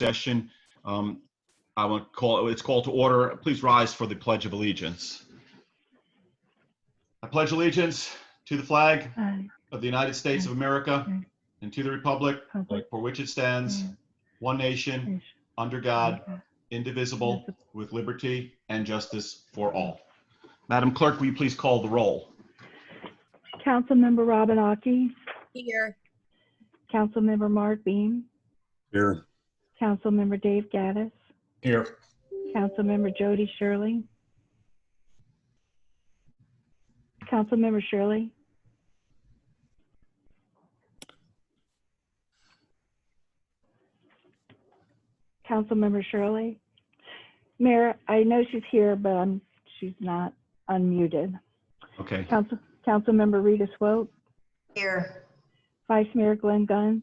session. I want to call it's called to order. Please rise for the Pledge of Allegiance. I pledge allegiance to the flag of the United States of America and to the republic for which it stands, one nation, under God, indivisible, with liberty and justice for all. Madam Clerk, will you please call the roll? Councilmember Robin Aki. Here. Councilmember Mark Beam. Here. Councilmember Dave Gaddis. Here. Councilmember Jody Shirley. Councilmember Shirley. Councilmember Shirley. Mayor, I know she's here, but she's not unmuted. Okay. Councilmember Rita Swope. Here. Vice Mayor Glenn Gunn.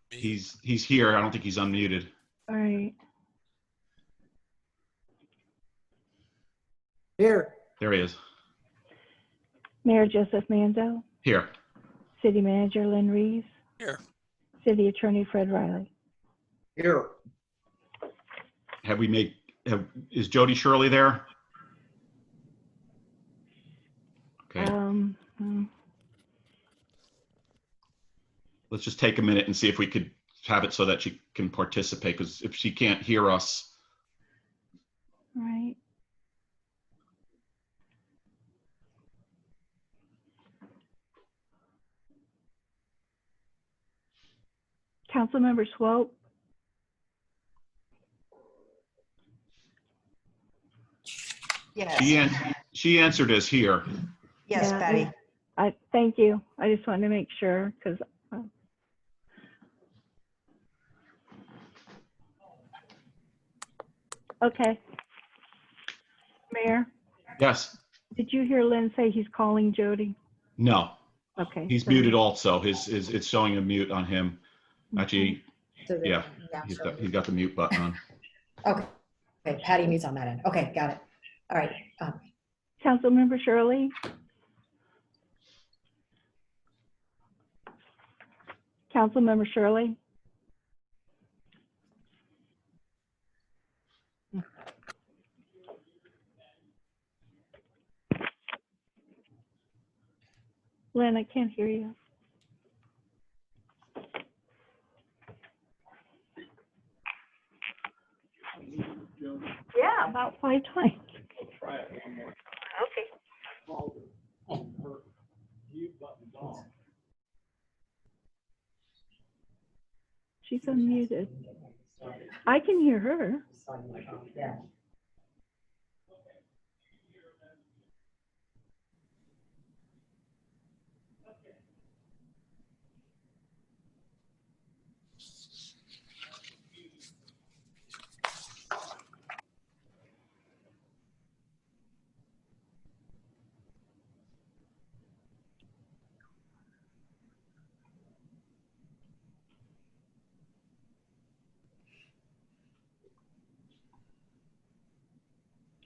He's here. I don't think he's unmuted. All right. Here. There he is. Mayor Joseph Manzo. Here. City Manager Lynn Reeves. Here. City Attorney Fred Riley. Here. Is Jody Shirley there? Okay. Let's just take a minute and see if we could have it so that she can participate, because if she can't hear us. Right. Councilmember Swope. Yes. She answered as here. Yes, Yeah, Patty. I thank you. I just wanted to make sure because. Okay. Mayor, Yes. did you hear Lynn say he's calling Jody? No. Okay. He's so- muted also. It's showing a mute on him. Actually, So the- yeah, he's got the mute button on. Okay. Okay, Patty mutes on that end. Okay, got it. All right. Councilmember Shirley. Councilmember Shirley. Lynn, I can't hear you. Yeah, about 5 times. Try it one more. Okay. Her mute button's on. She's unmuted. I can hear her. Yeah.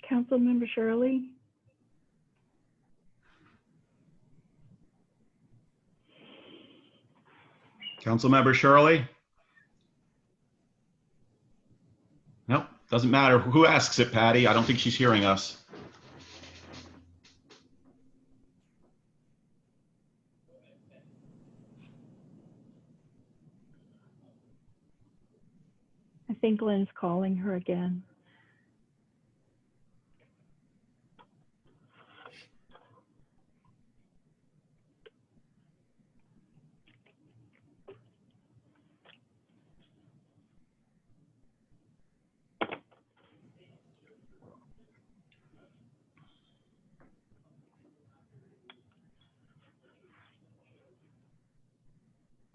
Councilmember Shirley. Councilmember Shirley? Nope, doesn't matter. Who asks it, Patty? I don't think she's hearing us. I think Lynn's calling her again.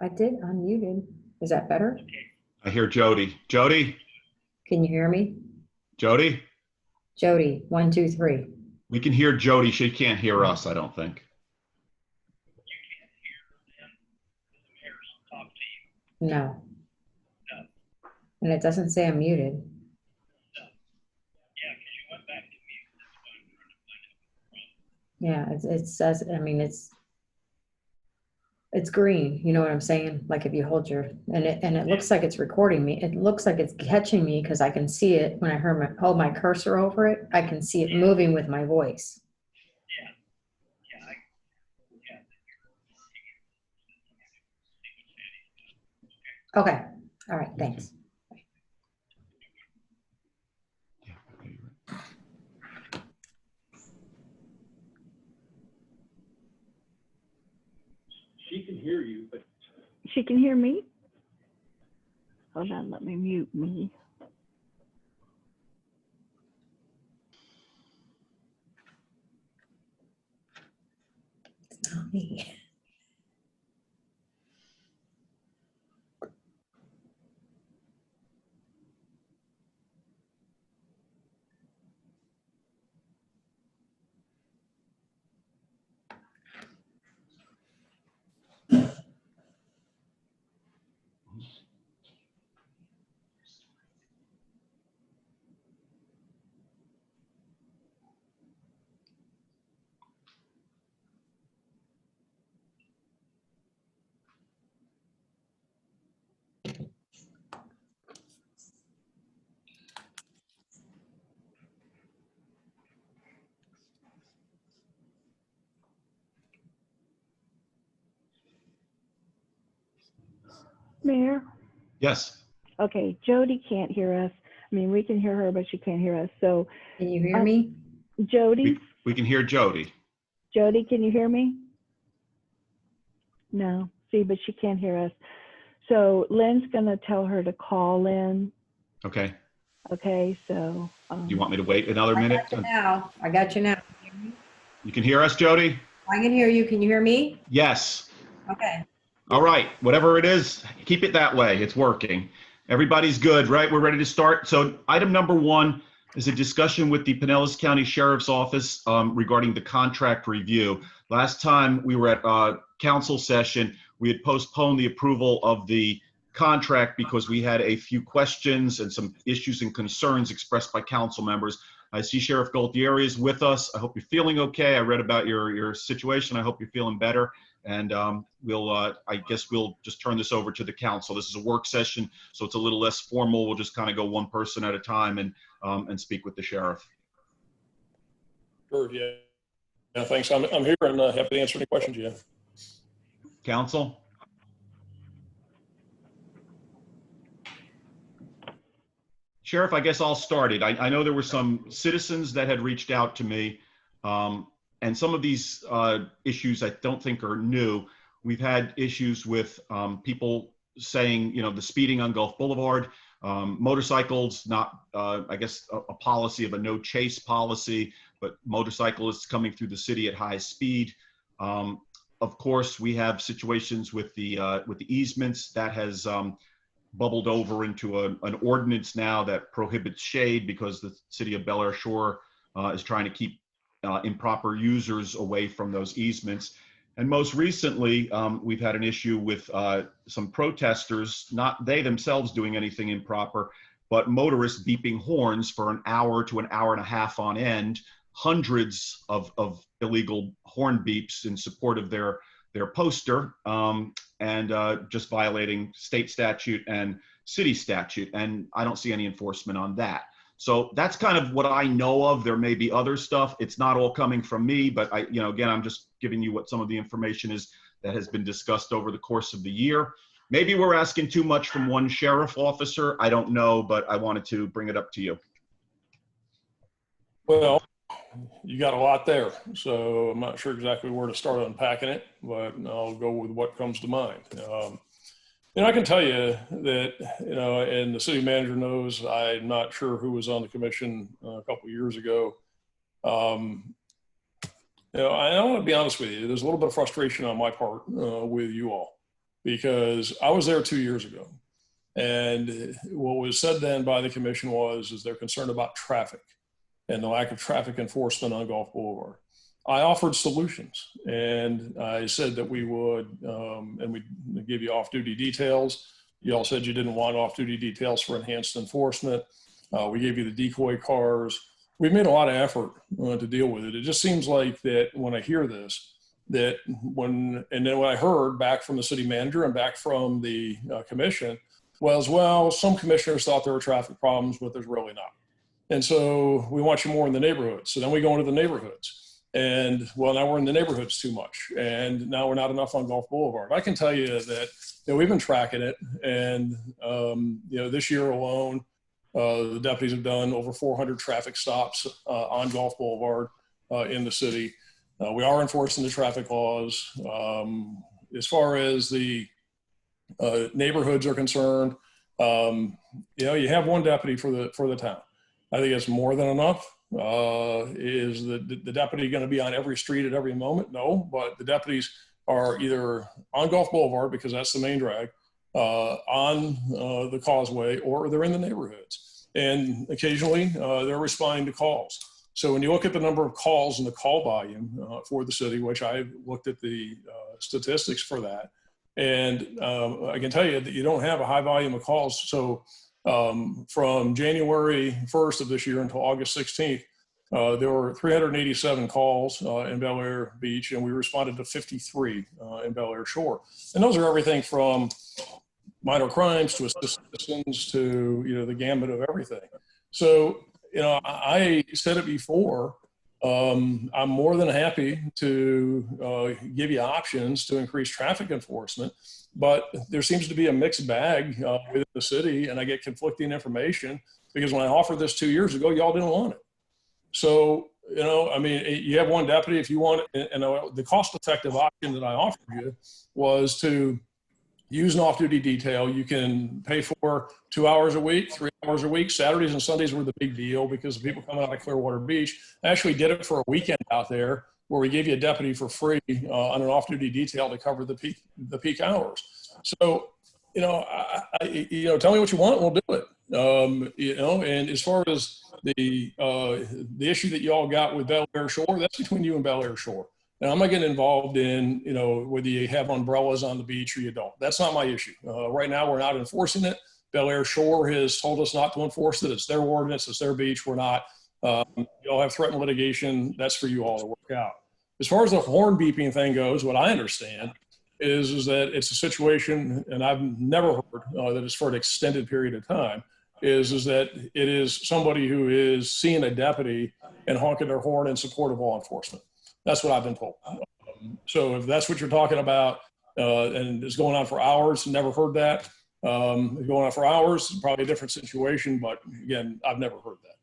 I did unmuted. Is that better? I hear Jody. Jody? Can you hear me? Jody? Jody, 1, 2, 3. We can hear Jody. She can't hear us, I don't think. No. And it doesn't say I'm muted. Yeah, it says, I mean, it's It's green, you know what I'm saying? Like if you hold your, and it looks like it's recording me. It looks like it's catching me because I can see it when I hold my cursor over it. I can see it moving with my voice. Okay. All right. Thanks. She can hear you, but She can hear me? Hold on, let me mute me. It's not me. Mayor? Yes. Okay, Jody can't hear us. I mean, we can hear her, but she can't hear us. So Can you hear me? Jody, We can hear Jody. Jody, can you hear me? No, see, but she can't hear us. So Lynn's gonna tell her to call in. Okay. Okay, so. Do you want me to wait another I minute? got you now. I got you now. You can hear us, Jody? I can hear you. Can you hear me? Yes. Okay. All right. Whatever it is, keep it that way. It's working. Everybody's good, right? We're ready to start. So item number 1 is a discussion with the Pinellas County Sheriff's Office regarding the contract review. Last time we were at council session, we had postponed the approval of the contract because we had a few questions and some issues and concerns expressed by council members. I see Sheriff Gualtieri is with us. I hope you're feeling okay. I read about your situation. I hope you're feeling better. And I guess we'll just turn this over to the council. This is a work session, so it's a little less formal. We'll just kind of go one person at a time and speak with the sheriff. Sure, yeah. Yeah, thanks. I'm here and happy to answer any questions you have. Council? Sheriff, I guess I'll start it. I know there were some citizens that had reached out to me, and some of these issues I don't think are new. We've had issues with people saying, the speeding on Gulf Boulevard, motorcycles, not, I guess, a policy of a no chase policy, but motorcyclists coming through the city at high speed. Of course, we have situations with the easements that has bubbled over into an ordinance now that prohibits shade because the city of Bel Air Shore is trying to keep improper users away from those easements. And most recently, we've had an issue with some protesters, not they themselves doing anything improper, but motorists beeping horns for an hour to an hour and a half on end, hundreds of illegal horn beeps in support of their poster, and just violating state statute and city statute. And I don't see any enforcement on that. So that's kind of what I know of. There may be other stuff. It's not all coming from me, but again, I'm just giving you what some of the information is that has been discussed over the course of the year. Maybe we're asking too much from one sheriff officer. I don't know, but I wanted to bring it up to you. Well, you got a lot there, so I'm not sure exactly where to start unpacking it, but I'll go with what comes to mind. I can tell you that, and the city manager knows, I'm not sure who was on the commission a couple of years ago. I want to be honest with you. There's a little bit of frustration on my part with you all, because I was there 2 years ago, and what was said then by the commission is they're concerned about traffic and the lack of traffic enforcement on Gulf Boulevard. I offered solutions, and I said that we would, and we'd give you off-duty details. You all said you didn't want off-duty details for enhanced enforcement. We gave you the decoy cars. We've made a lot of effort to deal with it. It just seems like that when I hear this, that and then what I heard back from the city manager and back from the commission was, well, some commissioners thought there were traffic problems, but there's really not. And so we want you more in the neighborhoods. So then we go into the neighborhoods. And well, now we're in the neighborhoods too much. And now we're not enough on Gulf Boulevard. I can tell you that we've been tracking it. And, this year alone, the deputies have done over 400 traffic stops on Gulf Boulevard in the city. We are enforcing the traffic laws. As far as the neighborhoods are concerned, you have one deputy for the town. I think it's more than enough. Is the deputy going to be on every street at every moment? No, but the deputies are either on Gulf Boulevard, because that's the main drag, on the causeway, or they're in the neighborhoods. And occasionally they're responding to calls. So when you look at the number of calls and the call volume for the city, which I looked at the statistics for that, and I can tell you that you don't have a high volume of calls. So from January 1st of this year until August 16th, there were 387 calls in Bel Air Beach, and we responded to 53 in Bel Air Shore. And those are everything from minor crimes to assistance to, the gamut of everything. So, I said it before, I'm more than happy to give you options to increase traffic enforcement, but there seems to be a mixed bag within the city, and I get conflicting information because when I offered this 2 years ago, y'all didn't want it. So, you have one deputy if you want it, and the cost-effective option that I offered you was to use an off-duty detail. You can pay for 2 hours a week, 3 hours a week. Saturdays and Sundays were the big deal because of people coming out of Clearwater Beach. I actually did it for a weekend out there where we gave you a deputy for free on an off-duty detail to cover the peak hours. So, tell me what you want, and we'll do it. And as far as the issue that y'all got with Bel Air Shore, that's between you and Bel Air Shore. And I'm not getting involved in, whether you have umbrellas on the beach or you don't. That's not my issue. Right now, we're not enforcing it. Bel Air Shore has told us not to enforce it. It's their ordinance. It's their beach. We're not. Y'all have threatened litigation. That's for you all to work out. As far as the horn beeping thing goes, what I understand is that it's a situation, and I've never heard that it's for an extended period of time, is that it is somebody who is seeing a deputy and honking their horn in support of law enforcement. That's what I've been told. So if that's what you're talking about, and it's going on for hours, never heard that. Going on for hours, probably a different situation, but again, I've never heard that.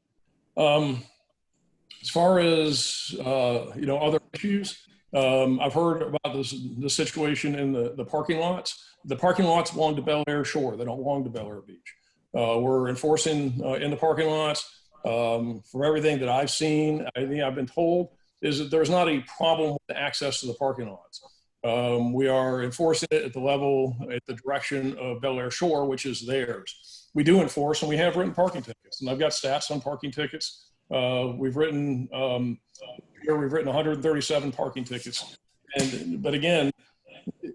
As far as, other issues, I've heard about this situation in the parking lots. The parking lots belong to Bel Air Shore. They don't belong to Bel Air Beach. We're enforcing in the parking lots. From everything that I've seen, everything I've been told, is that there's not a problem with access to the parking lots. We are enforcing it at the direction of Bel Air Shore, which is theirs. We do enforce, and we have written parking tickets, and I've got stats on parking tickets. We've written 137 parking tickets. But again,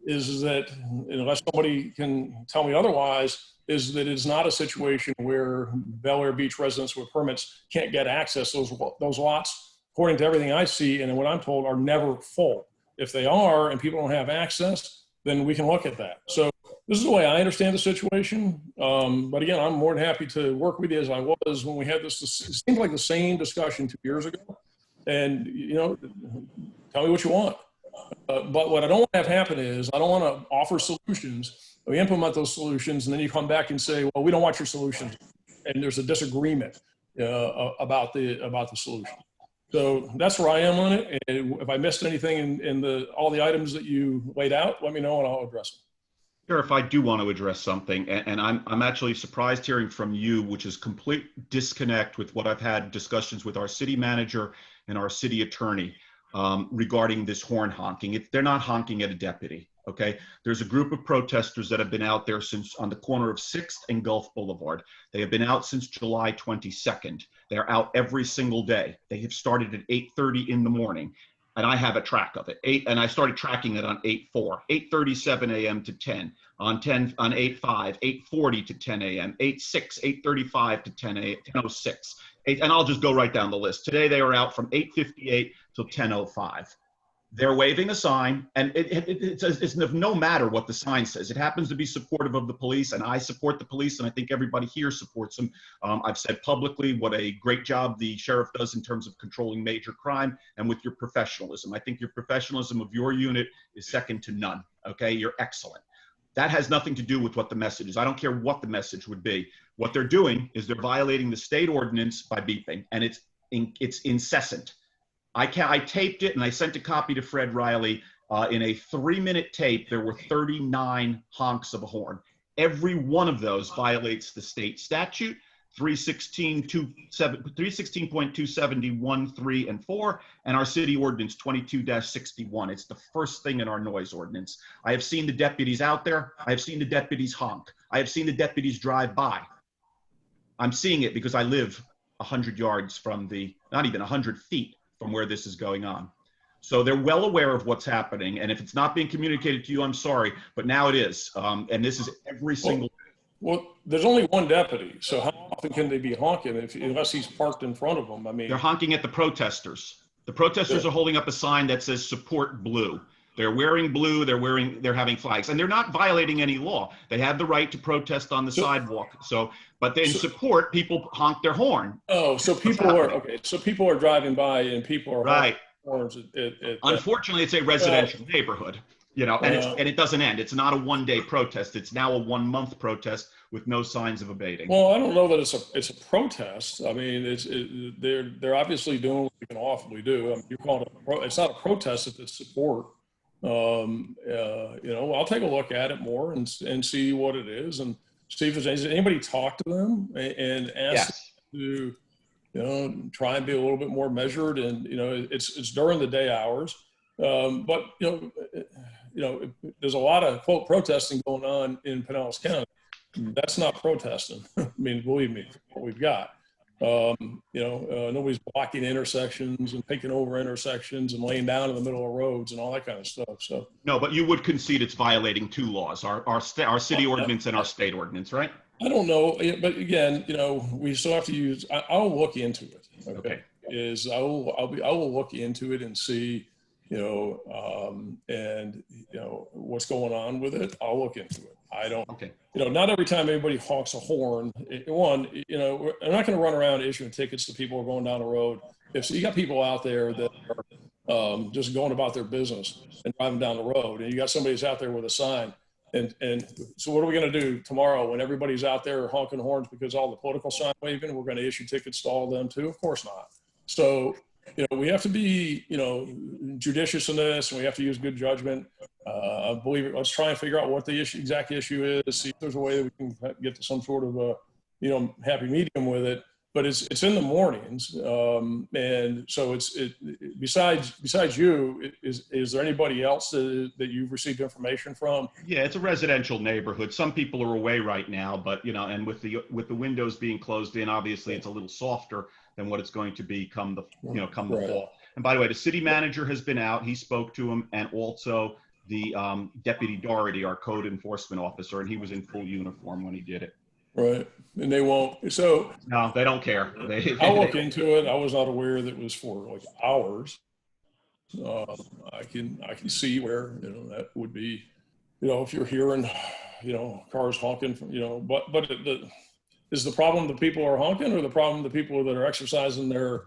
is that unless somebody can tell me otherwise, is that it's not a situation where Bel Air Beach residents with permits can't get access. Those lots, according to everything I see and what I'm told, are never full. If they are and people don't have access, then we can look at that. So this is the way I understand the situation. But again, I'm more than happy to work with you as I was when we had this. It seems like the same discussion 2 years ago. And, tell me what you want. But what I don't want to have happen is I don't want to offer solutions. We implement those solutions, and then you come back and say, well, we don't want your solutions. And there's a disagreement about the solution. So that's where I am on it. And if I missed anything in all the items that you laid out, let me know and I'll address them. Sheriff, I do want to address something, and I'm actually surprised hearing from you, which is complete disconnect with what I've had discussions with our city manager and our city attorney regarding this horn honking. They're not honking at a deputy, okay? There's a group of protesters that have been out there since on the corner of 6th and Gulf Boulevard. They have been out since July 22nd. They're out every single day. They have started at 8:30 in the morning. And I have a track of it. And I started tracking it on 8/4, 8:37 a.m. to 10, on 8/5, 8:40 to 10 a.m., 8/6, 8:35 to 10:06. And I'll just go right down the list. Today they were out from 8:58 till 10:05. They're waving a sign, and it's no matter what the sign says. It happens to be supportive of the police, and I support the police, and I think everybody here supports them. I've said publicly what a great job the sheriff does in terms of controlling major crime and with your professionalism. I think your professionalism of your unit is second to none, okay? You're excellent. That has nothing to do with what the message is. I don't care what the message would be. What they're doing is they're violating the state ordinance by beeping, and it's incessant. I taped it and I sent a copy to Fred Riley. In a 3-minute tape, there were 39 honks of a horn. Every one of those violates the state statute, 316.271, 3, and 4, and our city ordinance 22-61. It's the first thing in our noise ordinance. I have seen the deputies out there. I have seen the deputies honk. I have seen the deputies drive by. I'm seeing it because I live 100 yards from not even 100 feet from where this is going on. So they're well aware of what's happening. And if it's not being communicated to you, I'm sorry, but now it is. And this is every single. Well, there's only one deputy. So how often can they be honking unless he's parked in front of them? I mean, they're honking at the protesters. The protesters are holding up a sign that says support blue. They're wearing blue, they're having flags, and they're not violating any law. They have the right to protest on the sidewalk. But in support, people honk their horn. Oh, so people are driving by and people are right. honking horns Unfortunately, it's a residential neighborhood, and it doesn't end. It's not a one-day protest. It's now a 1-month protest with no signs of abating. Well, I don't know that it's a protest. I mean, they're obviously doing what they can lawfully do. I mean, you call it it's not a protest if it's support. I'll take a look at it more and see what it is and see if there's anybody talk to them and ask them to, try and be a little bit more measured. And, it's during the day hours. But there's a lot of quote protesting going on in Pinellas County. That's not protesting. I mean, believe me, what we've got. Nobody's blocking intersections and taking over intersections and laying down in the middle of roads and all that kind of stuff. So no, but you would concede it's violating 2 laws: our city ordinance and our state ordinance, right? I don't know, but again, we still have to use. I'll look into it. Okay. I will look into it and see, what's going on with it. I'll look into it. I don't. Okay. Not every time anybody honks a horn. I'm not going to run around issuing tickets to people who are going down the road. If you got people out there that are just going about their business and driving down the road, and you got somebody who's out there with a sign, and so what are we going to do tomorrow when everybody's out there honking horns because all the political sign waving? We're going to issue tickets to all of them too? Of course not. So we have to be judicious in this, and we have to use good judgment. I believe it. Let's try and figure out what the exact issue is. See if there's a way that we can get to some sort of a happy medium with it. But it's in the mornings, and so besides you, is there anybody else that you've received information from? Yeah, it's a residential neighborhood. Some people are away right now, but and with the windows being closed in, obviously it's a little softer than what it's going to be come the fall. And by the way, the city manager has been out. He spoke to him, and also the Deputy Doherty, our code enforcement officer, and he was in full uniform when he did it. Right, and they won't. So no, they don't care. I'll look into it. I was not aware that it was for like hours. I can see where that would be. If you're hearing, cars honking, but is the problem the people are honking, or the problem the people that are exercising their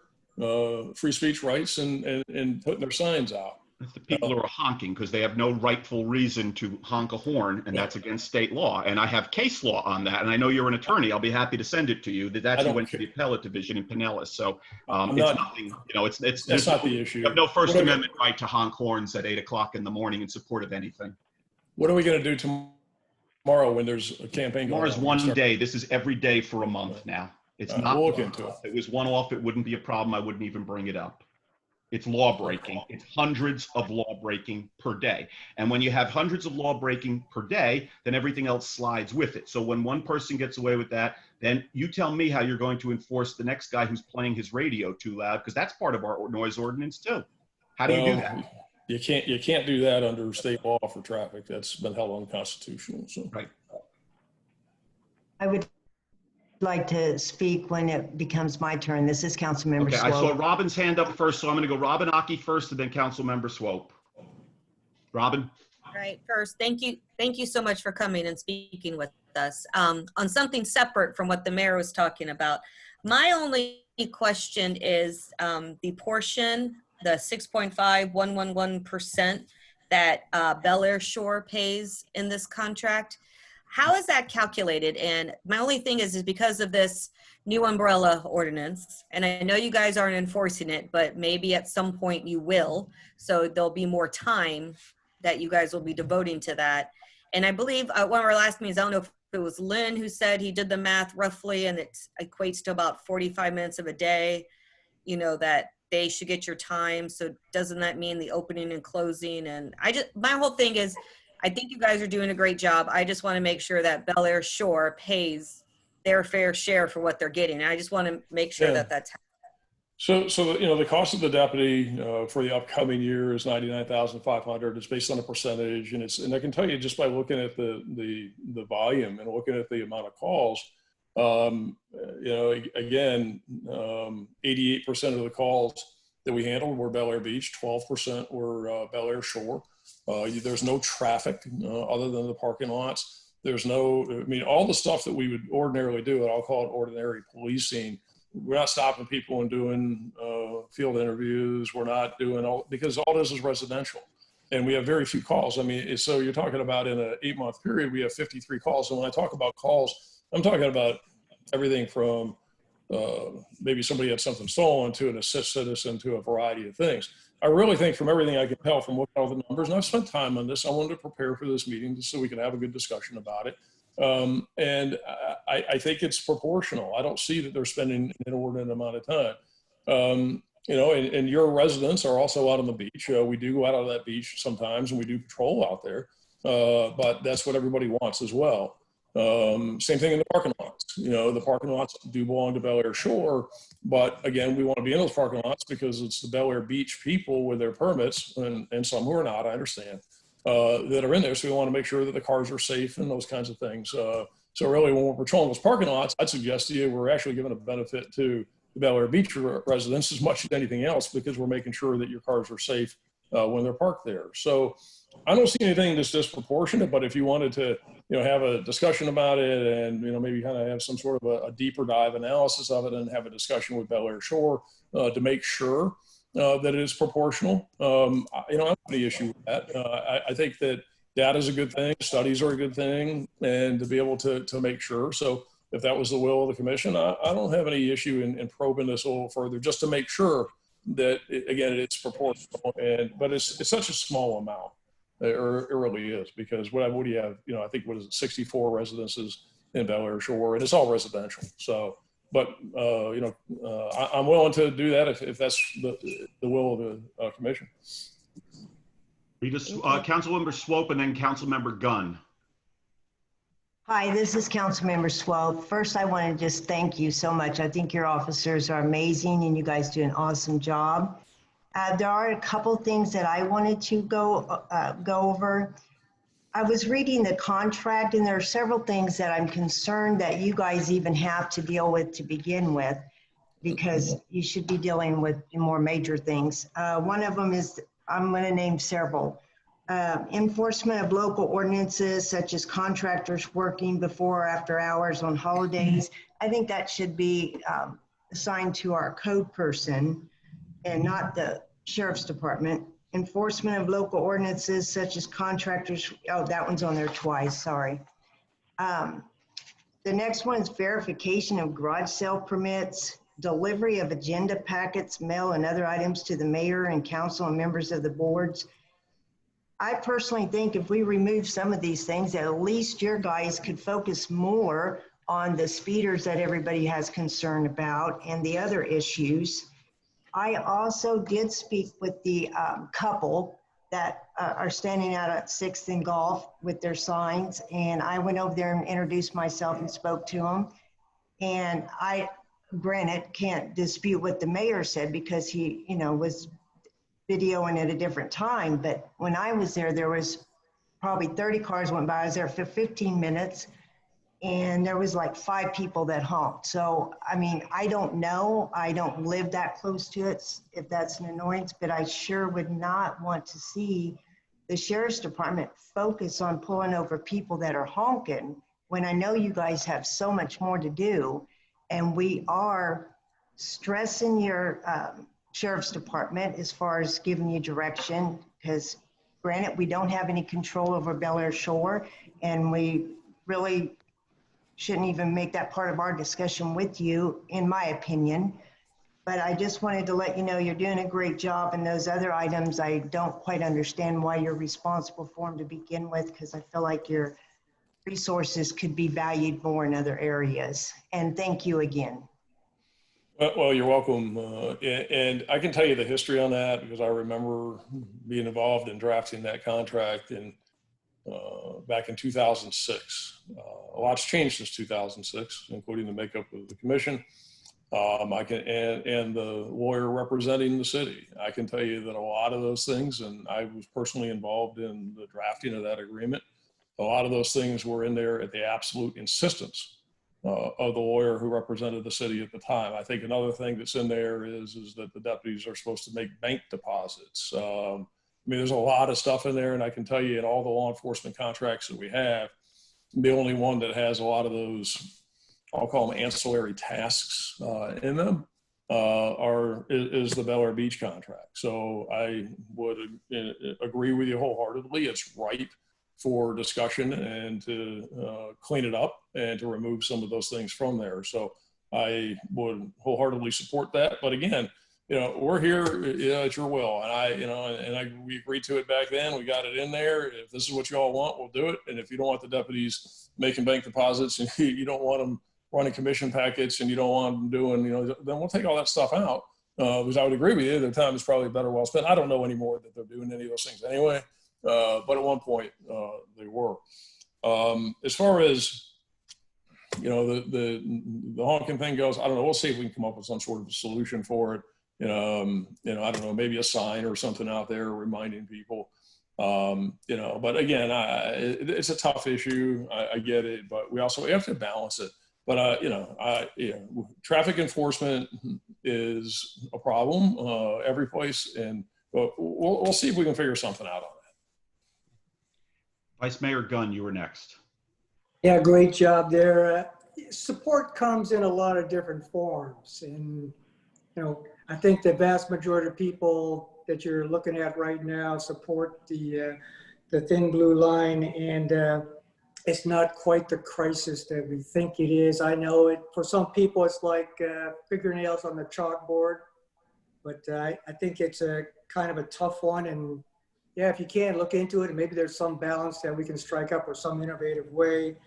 free speech rights and putting their signs out? It's the people who are honking because they have no rightful reason to honk a horn, and that's against state law. And I have case law on that, and I know you're an attorney. I'll be happy to send it to you. That actually went to the appellate division in Pinellas. So it's nothing. That's not the issue. You have no First Amendment right to honk horns at 8 o'clock in the morning in support of anything. What are we going to do tomorrow when there's a campaign going on? Tomorrow's one day. This is every day for a month now. It's not. We'll look into it. If it was one off, it wouldn't be a problem. I wouldn't even bring it up. It's law breaking. It's hundreds of law breaking per day. And when you have hundreds of law breaking per day, then everything else slides with it. So when one person gets away with that, then you tell me how you're going to enforce the next guy who's playing his radio too loud, because that's part of our noise ordinance too. How do you do that? You can't do that under state law for traffic. That's been held unconstitutional. So. Right. I would like to speak when it becomes my turn. This is Councilmember Okay, Swope. I saw Robin's hand up first, so I'm going to go Robin Aki first and then Councilmember Swope. Robin? Right. First, thank you so much for coming and speaking with us. On something separate from what the mayor was talking about, my only question is the portion, the 6.5111% that Bel Air Shore pays in this contract. How is that calculated? And my only thing is because of this new umbrella ordinance, and I know you guys aren't enforcing it, but maybe at some point you will, so there'll be more time that you guys will be devoting to that. And I believe one of our last meetings, I don't know if it was Lynn who said he did the math roughly, and it equates to about 45 minutes of a day, that they should get your time. So doesn't that mean the opening and closing? And my whole thing is, I think you guys are doing a great job. I just want to make sure that Bel Air Shore pays their fair share for what they're getting. And I just want to make sure that that's happening. So the cost of the deputy for the upcoming year is $99,500. It's based on a percentage, and I can tell you just by looking at the volume and looking at the amount of calls, again, 88% of the calls that we handled were Bel Air Beach, 12% were Bel Air Shore. There's no traffic other than the parking lots. There's all the stuff that we would ordinarily do, and I'll call it ordinary policing. We're not stopping people and doing field interviews. We're not doing because all this is residential, and we have very few calls. So you're talking about in an 8-month period, we have 53 calls. And when I talk about calls, I'm talking about everything from maybe somebody had something stolen to an assist citizen to a variety of things. I really think from everything I can tell from looking at all the numbers, and I've spent time on this, I wanted to prepare for this meeting just so we can have a good discussion about it. And I think it's proportional. I don't see that they're spending an inordinate amount of time. And your residents are also out on the beach. We do go out on that beach sometimes, and we do patrol out there. But that's what everybody wants as well. Same thing in the parking lots. The parking lots do belong to Bel Air Shore, but again, we want to be in those parking lots because it's the Bel Air Beach people with their permits, and some who are not, I understand, that are in there. So we want to make sure that the cars are safe and those kinds of things. So really, when we're patrolling those parking lots, I'd suggest to you we're actually giving a benefit to the Bel Air Beach residents as much as anything else, because we're making sure that your cars are safe when they're parked there. So I don't see anything that's disproportionate, but if you wanted to, have a discussion about it and, maybe kind of have some sort of a deeper dive analysis of it and have a discussion with Bel Air Shore to make sure that it is proportional. I don't have any issue with that. I think that data is a good thing. Studies are a good thing, and to be able to make sure. So if that was the will of the commission, I don't have any issue in probing this a little further, just to make sure that, again, it's proportional. But it's such a small amount. It really is, because what do you have? I think, 64 residences in Bel Air Shore, and it's all residential. So, but I'm willing to do that if that's the will of the commission. We just Councilmember Swope and then Councilmember Gunn. Hi, this is Councilmember Swope. First, I want to just thank you so much. I think your officers are amazing, and you guys do an awesome job. There are a couple things that I wanted to go over. I was reading the contract, and there are several things that I'm concerned that you guys even have to deal with to begin with, because you should be dealing with more major things. One of them is, I'm going to name several. Enforcement of local ordinances, such as contractors working before or after hours on holidays. I think that should be assigned to our code person and not the Sheriff's Department. Enforcement of local ordinances, such as contractors. Oh, that one's on there twice, sorry. The next one is verification of garage sale permits, delivery of agenda packets, mail, and other items to the mayor and council and members of the boards. I personally think if we remove some of these things, at least your guys could focus more on the speeders that everybody has concern about and the other issues. I also did speak with the couple that are standing out at 6th and Golf with their signs, and I went over there and introduced myself and spoke to them. And I, granted, can't dispute what the mayor said because he, was videoing at a different time. But when I was there, there was probably 30 cars went by. I was there for 15 minutes. And there was like 5 people that honked. So, I don't know. I don't live that close to it, if that's an annoyance, but I sure would not want to see the sheriff's department focus on pulling over people that are honking when I know you guys have so much more to do. And we are stressing your sheriff's department as far as giving you direction, because granted, we don't have any control over Bel Air Shore, and we really shouldn't even make that part of our discussion with you, in my opinion. But I just wanted to let you know you're doing a great job, and those other items, I don't quite understand why you're responsible for them to begin with, because I feel like your resources could be valued more in other areas. And thank you again. Well, you're welcome. And I can tell you the history on that because I remember being involved in drafting that contract back in 2006. A lot's changed since 2006, including the makeup of the commission. And the lawyer representing the city. I can tell you that a lot of those things, and I was personally involved in the drafting of that agreement, a lot of those things were in there at the absolute insistence of the lawyer who represented the city at the time. I think another thing that's in there is that the deputies are supposed to make bank deposits. I mean, there's a lot of stuff in there, and I can tell you in all the law enforcement contracts that we have, the only one that has a lot of those, I'll call them ancillary tasks in them, is the Bel Air Beach contract. So I would agree with you wholeheartedly. It's ripe for discussion and to clean it up and to remove some of those things from there. So I would wholeheartedly support that. But again, we're here, at your will. And we agreed to it back then. We got it in there. If this is what you all want, we'll do it. And if you don't want the deputies making bank deposits and you don't want them running commission packets and you don't want them doing, then we'll take all that stuff out. Because I would agree with you, their time is probably better well spent. I don't know anymore that they're doing any of those things anyway. But at one point they were. As far as, the honking thing goes, I don't know. We'll see if we can come up with some sort of a solution for it. I don't know, maybe a sign or something out there reminding people. But again, it's a tough issue. I get it, but we have to balance it. But traffic enforcement is a problem every place, and we'll see if we can figure something out on that. Vice Mayor Gunn, you were next. Yeah, great job there. Support comes in a lot of different forms, and I think the vast majority of people that you're looking at right now support the thin blue line, and it's not quite the crisis that we think it is. I know it for some people it's like fingernails on the chalkboard, but I think it's a kind of a tough one. And yeah, if you can look into it, and maybe there's some balance that we can strike up or some innovative way.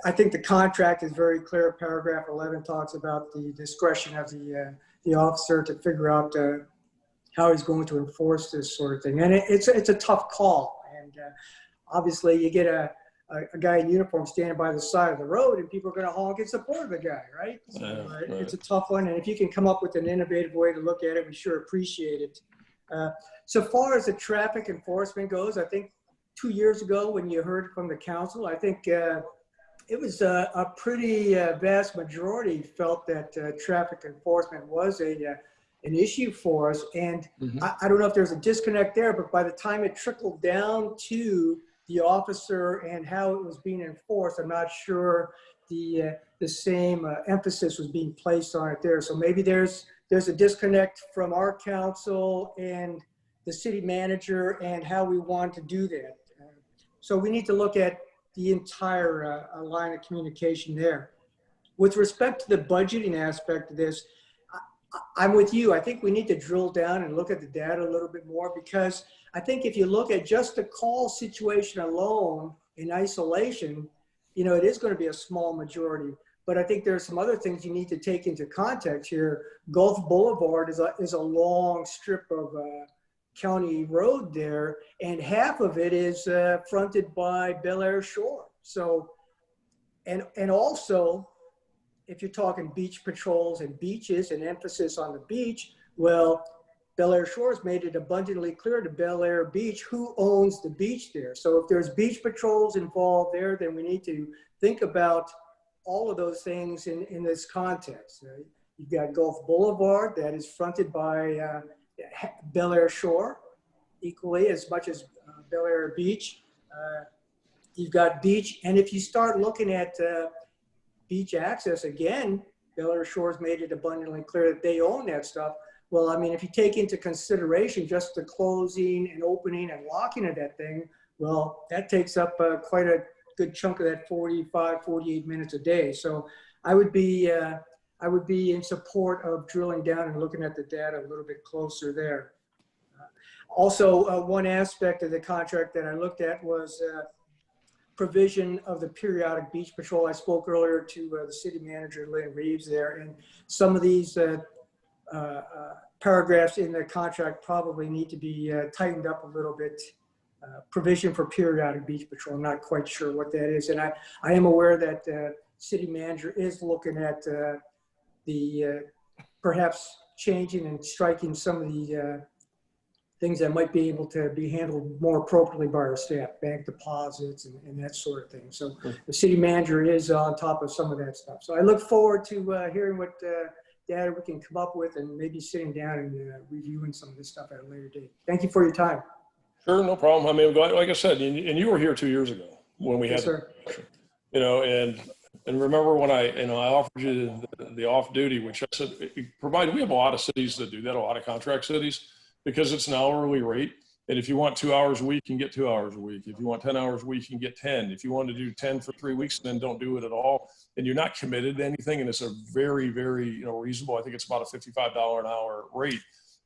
I think the contract is very clear. Paragraph 11 talks about the discretion of the officer to figure out how he's going to enforce this sort of thing. And it's a tough call. And obviously you get a guy in uniform standing by the side of the road and people are going to honk in support of the guy, right? So Right. It's a tough one. And if you can come up with an innovative way to look at it, we sure appreciate it. So far as the traffic enforcement goes, I think 2 years ago when you heard from the council, I think it was a pretty vast majority felt that traffic enforcement was an issue for us. And I don't know if there's a disconnect there, but by the time it trickled down to the officer and how it was being enforced, I'm not sure the same emphasis was being placed on it there. So maybe there's a disconnect from our council and the city manager and how we want to do that. So we need to look at the entire line of communication there. With respect to the budgeting aspect of this, I'm with you. I think we need to drill down and look at the data a little bit more, because I think if you look at just the call situation alone in isolation, it is going to be a small majority. But I think there's some other things you need to take into context here. Gulf Boulevard is a long strip of county road there, and half of it is fronted by Bel Air Shore. So, and also, if you're talking beach patrols and beaches and emphasis on the beach, well, Bel Air Shore has made it abundantly clear to Bel Air Beach who owns the beach there. So if there's beach patrols involved there, then we need to think about all of those things in this context. You've got Gulf Boulevard that is fronted by Bel Air Shore, equally as much as Bel Air Beach. You've got beach, and if you start looking at beach access again, Bel Air Shores made it abundantly clear that they own that stuff. Well, I mean, if you take into consideration just the closing and opening and locking of that thing, well, that takes up quite a good chunk of that 45, 48 minutes a day. So I would be in support of drilling down and looking at the data a little bit closer there. Also, one aspect of the contract that I looked at was provision of the periodic beach patrol. I spoke earlier to the city manager, Lynn Reeves there, and some of these paragraphs in the contract probably need to be tightened up a little bit. Provision for periodic beach patrol. I'm not quite sure what that is. And I am aware that city manager is looking at the perhaps changing and striking some of the things that might be able to be handled more appropriately by our staff, bank deposits and that sort of thing. So the city manager is on top of some of that stuff. So I look forward to hearing what data we can come up with and maybe sitting down and reviewing some of this stuff at a later date. Thank you for your time. Sure, no problem. I mean, like I said, and you were here 2 years ago when we had, Yes, sir. you know, and remember when I offered you the off duty, which I said, provided we have a lot of cities that do that, a lot of contract cities, because it's an hourly rate. And if you want 2 hours a week, you can get 2 hours a week. If you want 10 hours a week, you can get 10. If you want to do 10 for 3 weeks and then don't do it at all, and you're not committed to anything, and it's a very, very, reasonable, I think it's about a $55 an hour rate.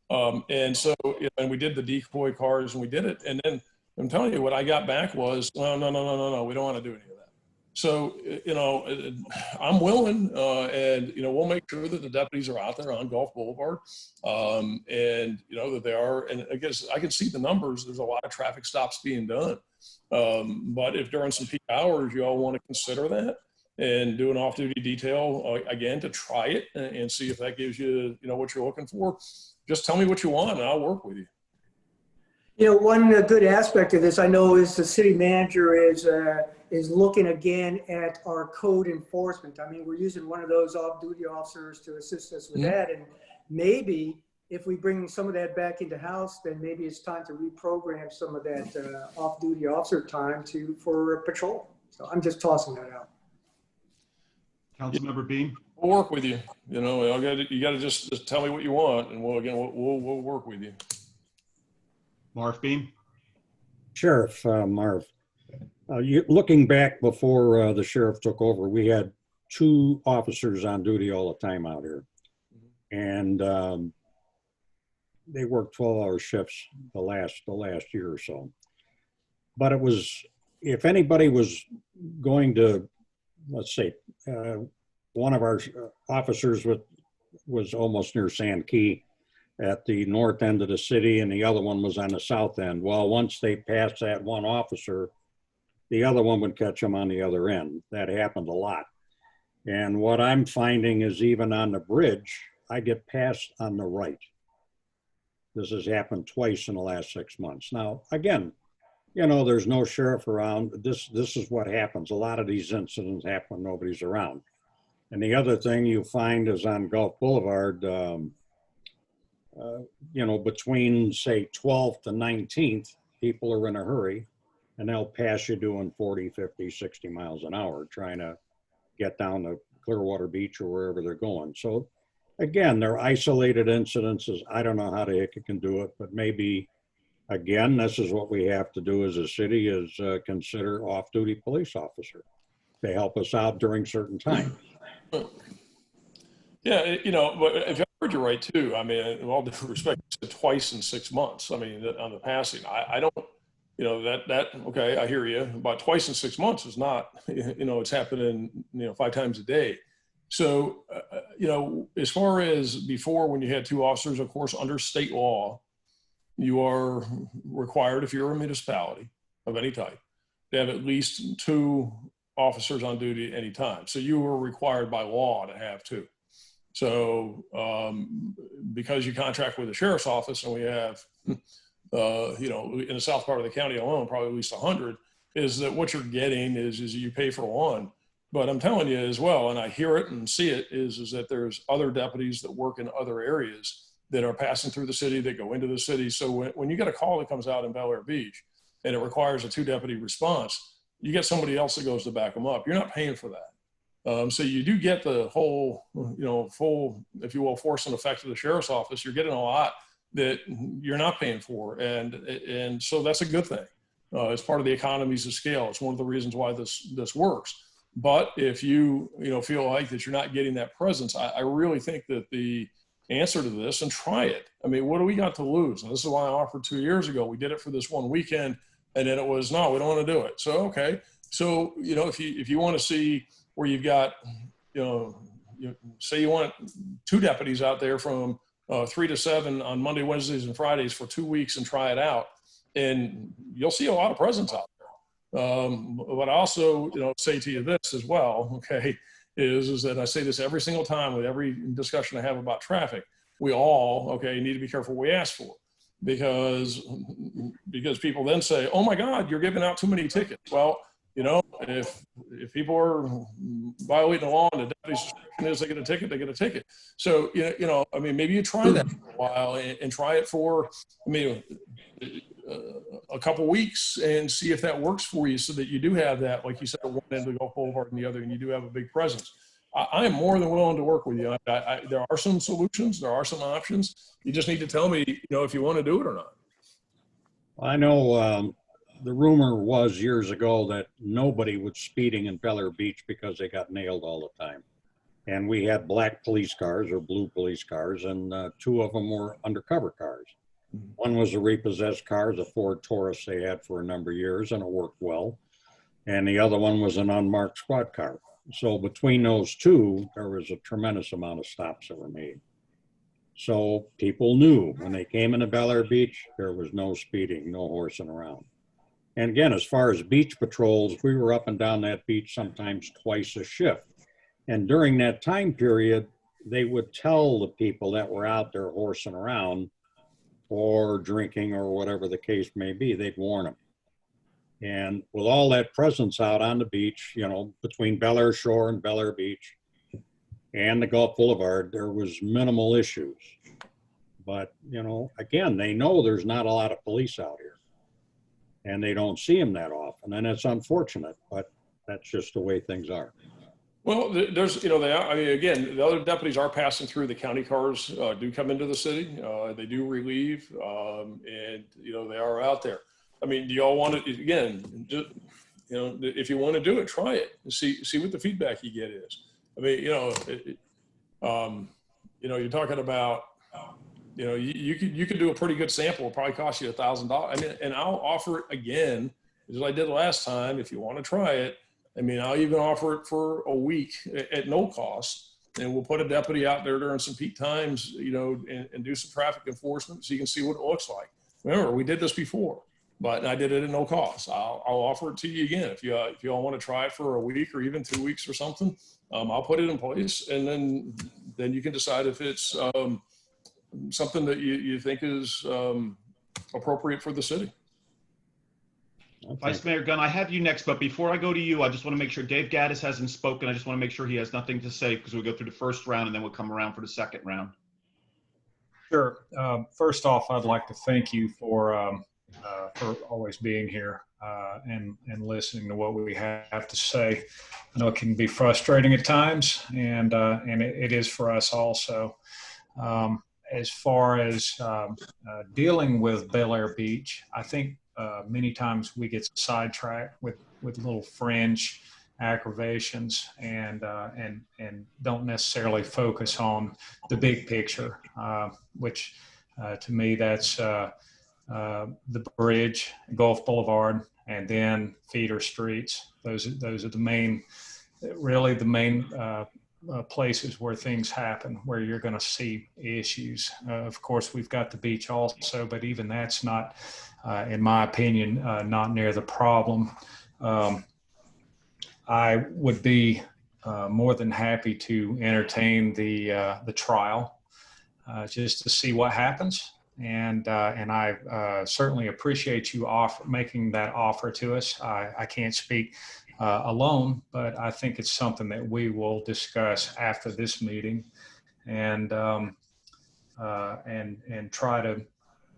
And so, and we did the decoy cars and we did it. And then I'm telling you, what I got back was, well, no, we don't want to do any of that. So, I'm willing, and, we'll make sure that the deputies are out there on Gulf Boulevard, and, that they are, and I guess I can see the numbers. There's a lot of traffic stops being done. But if during some peak hours, you all want to consider that and do an off-duty detail, again, to try it and see if that gives you, what you're looking for, just tell me what you want and I'll work with you. One good aspect of this, I know, is the city manager is looking again at our code enforcement. I mean, we're using one of those off-duty officers to assist us with that. And maybe if we bring some of that back into house, then maybe it's time to reprogram some of that off-duty officer time for patrol. So I'm just tossing that out. Councilmember Beam. We'll work with you. You got to just tell me what you want, and we'll work with you. Marv Beam. Sheriff Marv, looking back before the sheriff took over, we had 2 officers on duty all the time out here, and they worked 12-hour shifts the last year or so. But it was, if anybody was going to, let's say, one of our officers was almost near Sand Key at the north end of the city, and the other one was on the south end. Well, once they passed that one officer, the other one would catch them on the other end. That happened a lot. And what I'm finding is even on the bridge, I get passed on the right. This has happened twice in the last 6 months. Now, again, there's no sheriff around. This is what happens. A lot of these incidents happen when nobody's around. And the other thing you find is on Gulf Boulevard, between, say, 12th to 19th, people are in a hurry, and they'll pass you doing 40, 50, 60 miles an hour trying to get down to Clearwater Beach or wherever they're going. So, again, they're isolated incidences. I don't know how the heck you can do it, but maybe, again, this is what we have to do as a city, is consider off-duty police officer. They help us out during certain times. Yeah, but if I heard you right too, I mean, with all due respect, you said twice in 6 months. I mean, on the passing, I don't, okay, I hear you, but twice in 6 months is not, it's happening, 5 times a day. So, as far as before, when you had 2 officers, of course, under state law, you are required, if you're a municipality of any type, to have at least 2 officers on duty at any time. So you were required by law to have 2. So because you contract with the sheriff's office, and we have, in the south part of the county alone, probably at least 100, is that what you're getting is you pay for 1. But I'm telling you as well, and I hear it and see it, is that there's other deputies that work in other areas that are passing through the city, that go into the city. So when you get a call that comes out in Bel Air Beach, and it requires a 2-deputy response, you get somebody else that goes to back them up. You're not paying for that. So you do get the whole, full, if you will, force and effect of the sheriff's office. You're getting a lot that you're not paying for. And so that's a good thing. It's part of the economies of scale. It's one of the reasons why this works. But if you feel like that you're not getting that presence, I really think that the answer to this, and try it. I mean, what do we got to lose? And this is why I offered 2 years ago. We did it for this one weekend, and then it was, no, we don't want to do it. So, okay. So, if you want to see where you've got, say you want 2 deputies out there from 3 to 7 on Monday, Wednesdays, and Fridays for 2 weeks and try it out, and you'll see a lot of presence out there. But I also, say to you this as well, okay, is that I say this every single time with every discussion I have about traffic. We all, okay, need to be careful what we ask for, because people then say, oh my God, you're giving out too many tickets. Well, if people are violating the law and the deputy's description is they get a ticket, they get a ticket. So, I mean, maybe you try that for a while and try it for, a couple weeks and see if that works for you, so that you do have that, like you said, one end of the Gulf Boulevard and the other, and you do have a big presence. I am more than willing to work with you. There are some solutions, there are some options. You just need to tell me, if you want to do it or not. I know the rumor was years ago that nobody was speeding in Bel Air Beach because they got nailed all the time. And we had black police cars or blue police cars, and 2 of them were undercover cars. One was a repossessed car, the Ford Taurus they had for a number of years, and it worked well. And the other one was an unmarked squad car. So between those 2, there was a tremendous amount of stops that were made. So people knew when they came into Bel Air Beach, there was no speeding, no horsing around. And again, as far as beach patrols, we were up and down that beach sometimes twice a shift. And during that time period, they would tell the people that were out there horsing around or drinking or whatever the case may be, they'd warn them. And with all that presence out on the beach, between Bel Air Shore and Bel Air Beach and the Gulf Boulevard, there was minimal issues. But, again, they know there's not a lot of police out here, and they don't see them that often. And it's unfortunate, but that's just the way things are. Well, there's, they are, I mean, again, the other deputies are passing through. The county cars do come into the city. They do relieve, and, they are out there. I mean, do y'all want to, again, just, if you want to do it, try it and see what the feedback you get is. I mean, you're talking about, you could do a pretty good sample. It'll probably cost you $1,000. I mean, and I'll offer it again, as I did last time, if you want to try it. I mean, I'll even offer it for a week at no cost, and we'll put a deputy out there during some peak times, and do some traffic enforcement so you can see what it looks like. Remember, we did this before, but I did it at no cost. I'll offer it to you again. If you all want to try it for a week or even 2 weeks or something, I'll put it in place, and then you can decide if it's something that you think is appropriate for the city. Okay. Vice Mayor Gunn, I have you next, but before I go to you, I just want to make sure Dave Gaddis hasn't spoken. I just want to make sure he has nothing to say, because we'll go through the first round and then we'll come around for the second round. Sure. First off, I'd like to thank you for always being here and listening to what we have to say. I know it can be frustrating at times, and it is for us also. As far as dealing with Bel Air Beach, I think many times we get sidetracked with little fringe aggravations and don't necessarily focus on the big picture, which to me that's the bridge, Gulf Boulevard, and then feeder streets. Those are the main places where things happen, where you're going to see issues. Of course, we've got the beach also, but even that's not, in my opinion, not near the problem. I would be more than happy to entertain the trial just to see what happens. And I certainly appreciate you making that offer to us. I can't speak alone, but I think it's something that we will discuss after this meeting, and try to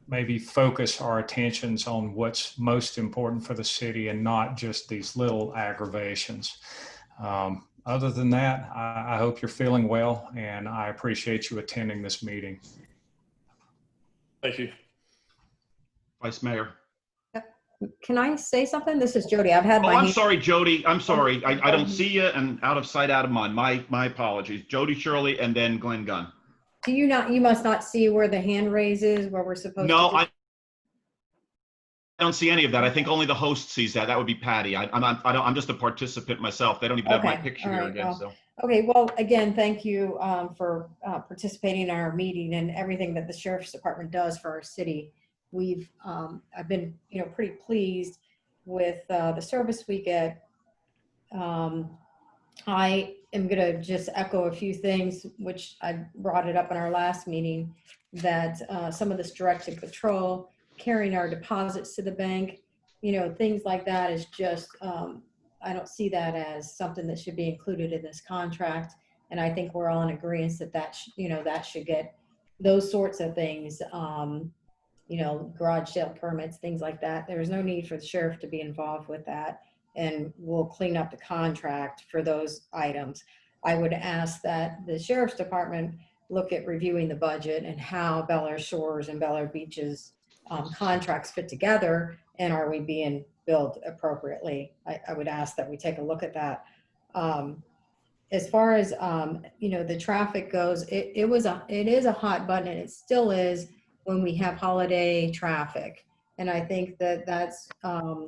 maybe focus our attentions on what's most important for the city and not just these little aggravations. Other than that, I hope you're feeling well, and I appreciate you attending this meeting. Thank you. Vice Mayor. Can I say something? This is Jody. I've had Oh, my I'm hand. sorry, Jody. I'm sorry. I don't see you, and out of sight, out of mind. My apologies. Jody Shirley and then Glenn Gunn. Do you not, you must not see where the hand raise is, where we're supposed No, to do? I don't see any of that. I think only the host sees that. That would be Patty. I'm just a participant myself. They don't even have my Okay, picture all here right, again. well, So Okay, well, again, thank you for participating in our meeting and everything that the Sheriff's Department does for our city. I've been, pretty pleased with the service we get. I am going to just echo a few things, which I brought it up in our last meeting, that some of this directed control, carrying our deposits to the bank, things like that is just, I don't see that as something that should be included in this contract. And I think we're all in agreement that that should get those sorts of things, garage sale permits, things like that. There's no need for the sheriff to be involved with that. And we'll clean up the contract for those items. I would ask that the Sheriff's Department look at reviewing the budget and how Bel Air Shores and Bel Air Beaches contracts fit together, and are we being billed appropriately? I would ask that we take a look at that. As far as the traffic goes, it is a hot button, and it still is when we have holiday traffic. And I think that that's a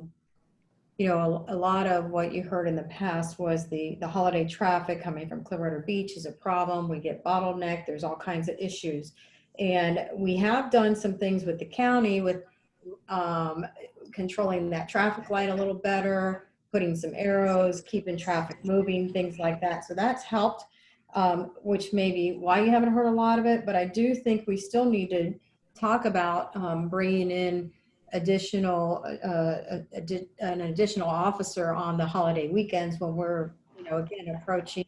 lot of what you heard in the past was the holiday traffic coming from Clearwater Beach is a problem. We get bottlenecked. There's all kinds of issues. And we have done some things with the county with controlling that traffic light a little better, putting some arrows, keeping traffic moving, things like that. So that's helped, which may be why you haven't heard a lot of it. But I do think we still need to talk about bringing in an additional officer on the holiday weekends when we're, again, approaching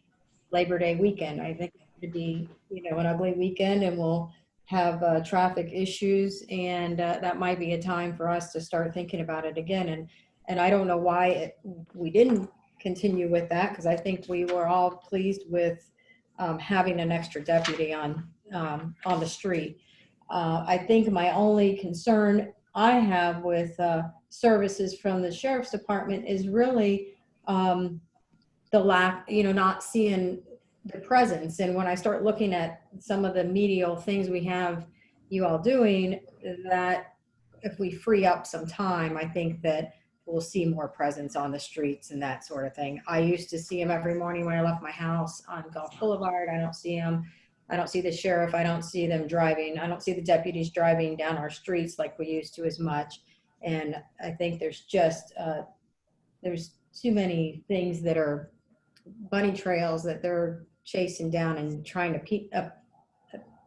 Labor Day weekend. I think it could be, an ugly weekend, and we'll have traffic issues, and that might be a time for us to start thinking about it again. And I don't know why we didn't continue with that, because I think we were all pleased with having an extra deputy on the street. I think my only concern I have with services from the Sheriff's Department is really the lack, not seeing the presence. And when I start looking at some of the medial things we have you all doing, that if we free up some time, I think that we'll see more presence on the streets and that sort of thing. I used to see him every morning when I left my house on Gulf Boulevard. I don't see him. I don't see the sheriff. I don't see them driving. I don't see the deputies driving down our streets like we used to as much. And I think there's just, there's too many things that are bunny trails that they're chasing down and trying to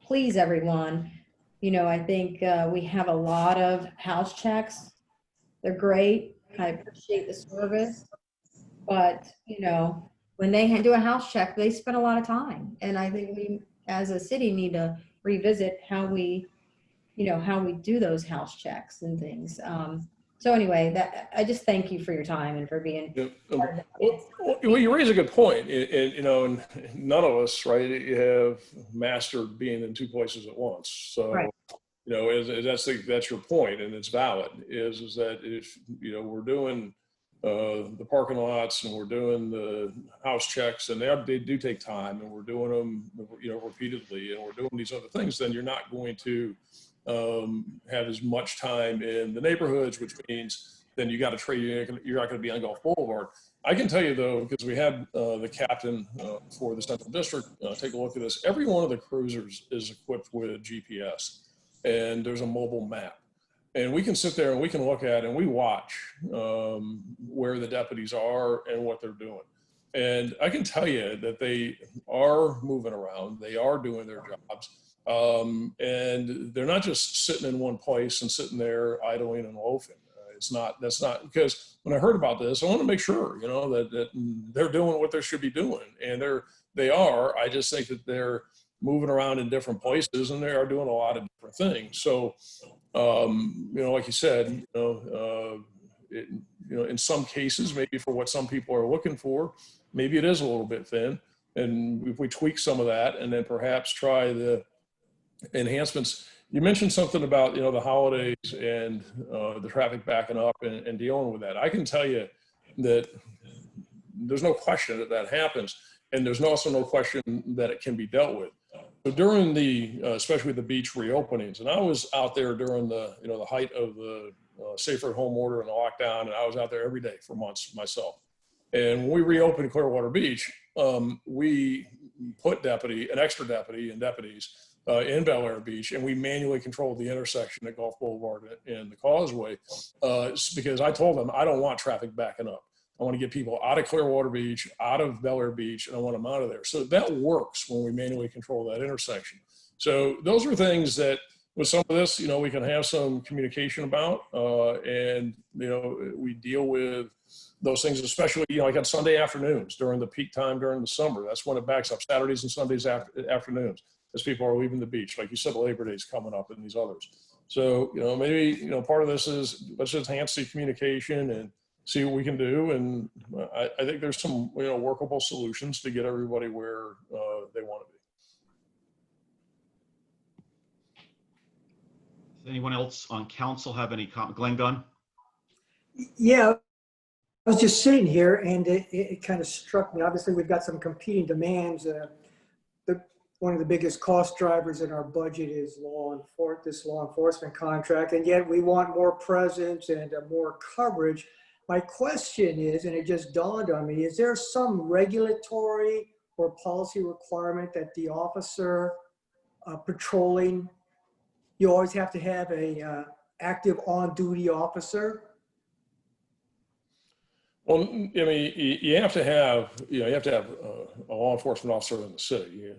please everyone. I think we have a lot of house checks. They're great. I appreciate the service. But, when they do a house check, they spend a lot of time. And I think we, as a city, need to revisit how we do those house checks and things. So anyway, I just thank you for your time and for being part of it. Well, you raise a good point. And none of us, right, have mastered being in two places at once. So, Right. That's your point, and it's valid. Is that if we're doing the parking lots and we're doing the house checks, and they do take time, and we're doing them repeatedly, and we're doing these other things, then you're not going to have as much time in the neighborhoods, which means then you got to trade. You're not going to be on Gulf Boulevard. I can tell you though, because we had the captain for the Central District take a look at this. Every one of the cruisers is equipped with GPS, and there's a mobile map. And we can sit there and we can look at and we watch where the deputies are and what they're doing. And I can tell you that they are moving around. They are doing their jobs. And they're not just sitting in one place and sitting there idling and loafing. That's not, because when I heard about this, I want to make sure, that they're doing what they should be doing. And they are. I just think that they're moving around in different places, and they are doing a lot of different things. So Like you said, in some cases, maybe for what some people are looking for, maybe it is a little bit thin. And if we tweak some of that and then perhaps try the enhancements. You mentioned something about, the holidays and the traffic backing up and dealing with that. I can tell you that there's no question that that happens. And there's also no question that it can be dealt with. So during especially the beach reopenings, and I was out there during the height of the safer at home order and the lockdown, and I was out there every day for months myself. And when we reopened Clearwater Beach, we put an extra deputy and deputies in Bel Air Beach, and we manually controlled the intersection at Gulf Boulevard and the Causeway because I told them I don't want traffic backing up. I want to get people out of Clearwater Beach, out of Bel Air Beach, and I want them out of there. So that works when we manually control that intersection. So those are things that with some of this, we can have some communication about, and, we deal with those things, especially, like on Sunday afternoons during the peak time during the summer. That's when it backs up, Saturdays and Sundays afternoons, as people are leaving the beach. Like you said, Labor Day is coming up and these others. So, maybe, part of this is let's just enhance the communication and see what we can do. And I think there's some, workable solutions to get everybody where they want to be. Does anyone else on council have any comment? Glenn Gunn? Yeah, I was just sitting here and it kind of struck me. Obviously, we've got some competing demands. One of the biggest cost drivers in our budget is this law enforcement contract, and yet we want more presence and more coverage. My question is, and it just dawned on me, is there some regulatory or policy requirement that the officer patrolling, you always have to have a active on-duty officer? Well, you have to have, a law enforcement officer in the city.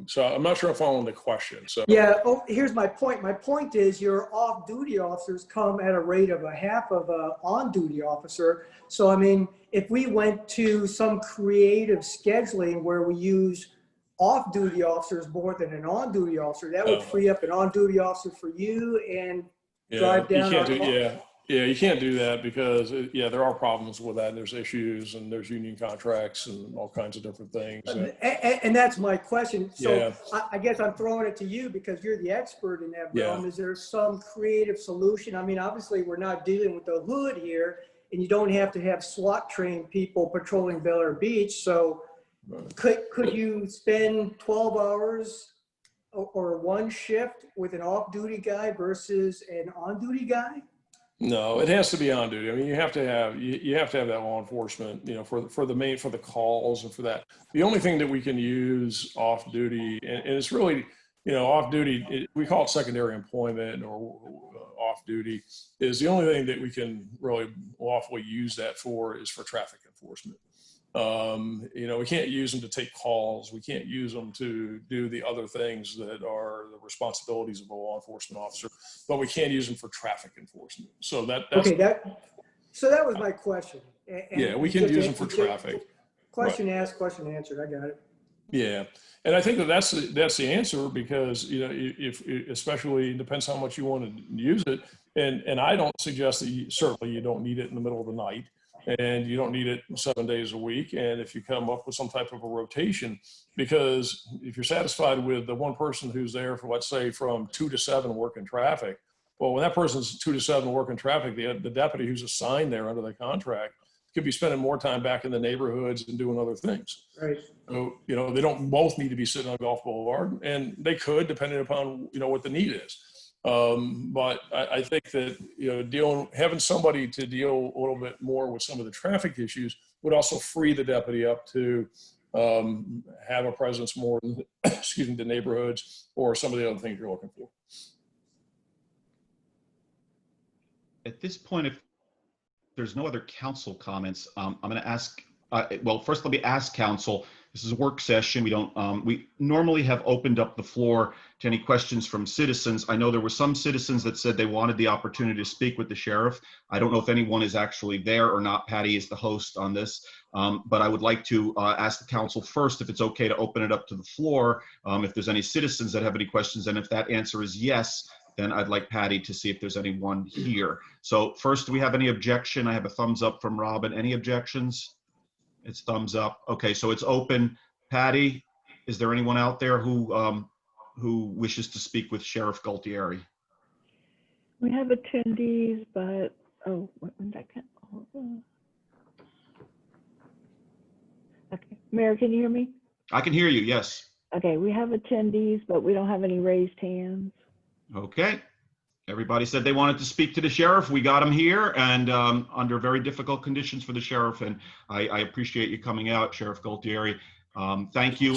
So I'm not sure I'm following the question. So yeah, here's my point. My point is your off-duty officers come at a rate of a half of a on-duty officer. So, if we went to some creative scheduling where we use off-duty officers more than an on-duty officer, that would free up an on-duty officer for you and drive down. You can't do that because, there are problems with that. There's issues and there's union contracts and all kinds of different things. And that's my question. So I guess I'm throwing it to you because you're the expert in that realm. Is there some creative solution? Obviously, we're not dealing with the hood here, and you don't have to have SWAT trained people patrolling Bel Air Beach. So could you spend 12 hours or one shift with an off-duty guy versus an on-duty guy? No, it has to be on duty. You have to have that law enforcement, for the calls and for that. The only thing that we can use off duty, and it's really, off duty, we call it secondary employment or off duty, is the only thing that we can really lawfully use that for is for traffic enforcement. We can't use them to take calls. We can't use them to do the other things that are the responsibilities of a law enforcement officer, but we can use them for traffic enforcement. So that was my question. And we can use them for traffic. Question asked, question answered. I got it. Yeah. And I think that's the answer because, if especially it depends how much you want to use it. And I don't suggest that certainly you don't need it in the middle of the night. And you don't need it 7 days a week. And if you come up with some type of a rotation, because if you're satisfied with the one person who's there for, let's say, from 2 to 7 working traffic, well, when that person's 2 to 7 working traffic, the deputy who's assigned there under the contract could be spending more time back in the neighborhoods and doing other things. Right. So, they don't both need to be sitting on Gulf Boulevard, and they could, depending upon, what the need is. But I think that, having somebody to deal a little bit more with some of the traffic issues would also free the deputy up to have a presence more in, the neighborhoods or some of the other things you're looking for. At this point, if there's no other council comments, I'm going to ask, first let me ask council. This is a work session. We normally have opened up the floor to any questions from citizens. I know there were some citizens that said they wanted the opportunity to speak with the sheriff. I don't know if anyone is actually there or not. Patty is the host on this, but I would like to ask the council first if it's okay to open it up to the floor, if there's any citizens that have any questions, and if that answer is yes, then I'd like Patty to see if there's anyone here. So first, do we have any objection? I have a thumbs up from Robin. Any objections? It's thumbs up. Okay, so it's open. Patty, is there anyone out there who wishes to speak with Sheriff Gualtieri? We have attendees, but, oh, one second. Okay, Mayor, can you hear me? I can hear you, yes. Okay, we have attendees, but we don't have any raised hands. Okay. Everybody said they wanted to speak to the sheriff. We got him here, and under very difficult conditions for the sheriff. And I appreciate you coming out, Sheriff Gualtieri. Thank you.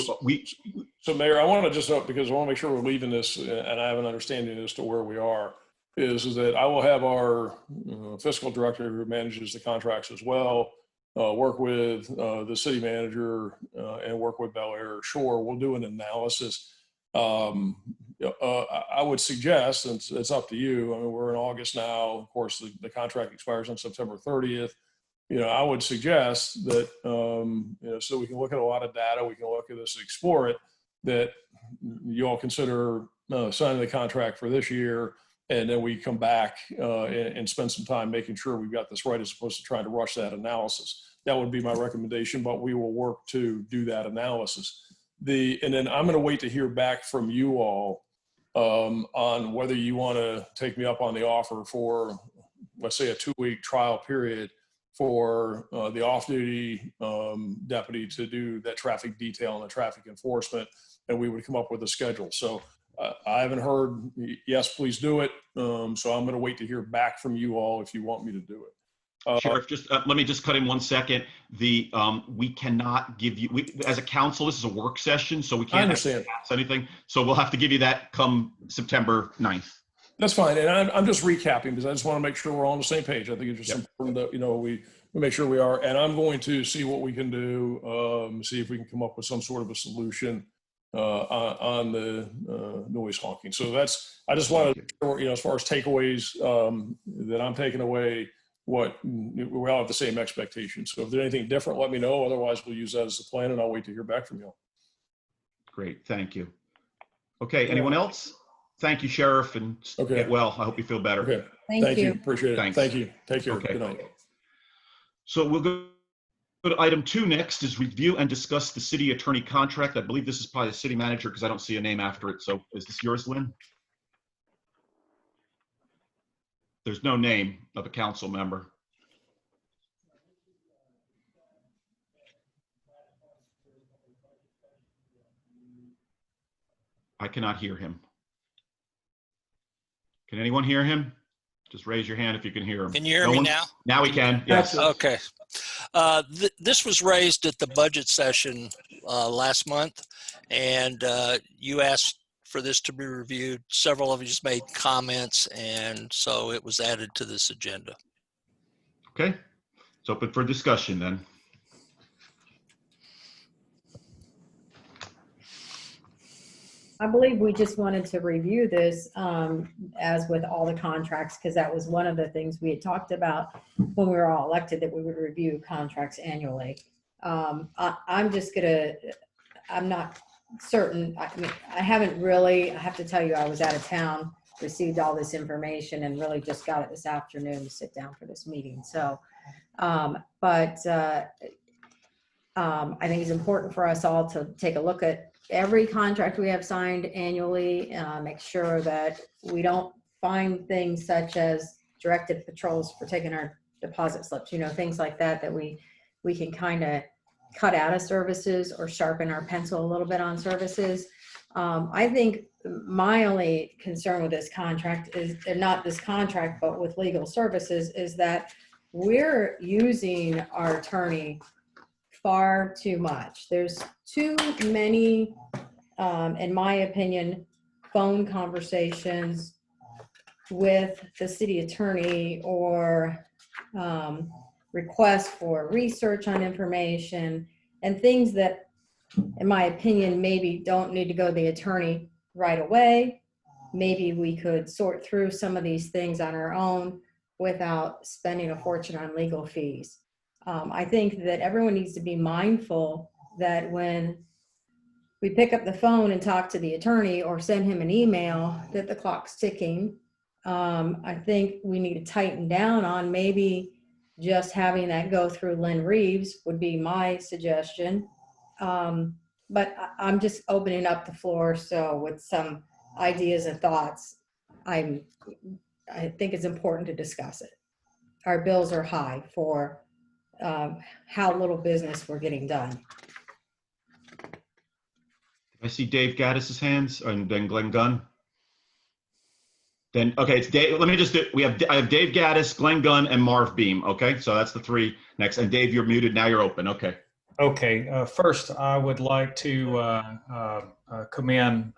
So Mayor, I want to just note, because I want to make sure we're leaving this and I have an understanding as to where we are, is that I will have our fiscal director who manages the contracts as well, work with the city manager and work with Bel Air Shore. We'll do an analysis. I would suggest, and it's up to you, I mean, we're in August now. Of course, the contract expires on September 30th. I would suggest that, so we can look at a lot of data, we can look at this and explore it, that you all consider signing the contract for this year, and then we come back and spend some time making sure we've got this right, as opposed to trying to rush that analysis. That would be my recommendation, but we will work to do that analysis. And then I'm going to wait to hear back from you all on whether you want to take me up on the offer for, let's say, a 2-week trial period for the off-duty deputy to do that traffic detail and the traffic enforcement, and we would come up with a schedule. So I haven't heard, yes, please do it. So I'm going to wait to hear back from you all if you want me to do it. Sheriff, just let me just cut in 1 second. We cannot give you, as a council, this is a work session, so we can't understand anything. So we'll have to give you that come September 9th. That's fine. And I'm just recapping because I just want to make sure we're all on the same page. I think it's just important that, we make sure we are. And I'm going to see what we can do, see if we can come up with some sort of a solution on the noise honking. So I just want to, as far as takeaways, that I'm taking away, we all have the same expectations. So if there's anything different, let me know. Otherwise, we'll use that as a plan, and I'll wait to hear back from you. Great, thank you. Okay, anyone else? Thank you, Sheriff, and get well. I hope you feel better. Okay. Thank you. Appreciate it. Thanks. Thank you. Take care. Okay. Good night. So we'll go to item 2 next, is review and discuss the city attorney contract. I believe this is probably the city manager because I don't see a name after it. So is this yours, Lynn? There's no name of a council member. I cannot hear him. Can anyone hear him? Just raise your hand if you can hear him. Can you hear me now? Now we can, yes. Okay. This was raised at the budget session last month, and you asked for this to be reviewed. Several of you just made comments, and so it was added to this agenda. Okay, it's open for discussion then. I believe we just wanted to review this as with all the contracts, because that was one of the things we had talked about when we were all elected, that we would review contracts annually. I'm not certain. I mean, I haven't really, I have to tell you, I was out of town, received all this information, and really just got it this afternoon to sit down for this meeting. So, I think it's important for us all to take a look at every contract we have signed annually, make sure that we don't find things such as directed patrols for taking our deposit slips, things like that, that we can kind of cut out of services or sharpen our pencil a little bit on services. I think my only concern with this contract is, and not this contract, but with legal services, is that we're using our attorney far too much. There's too many, in my opinion, phone conversations with the city attorney, or requests for research on information, and things that, in my opinion, maybe don't need to go to the attorney right away. Maybe we could sort through some of these things on our own without spending a fortune on legal fees. I think that everyone needs to be mindful that when we pick up the phone and talk to the attorney or send him an email that the clock's ticking. I think we need to tighten down on maybe just having that go through Lynn Reeves would be my suggestion. But I'm just opening up the floor. So with some ideas and thoughts, I think it's important to discuss it. Our bills are high for how little business we're getting done. I see Dave Gaddis's hands and then Glenn Gunn. Then, okay, it's Dave. Let me just do, I have Dave Gaddis, Glenn Gunn, and Marv Beam. Okay, so that's the three next. And Dave, you're muted. Now you're open. Okay. Okay. First, I would like to commend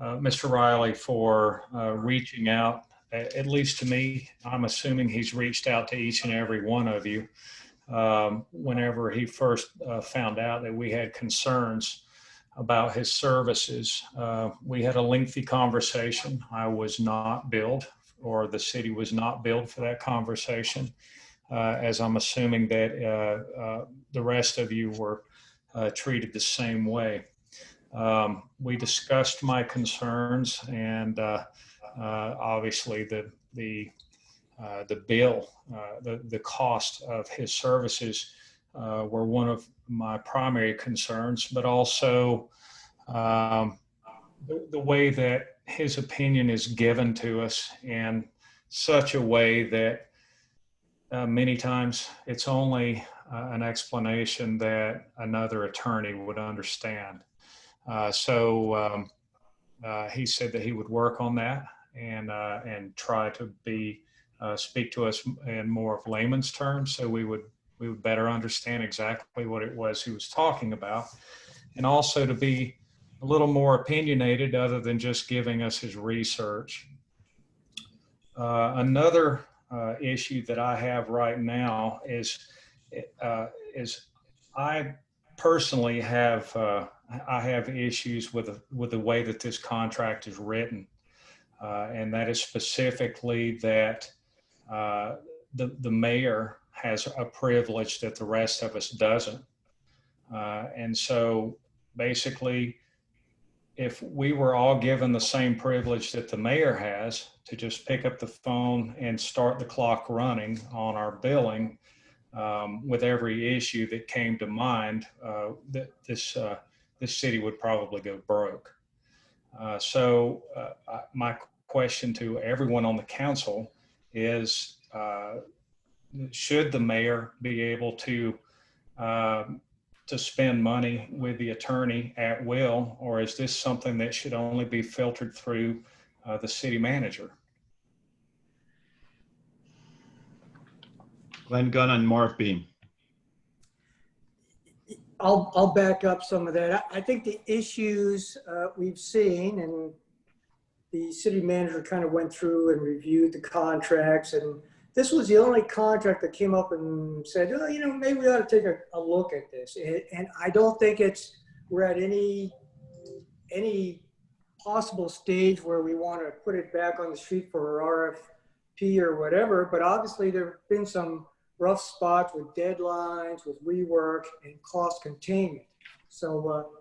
Mr. Riley for reaching out, at least to me. I'm assuming he's reached out to each and every one of you whenever he first found out that we had concerns about his services. We had a lengthy conversation. I was not billed, or the city was not billed for that conversation, as I'm assuming that the rest of you were treated the same way. We discussed my concerns, and obviously the bill, the cost of his services were one of my primary concerns, but also the way that his opinion is given to us in such a way that many times it's only an explanation that another attorney would understand. So he said that he would work on that and try to speak to us in more of layman's terms, so we would better understand exactly what it was he was talking about, and also to be a little more opinionated other than just giving us his research. Another issue that I have right now is I personally have issues with the way that this contract is written, and that is specifically that the mayor has a privilege that the rest of us doesn't. And so basically, if we were all given the same privilege that the mayor has to just pick up the phone and start the clock running on our billing with every issue that came to mind, that this city would probably go broke. So my question to everyone on the council is, should the mayor be able to spend money with the attorney at will, or is this something that should only be filtered through the city manager? Glenn Gunn and Marv Beam. I'll back up some of that. I think the issues we've seen, and the city manager kind of went through and reviewed the contracts, and this was the only contract that came up and said, oh, maybe we ought to take a look at this. And I don't think we're at any possible stage where we want to put it back on the street for RFP or whatever, but obviously there have been some rough spots with deadlines, with rework, and cost containment. So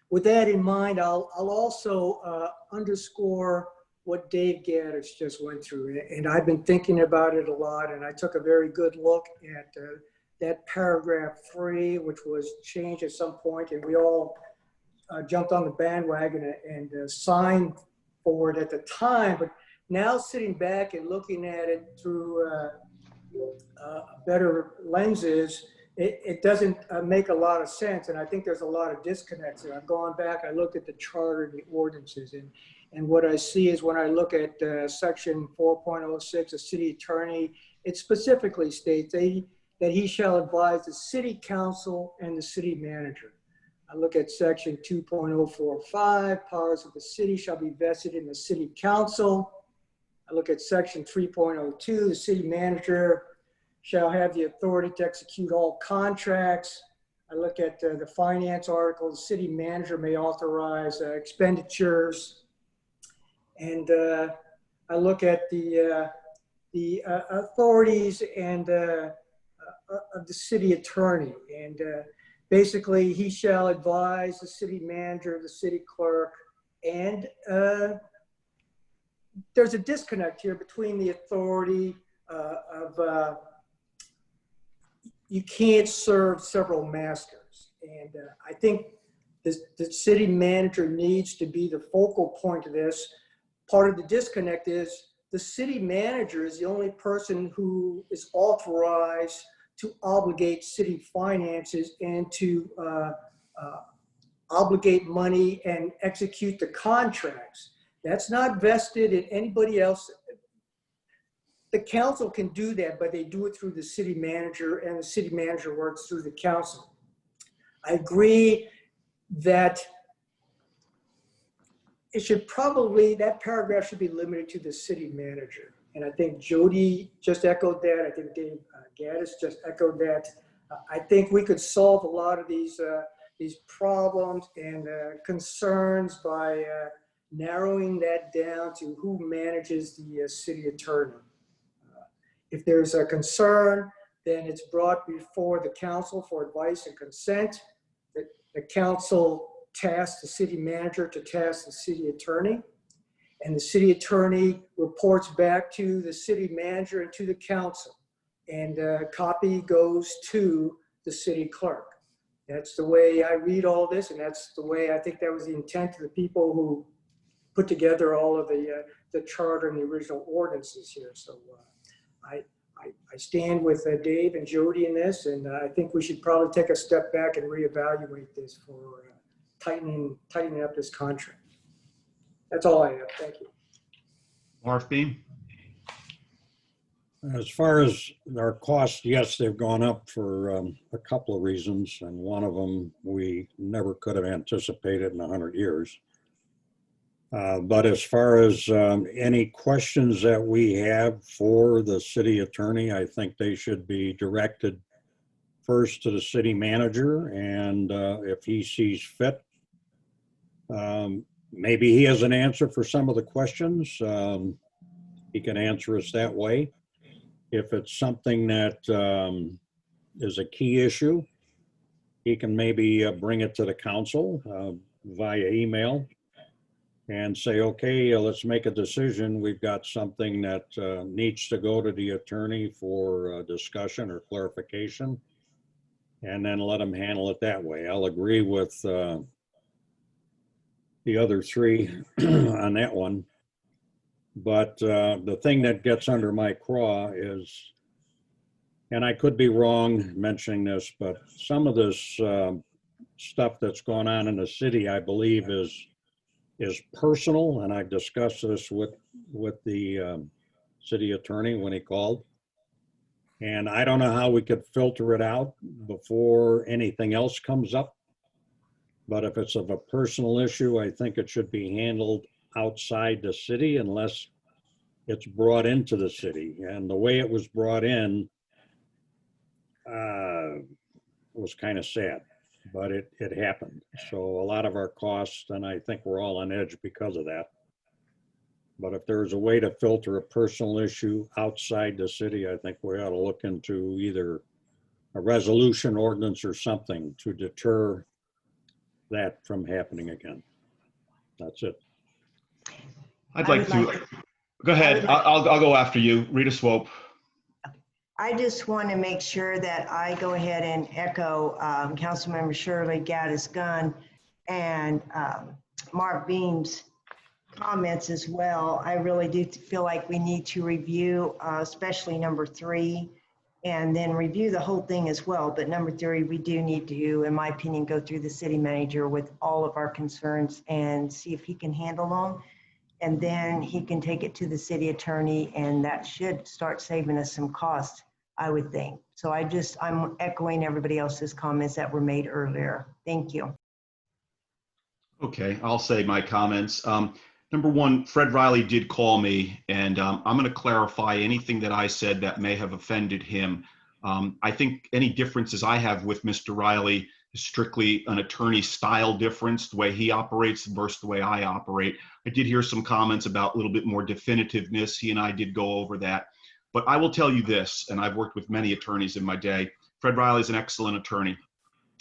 with that in mind, I'll also underscore what Dave Gaddis just went through. And I've been thinking about it a lot, and I took a very good look at that paragraph 3, which was changed at some point, and we all jumped on the bandwagon and signed for it at the time. But now sitting back and looking at it through better lenses, it doesn't make a lot of sense. And I think there's a lot of disconnects there. I've gone back, I looked at the charter and the ordinances, and what I see is when I look at section 4.06, the city attorney, it specifically states that he shall advise the city council and the city manager. I look at section 2.045, powers of the city shall be vested in the city council. I look at section 3.02, the city manager shall have the authority to execute all contracts. I look at the finance article, the city manager may authorize expenditures. And I look at the authorities and of the city attorney. And basically, he shall advise the city manager, the city clerk, and there's a disconnect here between the authority of you can't serve several masters. And I think the city manager needs to be the focal point of this. Part of the disconnect is the city manager is the only person who is authorized to obligate city finances and to obligate money and execute the contracts. That's not vested in anybody else. The council can do that, but they do it through the city manager, and the city manager works through the council. I agree that it should probably, that paragraph should be limited to the city manager. And I think Jody just echoed that. I think Dave Gaddis just echoed that. I think we could solve a lot of these problems and concerns by narrowing that down to who manages the city attorney. If there's a concern, then it's brought before the council for advice and consent. The council tasks the city manager to task the city attorney, and the city attorney reports back to the city manager and to the council, and a copy goes to the city clerk. That's the way I read all this, and that's the way I think that was the intent of the people who put together all of the charter and the original ordinances here. So I stand with Dave and Jody in this, and I think we should probably take a step back and reevaluate this for tightening up this contract. That's all I have. Thank you. Marv Beam? As far as our costs, yes, they've gone up for a couple of reasons, and one of them we never could have anticipated in 100 years. But as far as any questions that we have for the city attorney, I think they should be directed first to the city manager, and if he sees fit, maybe he has an answer for some of the questions. He can answer us that way. If it's something that is a key issue, he can maybe bring it to the council via email and say, okay, let's make a decision. We've got something that needs to go to the attorney for discussion or clarification, and then let him handle it that way. I'll agree with the other three on that one. But the thing that gets under my craw is, and I could be wrong mentioning this, but some of this stuff that's going on in the city, I believe is personal, and I've discussed this with the city attorney when he called. And I don't know how we could filter it out before anything else comes up. But if it's of a personal issue, I think it should be handled outside the city unless it's brought into the city. And the way it was brought in was kind of sad, but it happened. So a lot of our costs, and I think we're all on edge because of that. But if there's a way to filter a personal issue outside the city, I think we ought to look into either a resolution, ordinance, or something to deter that from happening again. That's it. I'd like to, go ahead. I'll go after you. Rita Swope. I just want to make sure that I go ahead and echo Councilmember Shirley Gaddis-Gunn and Mark Beam's comments as well. I really do feel like we need to review, especially number 3, and then review the whole thing as well. But number 3, we do need to, in my opinion, go through the city manager with all of our concerns and see if he can handle them. And then he can take it to the city attorney, and that should start saving us some costs, I would think. So I'm echoing everybody else's comments that were made earlier. Thank you. Okay, I'll say my comments. Number 1, Fred Riley did call me, and I'm going to clarify anything that I said that may have offended him. I think any differences I have with Mr. Riley is strictly an attorney style difference, the way he operates versus the way I operate. I did hear some comments about a little bit more definitiveness. He and I did go over that. But I will tell you this, and I've worked with many attorneys in my day. Fred Riley is an excellent attorney.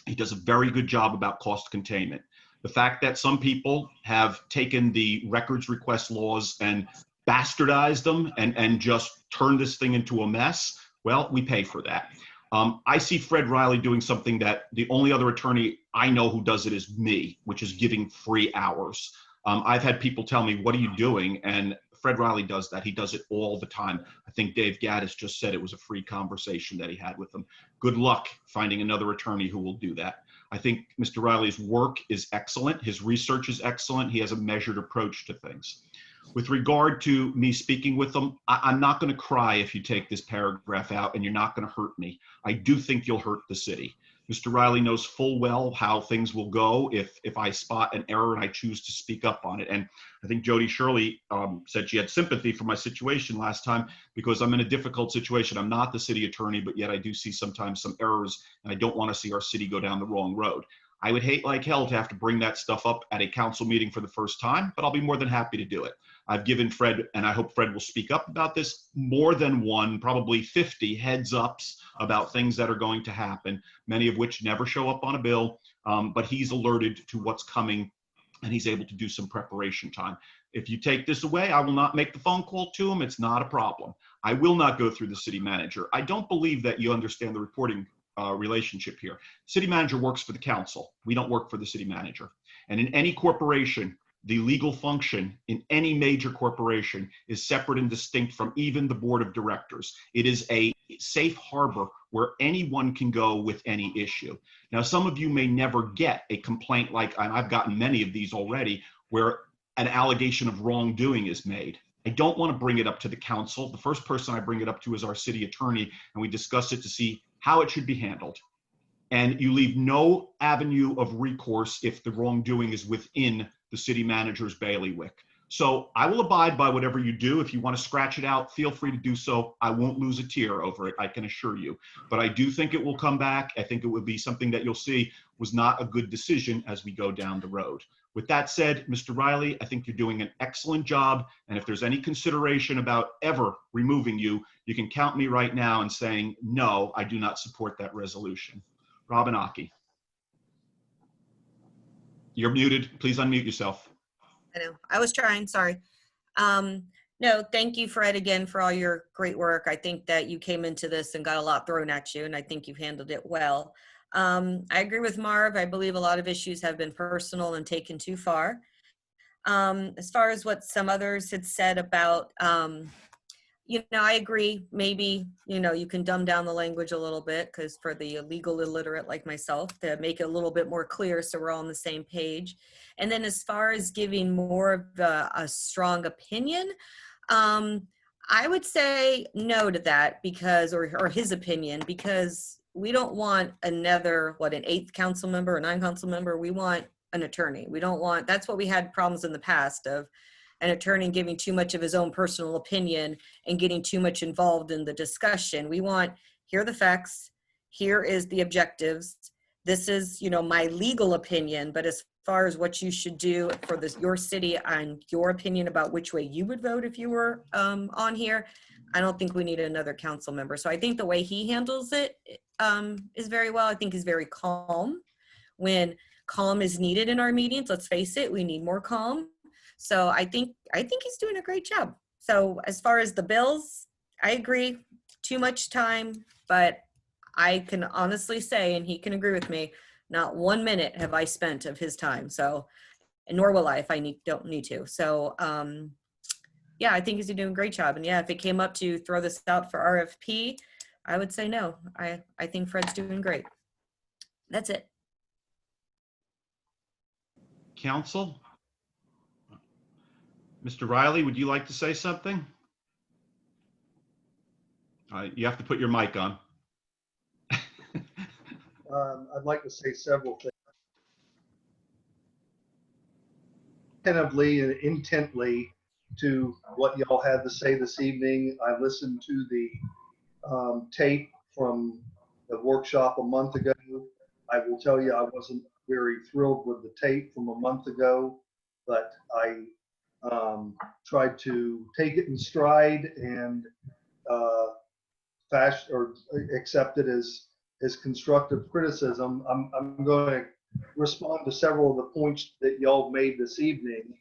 He does a very good job about cost containment. The fact that some people have taken the records request laws and bastardized them and just turned this thing into a mess, well, we pay for that. I see Fred Riley doing something that the only other attorney I know who does it is me, which is giving free hours. I've had people tell me, what are you doing? And Fred Riley does that. He does it all the time. I think Dave Gaddis just said it was a free conversation that he had with him. Good luck finding another attorney who will do that. I think Mr. Riley's work is excellent. His research is excellent. He has a measured approach to things. With regard to me speaking with them, I'm not going to cry if you take this paragraph out, and you're not going to hurt me. I do think you'll hurt the city. Mr. Riley knows full well how things will go if I spot an error and I choose to speak up on it. And I think Jody Shirley said she had sympathy for my situation last time because I'm in a difficult situation. I'm not the city attorney, but yet I do see sometimes some errors, and I don't want to see our city go down the wrong road. I would hate like hell to have to bring that stuff up at a council meeting for the first time, but I'll be more than happy to do it. I've given Fred, and I hope Fred will speak up about this, more than one, probably 50 heads ups about things that are going to happen, many of which never show up on a bill, but he's alerted to what's coming, and he's able to do some preparation time. If you take this away, I will not make the phone call to him. It's not a problem. I will not go through the city manager. I don't believe that you understand the reporting relationship here. City manager works for the council. We don't work for the city manager. And in any corporation, the legal function in any major corporation is separate and distinct from even the board of directors. It is a safe harbor where anyone can go with any issue. Now, some of you may never get a complaint like, and I've gotten many of these already, where an allegation of wrongdoing is made. I don't want to bring it up to the council. The first person I bring it up to is our city attorney, and we discuss it to see how it should be handled. And you leave no avenue of recourse if the wrongdoing is within the city manager's bailiwick. So I will abide by whatever you do. If you want to scratch it out, feel free to do so. I won't lose a tear over it, I can assure you. But I do think it will come back. I think it would be something that you'll see was not a good decision as we go down the road. With that said, Mr. Riley, I think you're doing an excellent job. And if there's any consideration about ever removing you, you can count me right now and saying, no, I do not support that resolution. Robin Aki. You're muted. Please unmute yourself. I know. I was trying. Sorry. No, thank you, Fred, again, for all your great work. I think that you came into this and got a lot thrown at you, and I think you've handled it well. I agree with Marv. I believe a lot of issues have been personal and taken too far. As far as what some others had said about, I agree. Maybe, you can dumb down the language a little bit because for the legal illiterate like myself, to make it a little bit more clear so we're all on the same page. And then as far as giving more of a strong opinion, I would say no to that because, or his opinion, because we don't want another, an 8th council member or 9th council member. We want an attorney. We don't want, that's what we had problems in the past of an attorney giving too much of his own personal opinion and getting too much involved in the discussion. We want, here are the facts, here is the objectives. This is, my legal opinion, but as far as what you should do for your city and your opinion about which way you would vote if you were on here, I don't think we need another council member. So I think the way he handles it is very well. I think he's very calm. When calm is needed in our meetings, let's face it, we need more calm. So I think he's doing a great job. So as far as the bills, I agree, too much time, but I can honestly say, and he can agree with me, not 1 minute have I spent of his time. So, and nor will I if I don't need to. So, yeah, I think he's doing a great job. And yeah, if it came up to throw this out for RFP, I would say no. I think Fred's doing great. That's it. Council? Mr. Riley, would you like to say something? You have to put your mic on. I'd like to say several things. Attentively and intently to what y'all had to say this evening. I listened to the tape from the workshop a month ago. I will tell you I wasn't very thrilled with the tape from a month ago, but I tried to take it in stride and accept it as as constructive criticism. I'm going to respond to several of the points that y'all made this evening.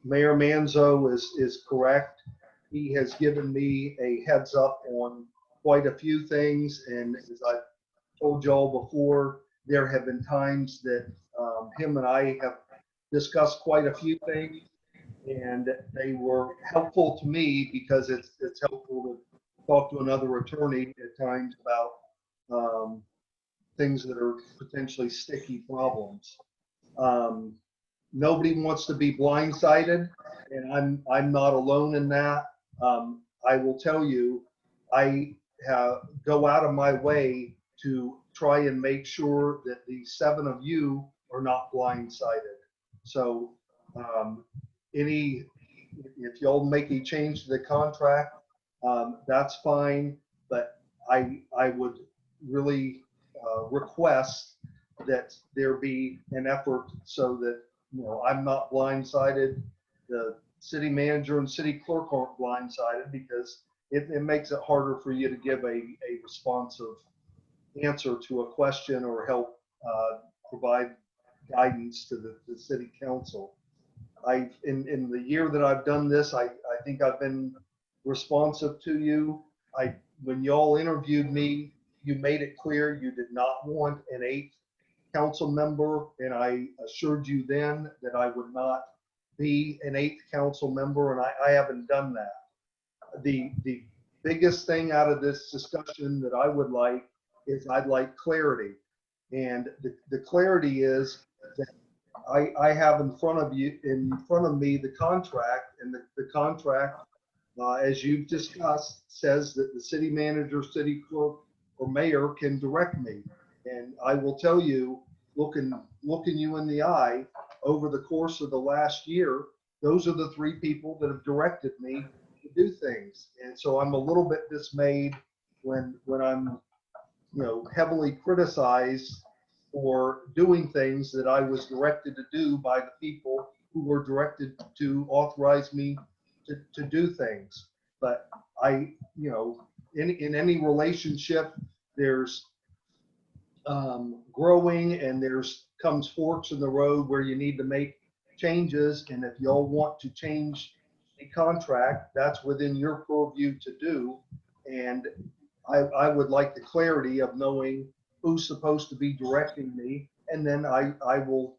Mayor Manzo is correct. He has given me a heads up on quite a few things, and as I told y'all before, there have been times that him and I have discussed quite a few things, and they were helpful to me because it's helpful to talk to another attorney at times about things that are potentially sticky problems. Nobody wants to be blindsided, and I'm not alone in that. I will tell you, I go out of my way to try and make sure that the 7 of you are not blindsided. So if y'all make a change to the contract, that's fine, but I would really request that there be an effort so that, you know, I'm not blindsided, the city manager and city clerk aren't blindsided, because it makes it harder for you to give a responsive answer to a question or help provide guidance to the city council. In the year that I've done this, I think I've been responsive to you. When y'all interviewed me, you made it clear you did not want an 8th council member, and I assured you then that I would not be an 8th council member, and I haven't done that. The biggest thing out of this discussion that I would like is I'd like clarity, and the clarity is that I have in front of me the contract, and the contract, as you've discussed, says that the city manager, city clerk, or mayor can direct me. And I will tell you, looking you in the eye, over the course of the last year, those are the 3 people that have directed me to do things. And so I'm a little bit dismayed when I'm, you know, heavily criticized for doing things that I was directed to do by the people who were directed to authorize me to do things. But you know, in any relationship, there's growing, and comes forks in the road where you need to make changes. And if y'all want to change the contract, that's within your purview to do. And I would like the clarity of knowing who's supposed to be directing me, and then I will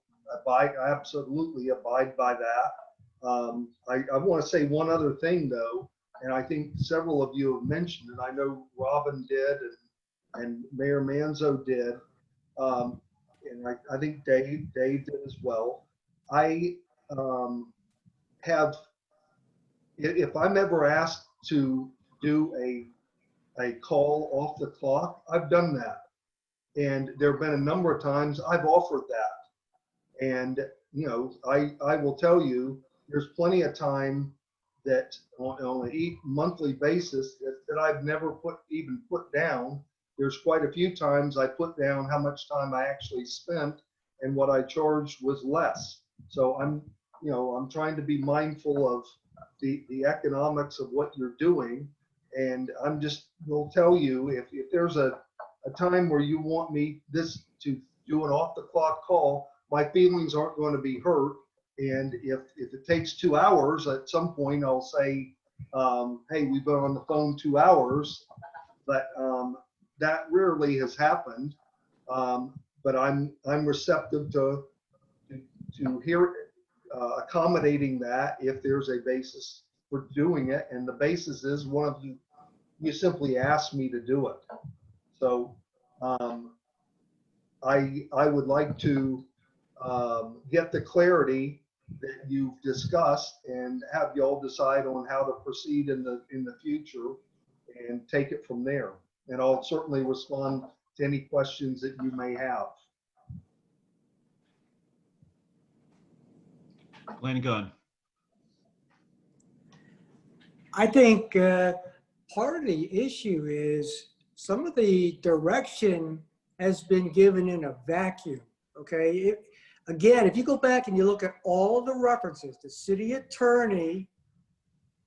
absolutely abide by that. I want to say one other thing though, and I think several of you have mentioned it. I know Robin did, and Mayor Manzo did, and I think Dave did as well. I have, if I'm ever asked to do a call off the clock, I've done that. And there have been a number of times I've offered that. And, you know, I will tell you, there's plenty of time that on a monthly basis that I've never even put down. There's quite a few times I put down how much time I actually spent, and what I charged was less. So I'm trying to be mindful of the economics of what you're doing. And will tell you, if there's a time where you want me to do an off the clock call, my feelings aren't going to be hurt. And if it takes 2 hours, at some point I'll say, hey, we've been on the phone 2 hours, but that rarely has happened. But I'm receptive to hear accommodating that if there's a basis for doing it. And the basis is one of you simply asked me to do it. So I would like to get the clarity that you've discussed and have y'all decide on how to proceed in the future and take it from there. And I'll certainly respond to any questions that you may have. Lane Gunn. I think part of the issue is some of the direction has been given in a vacuum, okay? Again, if you go back and you look at all the references, the city attorney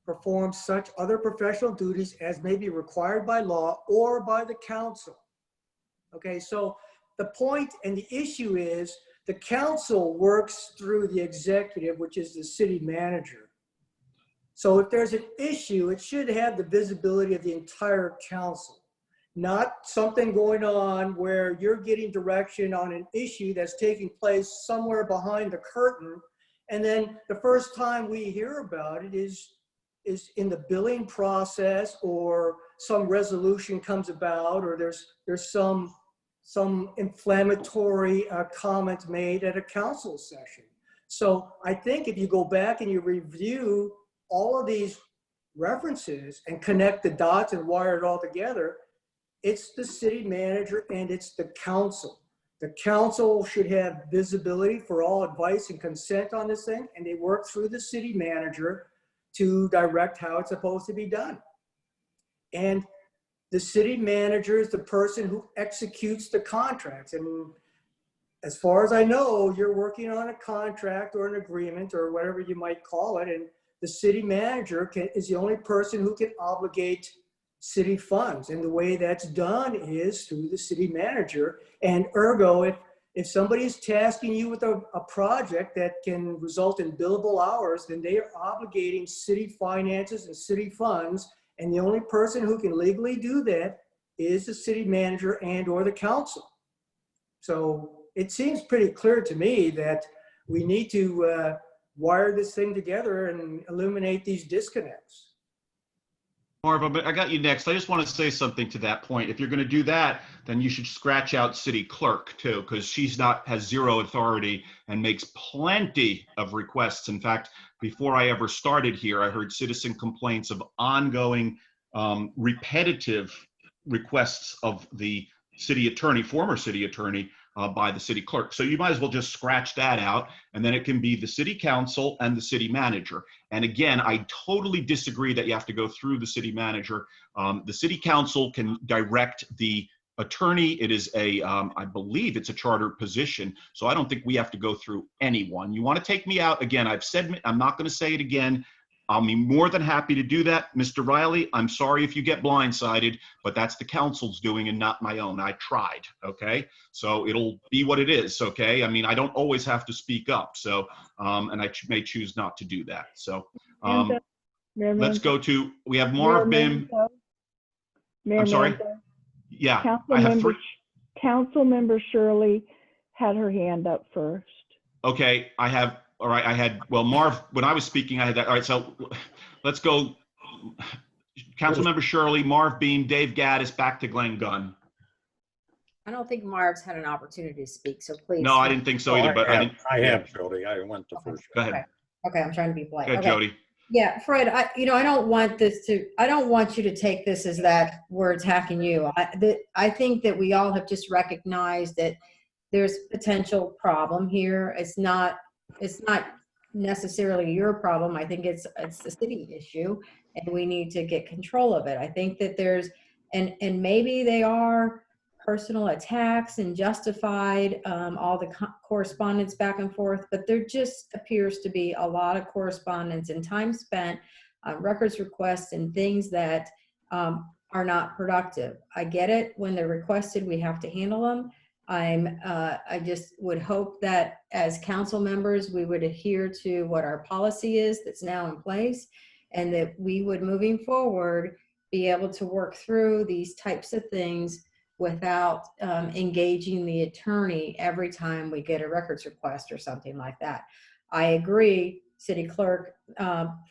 perform such other professional duties as may be required by law or by the council. Okay, so the point and the issue is the council works through the executive, which is the city manager. So if there's an issue, it should have the visibility of the entire council, not something going on where you're getting direction on an issue that's taking place somewhere behind the curtain. And then the first time we hear about it is in the billing process, or some resolution comes about, or there's some inflammatory comment made at a council session. So I think if you go back and you review all of these references and connect the dots and wire it all together, it's the city manager and it's the council. The council should have visibility for all advice and consent on this thing, and they work through the city manager to direct how it's supposed to be done. And the city manager is the person who executes the contracts. And as far as I know, you're working on a contract or an agreement or whatever you might call it, and the city manager is the only person who can obligate city funds. And the way that's done is through the city manager. And ergo, if somebody is tasking you with a project that can result in billable hours, then they are obligating city finances and city funds. And the only person who can legally do that is the city manager and or the council. So it seems pretty clear to me that we need to wire this thing together and eliminate these disconnects. Marv, I got you next. I just want to say something to that point. If you're going to do that, then you should scratch out city clerk too, because has zero authority and makes plenty of requests. In fact, before I ever started here, I heard citizen complaints of ongoing repetitive requests of the city attorney, former city attorney, by the city clerk. So you might as well just scratch that out, and then it can be the city council and the city manager. And again, I totally disagree that you have to go through the city manager. The city council can direct the attorney. It is I believe it's a chartered position. So I don't think we have to go through anyone. You want to take me out? Again, I've said, I'm not going to say it again. I'll be more than happy to do that. Mr. Riley, I'm sorry if you get blindsided, but that's the council's doing and not my own. I tried, okay? So it'll be what it is, okay? I mean, I don't always have to speak up, so, and I may choose not to do that. So let's go to, we have Marv Bim. I'm sorry? Yeah, I have three. Councilmember Shirley had her hand up first. Okay, all right, well, Marv, when I was speaking, I had that. All right, so let's go. Councilmember Shirley, Marv Beam, Dave Gaddis, back to Glenn Gunn. I don't think Marv's had an opportunity to speak, so please. No, I didn't think so either, but I have, Jody. I went to first. Go ahead. Okay, I'm trying to be polite. Go ahead, Okay. Jody. Yeah, Fred, I don't want you to take this as that we're attacking you. I think that we all have just recognized that there's potential problem here. It's not necessarily your problem. I think it's the city issue, and we need to get control of it. I think that there's, and maybe they are personal attacks and justified, all the correspondence back and forth, but there just appears to be a lot of correspondence and time spent on records requests and things that are not productive. I get it. When they're requested, we have to handle them. I just would hope that as council members, we would adhere to what our policy is that's now in place, and that we would, moving forward, be able to work through these types of things without engaging the attorney every time we get a records request or something like that. I agree, city clerk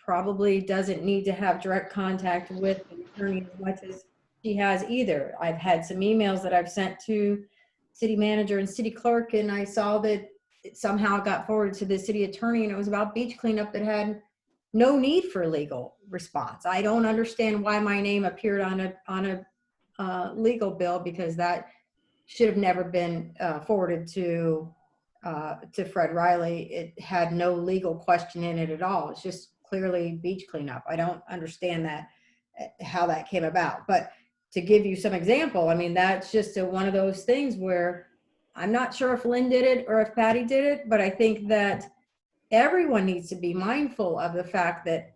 probably doesn't need to have direct contact with the attorney as much as she has either. I've had some emails that I've sent to city manager and city clerk, and I saw that it somehow got forwarded to the city attorney, and it was about beach cleanup that had no need for legal response. I don't understand why my name appeared on a legal bill, because that should have never been forwarded to Fred Riley. It had no legal question in it at all. It's just clearly beach cleanup. I don't understand that, how that came about. But to give you some example, I mean, that's just one of those things where I'm not sure if Lynn did it or if Patty did it, but I think that everyone needs to be mindful of the fact that,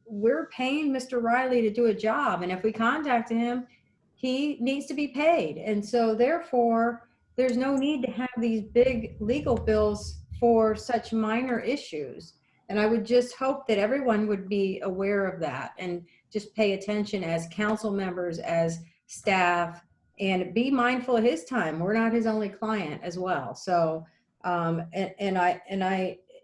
we're paying Mr. Riley to do a job. And if we contact him, he needs to be paid. And so therefore, there's no need to have these big legal bills for such minor issues. And I would just hope that everyone would be aware of that and just pay attention as council members, as staff, and be mindful of his time. We're not his only client as well. So,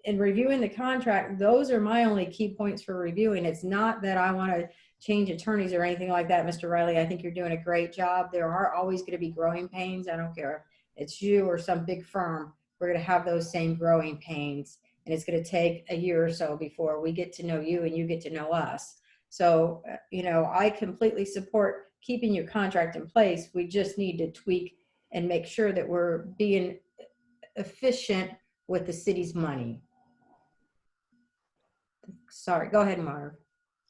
in reviewing the contract, those are my only key points for reviewing. It's not that I want to change attorneys or anything like that, Mr. Riley. I think you're doing a great job. There are always going to be growing pains. I don't care if it's you or some big firm. We're going to have those same growing pains. And it's going to take a year or so before we get to know you and you get to know us. So, I completely support keeping your contract in place. We just need to tweak and make sure that we're being efficient with the city's money. Sorry, go ahead, Marv.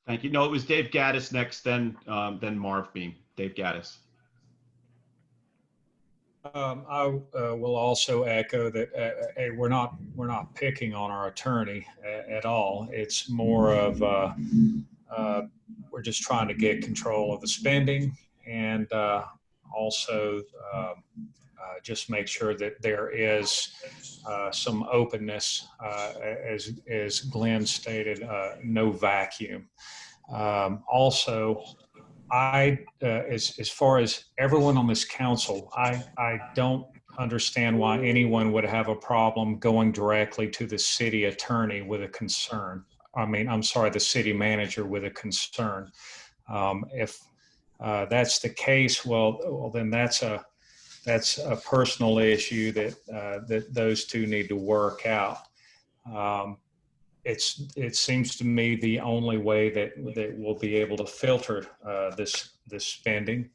Thank you. No, it was Dave Gaddis next, then Marv Beam. Dave Gaddis. I will also echo that we're not picking on our attorney at all. It's more of we're just trying to get control of the spending and also just make sure that there is some openness, as Glenn stated, no vacuum. Also, as far as everyone on this council, I don't understand why anyone would have a problem going directly to the city attorney with a concern. The city manager with a concern. If that's the case, well, then that's a personal issue that those two need to work out. It seems to me the only way that we'll be able to filter this spending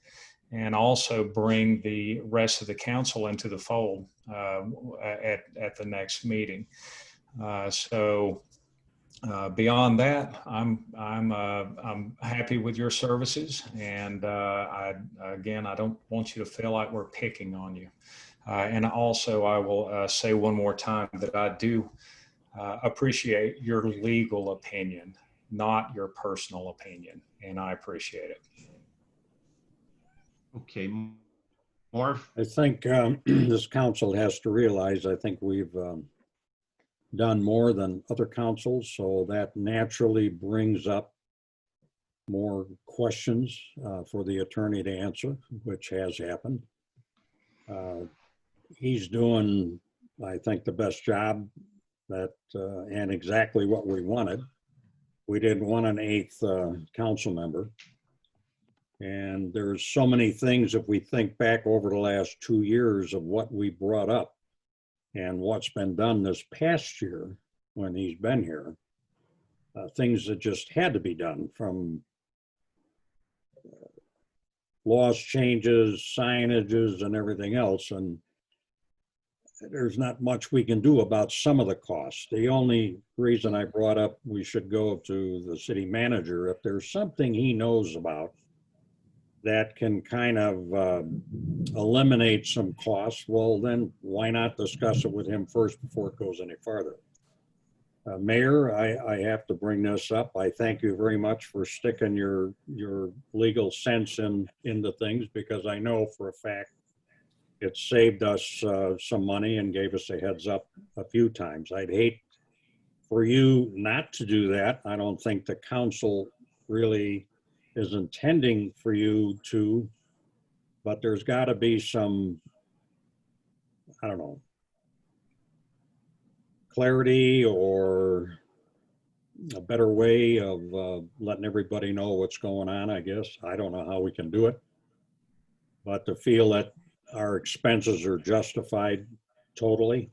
and also bring the rest of the council into the fold at the next meeting. Beyond that, I'm happy with your services, and I don't want you to feel like we're picking on you. And also, I will say one more time that I do appreciate your legal opinion, not your personal opinion, and I appreciate it. Okay, Marv. I think this council has to realize, I think we've done more than other councils, so that naturally brings up more questions for the attorney to answer, which has happened. He's doing, I think, the best job and exactly what we wanted. We did want an 8th council member. And there's so many things, if we think back over the last 2 years of what we brought up and what's been done this past year when he's been here, things that just had to be done, from laws changes, signages, and everything else. And there's not much we can do about some of the costs. The only reason I brought up we should go to the city manager, if there's something he knows about that can kind of eliminate some costs, well, then why not discuss it with him first before it goes any farther? Mayor, I have to bring this up. I thank you very much for sticking your legal sense into things, because I know for a fact it saved us some money and gave us a heads up a few times. I'd hate for you not to do that. I don't think the council really is intending for you to, but there's got to be some, I don't know, clarity or a better way of letting everybody know what's going on, I guess. I don't know how we can do it, but to feel that our expenses are justified totally.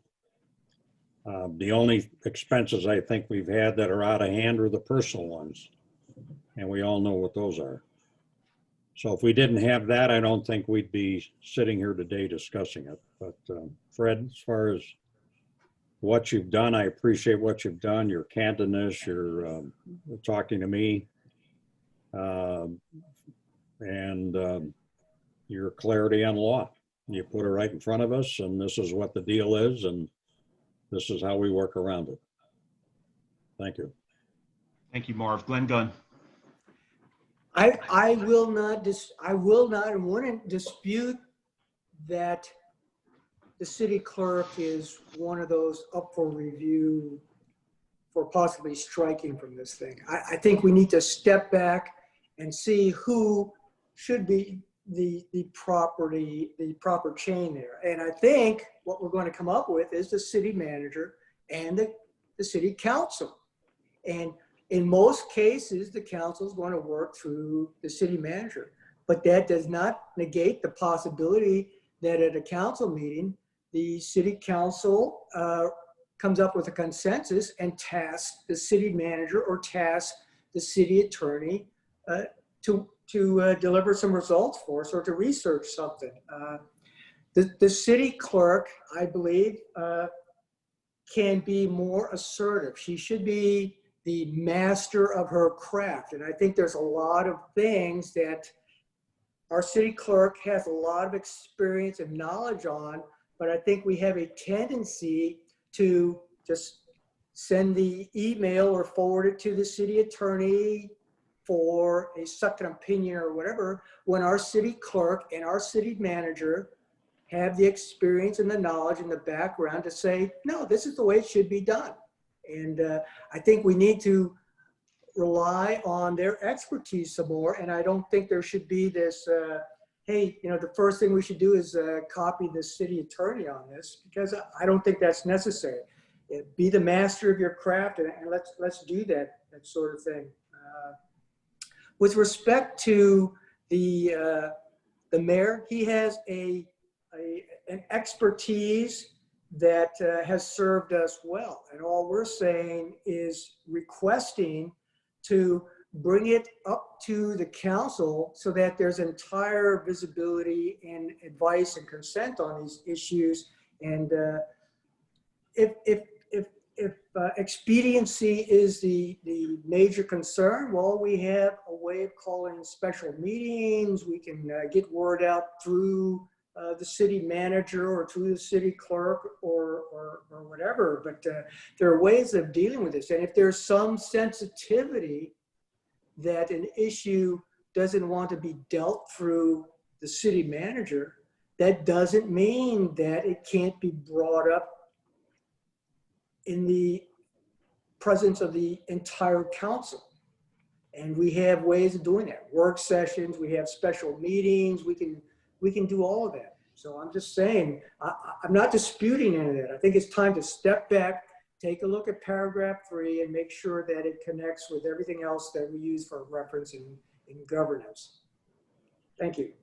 The only expenses I think we've had that are out of hand are the personal ones. And we all know what those are. So if we didn't have that, I don't think we'd be sitting here today discussing it. But Fred, as far as what you've done, I appreciate what you've done, your candidness, your talking to me, and your clarity on law. You put it right in front of us, and this is what the deal is, and this is how we work around it. Thank you. Thank you, Marv. Glenn Gunn. I will not and wouldn't dispute that the city clerk is one of those up for review for possibly striking from this thing. I think we need to step back and see who should be the proper chain there. And I think what we're going to come up with is the city manager and the city council. And in most cases, the council is going to work through the city manager, but that does not negate the possibility that at a council meeting, the city council comes up with a consensus and tasks the city manager or tasks the city attorney to deliver some results for us or to research something. The city clerk, I believe, can be more assertive. She should be the master of her craft. And I think there's a lot of things that our city clerk has a lot of experience and knowledge on, but I think we have a tendency to just send the email or forward it to the city attorney for a second opinion or whatever, when our city clerk and our city manager have the experience and the knowledge and the background to say, no, this is the way it should be done. And I think we need to rely on their expertise some more. And I don't think there should be this, hey, the first thing we should do is copy the city attorney on this, because I don't think that's necessary. Be the master of your craft, and let's do that sort of thing. With respect to the mayor, he has an expertise that has served us well. And all we're saying is requesting to bring it up to the council so that there's entire visibility and advice and consent on these issues. And if expediency is the major concern, well, we have a way of calling special meetings. We can get word out through the city manager or through the city clerk or whatever. But there are ways of dealing with this. And if there's some sensitivity that an issue doesn't want to be dealt through the city manager, that doesn't mean that it can't be brought up in the presence of the entire council. And we have ways of doing that. Work sessions, we have special meetings, we can do all of that. So I'm just saying, I'm not disputing any of that. I think it's time to step back, take a look at paragraph 3 and make sure that it connects with everything else that we use for reference in governance. Thank you.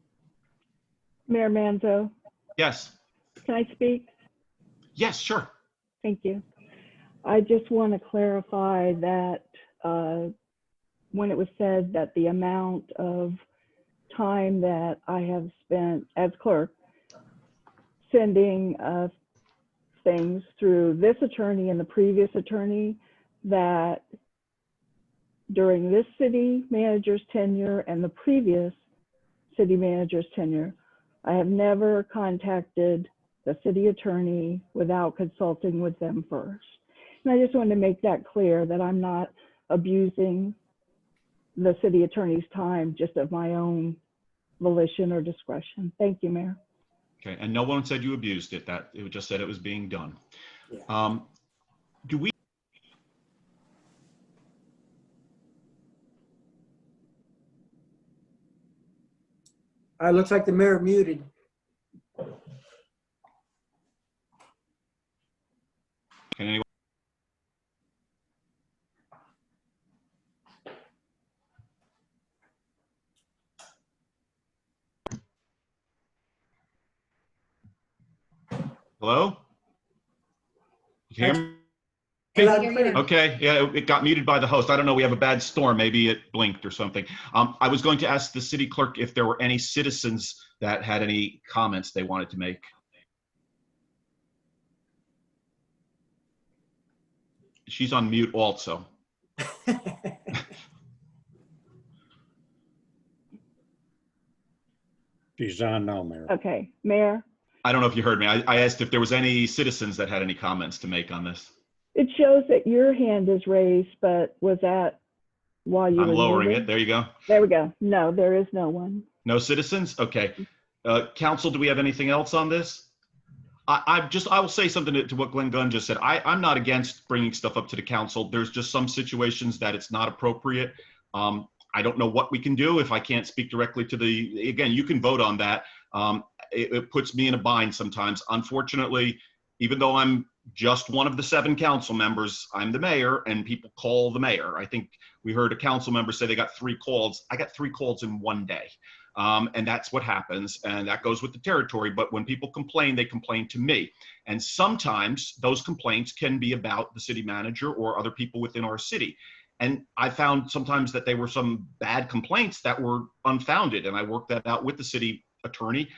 Mayor Manzo, Yes. can I speak? Yes, sure. Thank you. I just want to clarify that when it was said that the amount of time that I have spent as clerk sending things through this attorney and the previous attorney, that during this city manager's tenure and the previous city manager's tenure, I have never contacted the city attorney without consulting with them first. And I just wanted to make that clear, that I'm not abusing the city attorney's time just of my own volition or discretion. Thank you, Mayor. Okay, and no one said you abused it. That it just said it was being done. Do we? Looks like the mayor muted. Can anyone? Hello? You hear me? Okay, yeah, it got muted by the host. I don't know, we have a bad storm. Maybe it blinked or something. I was going to ask the city clerk if there were any citizens that had any comments they wanted to make. She's on mute also. She's on now, Mayor. Okay, Mayor. I don't know if you heard me. I asked if there was any citizens that had any comments to make on this. It shows that your hand is raised, but was that while you I'm were lowering moving. it. There you go. There we go. No, there is no one. No citizens? Okay. Council, do we have anything else on this? I will say something to what Glenn Gunn just said. I'm not against bringing stuff up to the council. There's just some situations that it's not appropriate. I don't know what we can do if I can't speak directly to again, you can vote on that. It puts me in a bind sometimes. Unfortunately, even though I'm just one of the 7 council members, I'm the mayor, and people call the mayor. I think we heard a council member say they got 3 calls. I got 3 calls in one day. And that's what happens, and that goes with the territory. But when people complain, they complain to me. And sometimes those complaints can be about the city manager or other people within our city. And I found sometimes that they were some bad complaints that were unfounded, and I worked that out with the city attorney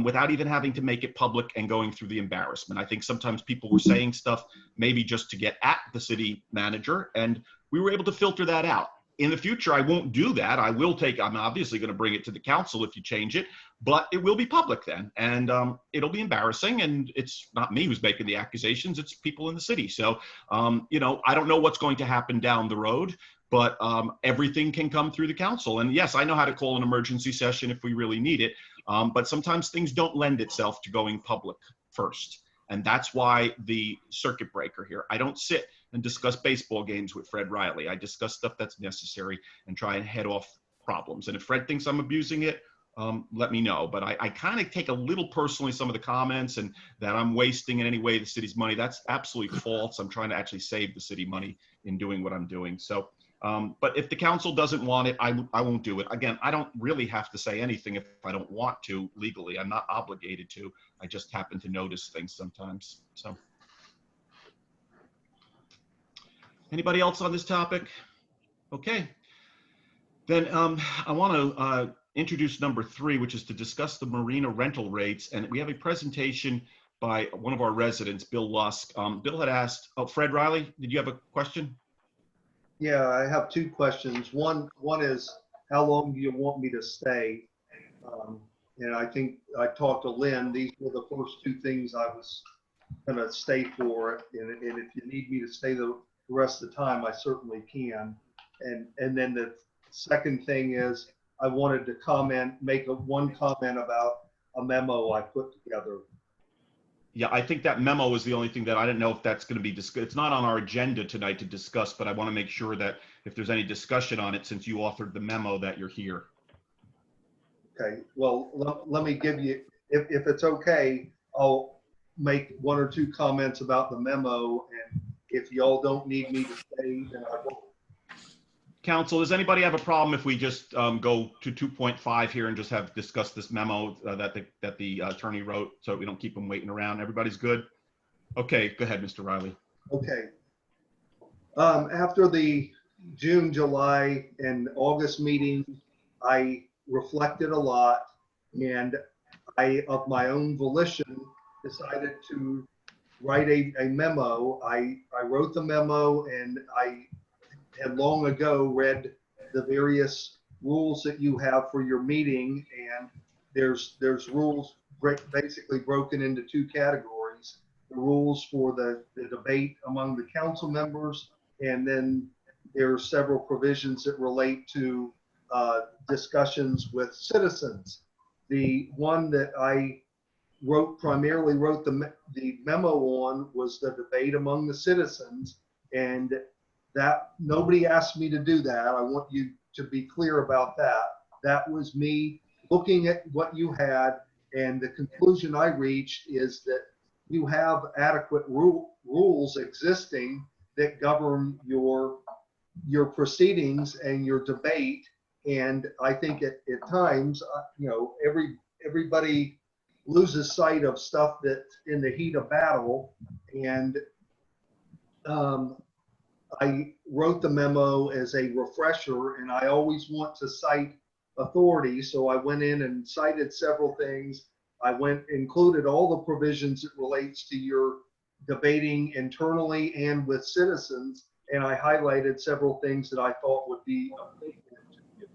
without even having to make it public and going through the embarrassment. I think sometimes people were saying stuff maybe just to get at the city manager, and we were able to filter that out. In the future, I won't do that. I'm obviously going to bring it to the council if you change it, but it will be public then. And it'll be embarrassing. And it's not me who's making the accusations, it's people in the city. So, I don't know what's going to happen down the road, but everything can come through the council. And yes, I know how to call an emergency session if we really need it. But sometimes things don't lend itself to going public first. And that's why the circuit breaker here. I don't sit and discuss baseball games with Fred Riley. I discuss stuff that's necessary and try and head off problems. And if Fred thinks I'm abusing it, let me know. But I kind of take a little personally some of the comments and that I'm wasting in any way the city's money. That's absolutely false. I'm trying to actually save the city money in doing what I'm doing. So, but if the council doesn't want it, I won't do it. Again, I don't really have to say anything if I don't want to legally. I'm not obligated to. I just happen to notice things sometimes. So. Anybody else on this topic? Okay. Then I want to introduce number 3, which is to discuss the marina rental rates. And we have a presentation by one of our residents, Bill Lusk. Bill had asked, Fred Riley, did you have a question? Yeah, I have 2 questions. One is, how long do you want me to stay? And I think I talked to Lynn. These were the first 2 things I was going to stay for. And if you need me to stay the rest of the time, I certainly can. And then the second thing is, I wanted to make one comment about a memo I put together. Yeah, I think that memo is the only thing that I didn't know if that's going to be discussed. It's not on our agenda tonight to discuss, but I want to make sure that if there's any discussion on it, since you authored the memo, that you're here. Okay, well, let me give you, if it's okay, I'll make 1 or 2 comments about the memo, and if y'all don't need me to stay, then I won't. Council, does anybody have a problem if we just go to 2.5 here and just have discussed this memo that the attorney wrote, so we don't keep them waiting around? Everybody's good? Okay, go ahead, Mr. Riley. Okay. After the June, July, and August meeting, I reflected a lot, and I, of my own volition, decided to write a memo. I wrote the memo, and I had long ago read the various rules that you have for your meeting, and there's rules basically broken into 2 categories: the rules for the debate among the council members, and then there are several provisions that relate to discussions with citizens. The one that I primarily wrote the memo on was the debate among the citizens, and that nobody asked me to do that. I want you to be clear about that. That was me looking at what you had, and the conclusion I reached is that you have adequate rules existing that govern your proceedings and your debate. And I think at times, everybody loses sight of stuff that's in the heat of battle. And I wrote the memo as a refresher, and I always want to cite authority. So I went in and cited several things. I included all the provisions that relates to your debating internally and with citizens. And I highlighted several things that I thought would be applicable to you.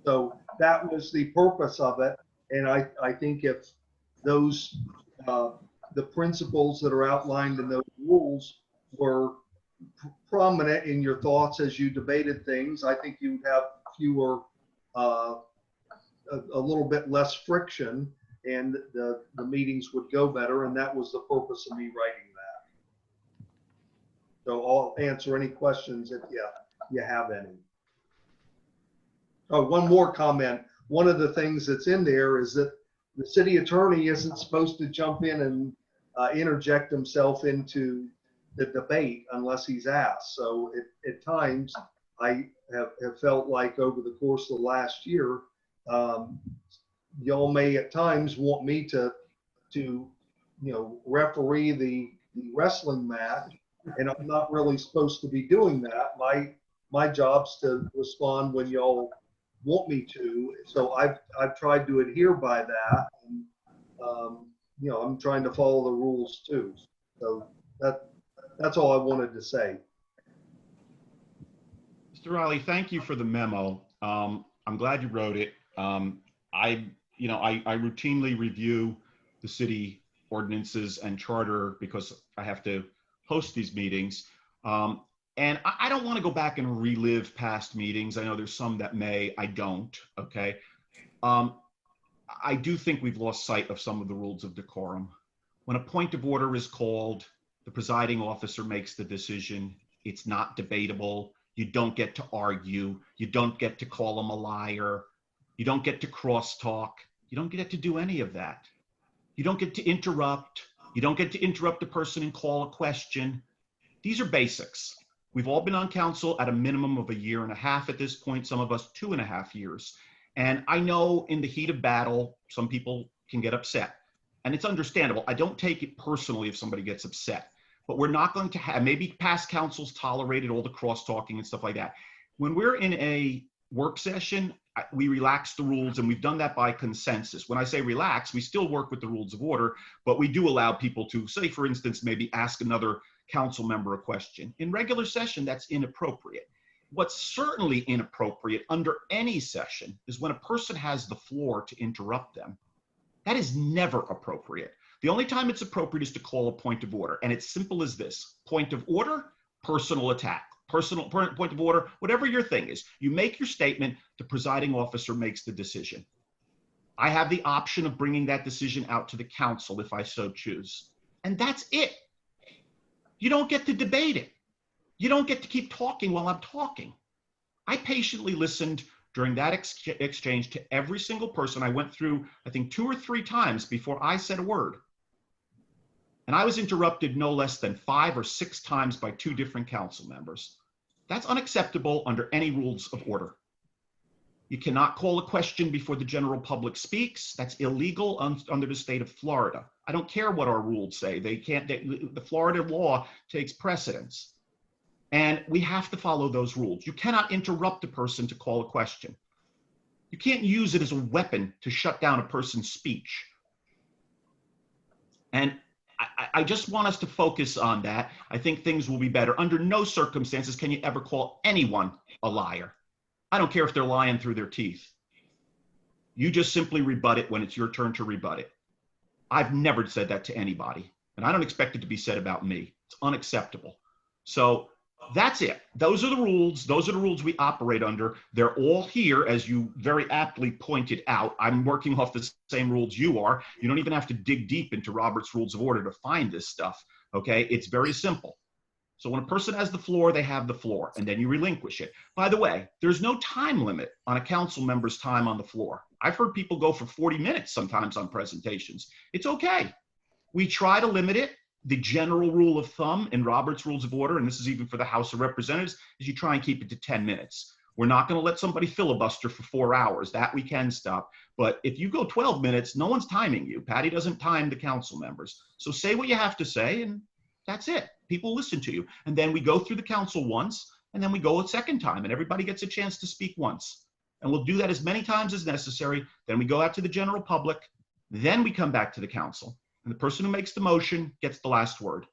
So that was the purpose of it. And I think if those, the principles that are outlined in those rules were prominent in your thoughts as you debated things. I think you'd have fewer, a little bit less friction, and the meetings would go better. And that was the purpose of me writing that. So I'll answer any questions if you have any. Oh, one more comment. One of the things that's in there is that the city attorney isn't supposed to jump in and interject himself into the debate unless he's asked. So at times, I have felt like over the course of the last year, y'all may at times want me to referee the wrestling match, and I'm not really supposed to be doing that. My job's to respond when y'all want me to. So I've tried to adhere by that, and I'm trying to follow the rules too. So that's all I wanted to say. Mr. Riley, thank you for the memo. I'm glad you wrote it. I routinely review the city ordinances and charter because I have to host these meetings. And I don't want to go back and relive past meetings. I know there's some that may, I don't, okay? I do think we've lost sight of some of the rules of decorum. When a point of order is called, the presiding officer makes the decision. It's not debatable. You don't get to argue. You don't get to call him a liar. You don't get to crosstalk. You don't get to do any of that. You don't get to interrupt. You don't get to interrupt a person and call a question. These are basics. We've all been on council at a minimum of 1.5 years at this point, some of us 2.5 years. And I know in the heat of battle, some people can get upset. And it's understandable. I don't take it personally if somebody gets upset. But we're not going to have, maybe past councils tolerated all the cross-talking and stuff like that. When we're in a work session, we relax the rules, and we've done that by consensus. When I say relax, we still work with the rules of order, but we do allow people to, say, for instance, maybe ask another council member a question. In regular session, that's inappropriate. What's certainly inappropriate under any session is when a person has the floor to interrupt them. That is never appropriate. The only time it's appropriate is to call a point of order, and it's simple as this. Point of order, personal attack. Personal point of order, whatever your thing is. You make your statement, the presiding officer makes the decision. I have the option of bringing that decision out to the council if I so choose. And that's it. You don't get to debate it. You don't get to keep talking while I'm talking. I patiently listened during that exchange to every single person. I went through, I think, 2 or 3 times before I said a word. And I was interrupted no less than 5 or 6 times by 2 different council members. That's unacceptable under any rules of order. You cannot call a question before the general public speaks. That's illegal under the state of Florida. I don't care what our rules say. The Florida law takes precedence. And we have to follow those rules. You cannot interrupt a person to call a question. You can't use it as a weapon to shut down a person's speech. And I just want us to focus on that. I think things will be better. Under no circumstances can you ever call anyone a liar. I don't care if they're lying through their teeth. You just simply rebut it when it's your turn to rebut it. I've never said that to anybody, and I don't expect it to be said about me. It's unacceptable. So that's it. Those are the rules. Those are the rules we operate under. They're all here, as you very aptly pointed out. I'm working off the same rules you are. You don't even have to dig deep into Robert's Rules of Order to find this stuff, okay? It's very simple. So when a person has the floor, they have the floor, and then you relinquish it. By the way, there's no time limit on a council member's time on the floor. I've heard people go for 40 minutes sometimes on presentations. It's okay. We try to limit it. The general rule of thumb in Robert's Rules of Order, and this is even for the House of Representatives, is you try and keep it to 10 minutes. We're not going to let somebody filibuster for 4 hours. That we can stop. But if you go 12 minutes, no one's timing you. Patty doesn't time the council members. So say what you have to say, and that's it. People listen to you. And then we go through the council once, and then we go a second time, and everybody gets a chance to speak once. And we'll do that as many times as necessary. Then we go out to the general public. Then we come back to the council. And the person who makes the motion gets the last word.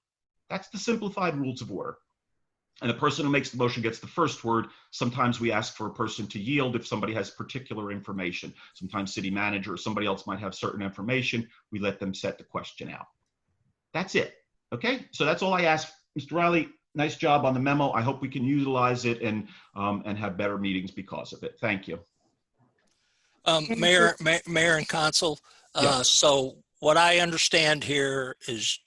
That's the simplified rules of order. And the person who makes the motion gets the first word. Sometimes we ask for a person to yield if somebody has particular information. Sometimes city manager or somebody else might have certain information. We let them set the question out. That's it. Okay? So that's all I ask. Mr. Riley, nice job on the memo. I hope we can utilize it and have better meetings because of it. Thank you. Mayor and Council. Yeah. So what I understand here is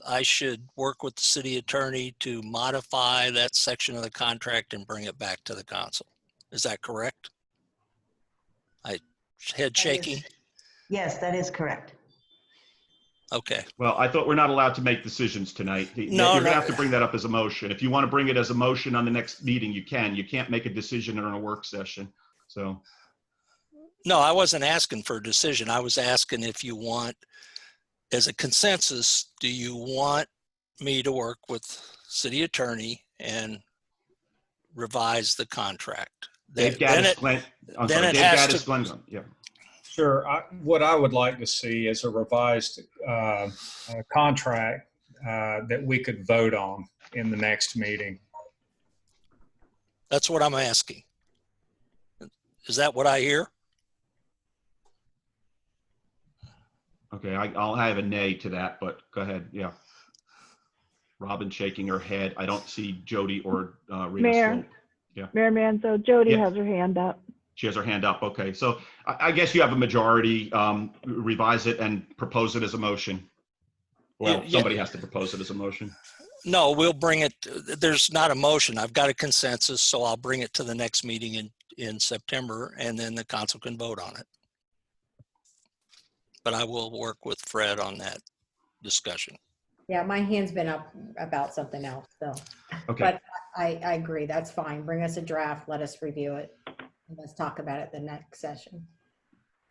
I should work with the city attorney to modify that section of the contract and bring it back to the council. Is that correct? Head shaking? Yes, that is correct. Okay. Well, I thought we're not allowed to make decisions tonight. You're No, going to no. have to bring that up as a motion. If you want to bring it as a motion on the next meeting, you can. You can't make a decision in a work session. So. No, I wasn't asking for a decision. I was asking if you want, as a consensus, do you want me to work with city attorney and revise the contract? Dave Gaddis, Glenn. I'm sorry, Dave Gaddis, Glenn. Yeah. Sure. What I would like to see is a revised contract that we could vote on in the next meeting. That's what I'm asking. Is that what I hear? Okay, I'll have a nay to that, but go ahead. Yeah. Robin shaking her head. I don't see Jody or Rita Mayor. Slope. Yeah. Mayor Manzo, Jody Yeah. has her hand up. She has her hand up. Okay, so I guess you have a majority. Revise it and propose it as a motion. Well, Yeah. somebody has to propose it as a motion. No, we'll bring it. There's not a motion. I've got a consensus, so I'll bring it to the next meeting in September, and then the council can vote on it. But I will work with Fred on that discussion. Yeah, my hand's been up about something else, so. Okay. But I agree, that's fine. Bring us a draft, let us review it. And let's talk about it the next session.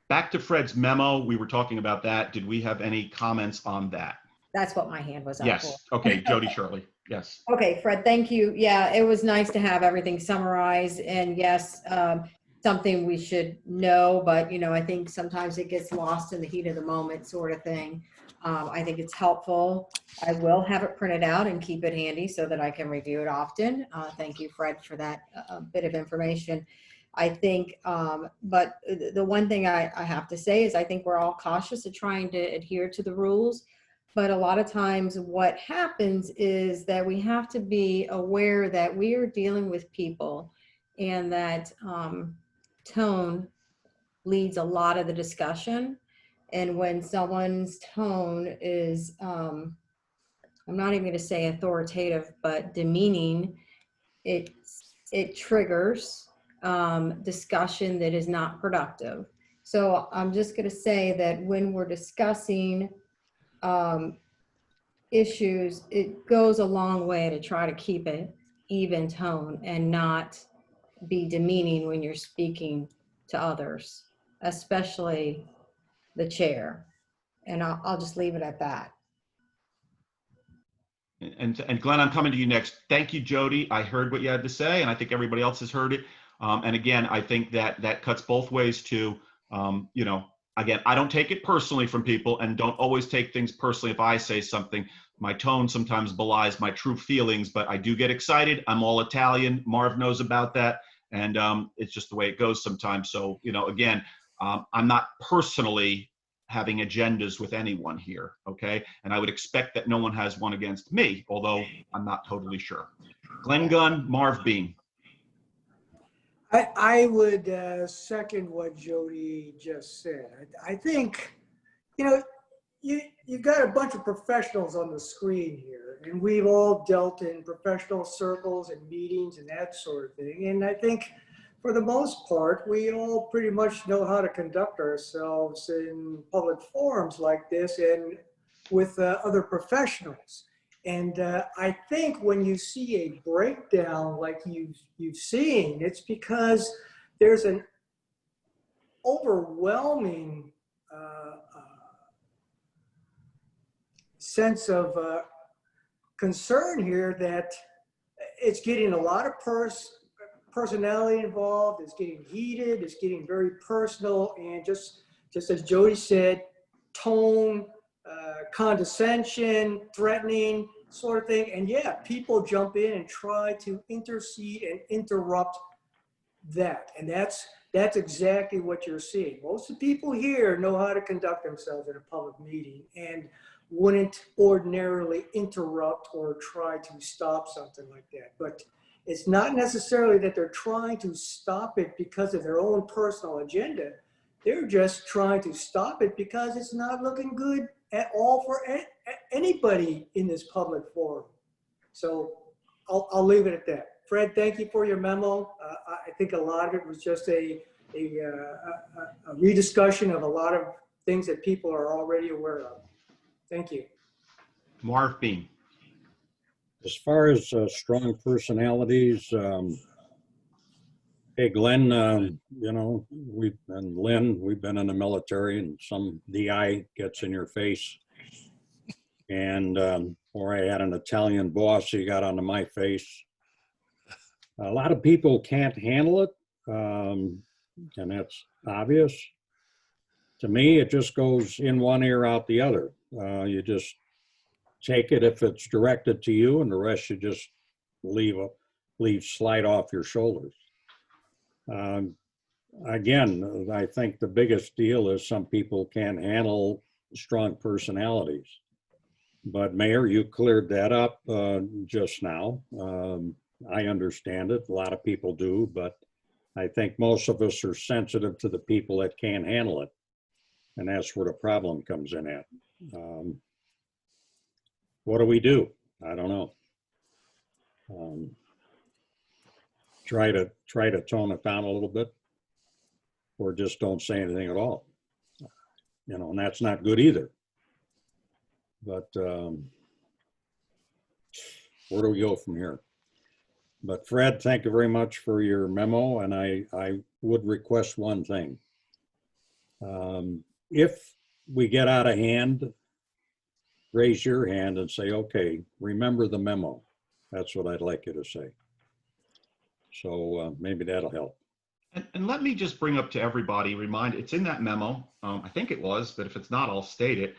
Back to Fred's memo. We were talking about that. Did we have any comments on that? That's what my hand was up Yes. for. Okay, Jody Shirley. Yes. Okay, Fred, thank you. Yeah, it was nice to have everything summarized, and yes, something we should know, but I think sometimes it gets lost in the heat of the moment sort of thing. I think it's helpful. I will have it printed out and keep it handy so that I can review it often. Thank you, Fred, for that bit of information. I think, but the one thing I have to say is I think we're all cautious of trying to adhere to the rules. But a lot of times what happens is that we have to be aware that we are dealing with people, and that tone leads a lot of the discussion. And when someone's tone is, I'm not even going to say authoritative, but demeaning, it triggers discussion that is not productive. So I'm just going to say that when we're discussing issues, it goes a long way to try to keep it even tone and not be demeaning when you're speaking to others, especially the chair. And I'll just leave it at that. And Glenn, I'm coming to you next. Thank you, Jody. I heard what you had to say, and I think everybody else has heard it. And again, I think that cuts both ways too. Again, I don't take it personally from people, and don't always take things personally if I say something. My tone sometimes belies my true feelings, but I do get excited. I'm all Italian. Marv knows about that. And it's just the way it goes sometimes. So, again, I'm not personally having agendas with anyone here, okay? And I would expect that no one has one against me, although I'm not totally sure. Glenn Gunn, Marv Beam. I would second what Jody just said. I think, you've got a bunch of professionals on the screen here, and we've all dealt in professional circles and meetings and that sort of thing. And I think for the most part, we all pretty much know how to conduct ourselves in public forums like this and with other professionals. And I think when you see a breakdown like you've seen, it's because there's an overwhelming sense of concern here that it's getting a lot of personality involved. It's getting heated. It's getting very personal, and just as Jody said, tone, condescension, threatening sort of thing. And yeah, people jump in and try to intercede and interrupt that. And that's exactly what you're seeing. Most of the people here know how to conduct themselves in a public meeting. And wouldn't ordinarily interrupt or try to stop something like that. But it's not necessarily that they're trying to stop it because of their own personal agenda. They're just trying to stop it because it's not looking good at all for anybody in this public forum. So I'll leave it at that. Fred, thank you for your memo. I think a lot of it was just a rediscussion of a lot of things that people are already aware of. Thank you. Marv Bean. As far as strong personalities, hey, Glenn, you know, and Lynn, we've been in the military, and some DI gets in your face. And or I had an Italian boss, he got onto my face. A lot of people can't handle it, and that's obvious. To me, it just goes in one ear, out the other. You just take it if it's directed to you, and the rest you just leave slide off your shoulders. Again, I think the biggest deal is some people can't handle strong personalities. But Mayor, you cleared that up just now. I understand it. A lot of people do, but I think most of us are sensitive to the people that can't handle it. And that's where the problem comes in at. What do we do? I don't know. Try to tone it down a little bit, or just don't say anything at all. You know, and that's not good either. But where do we go from here? But Fred, thank you very much for your memo, and I would request one thing. If we get out of hand, raise your hand and say, okay, remember the memo. That's what I'd like you to say. So maybe that'll help. And let me just bring up to everybody, it's in that memo, I think it was, but if it's not, I'll state it.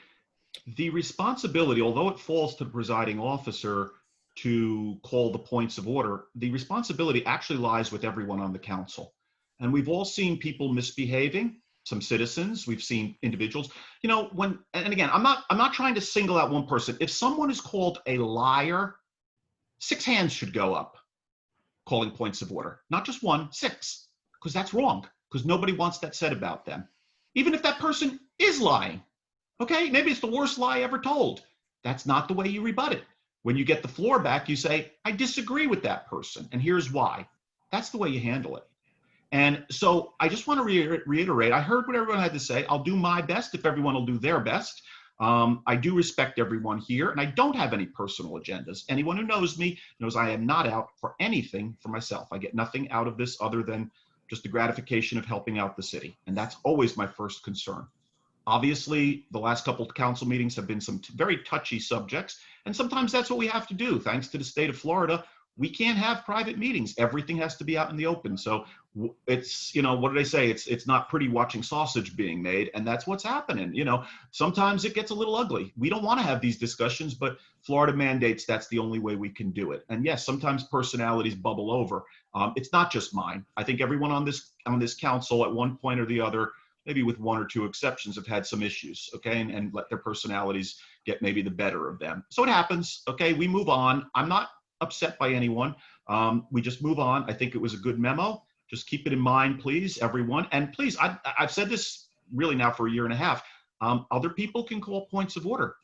The responsibility, although it falls to the presiding officer to call the points of order, the responsibility actually lies with everyone on the council. And we've all seen people misbehaving, some citizens, we've seen individuals, you know, and again, I'm not trying to single out one person. If someone is called a liar, 6 hands should go up calling points of order, not just 1, 6, because that's wrong, because nobody wants that said about them. Even if that person is lying, okay, maybe it's the worst lie ever told. That's not the way you rebut it. When you get the floor back, you say, I disagree with that person, and here's why. That's the way you handle it. And so I just want to reiterate, I heard what everyone had to say. I'll do my best if everyone will do their best. I do respect everyone here, and I don't have any personal agendas. Anyone who knows me knows I am not out for anything for myself. I get nothing out of this other than just the gratification of helping out the city. And that's always my first concern. Obviously, the last couple of council meetings have been some very touchy subjects, and sometimes that's what we have to do. Thanks to the state of Florida, we can't have private meetings. Everything has to be out in the open. So it's, you know, what did I say? It's not pretty watching sausage being made, and that's what's happening. You know, sometimes it gets a little ugly. We don't want to have these discussions, but Florida mandates that's the only way we can do it. And yes, sometimes personalities bubble over. It's not just mine. I think everyone on this council at one point or the other, maybe with 1 or 2 exceptions, have had some issues, okay, and let their personalities get maybe the better of them. So it happens, okay, we move on. I'm not upset by anyone. We just move on. I think it was a good memo. Just keep it in mind, please, everyone. And please, I've said this really now for 1.5 years. Other people can call points of order.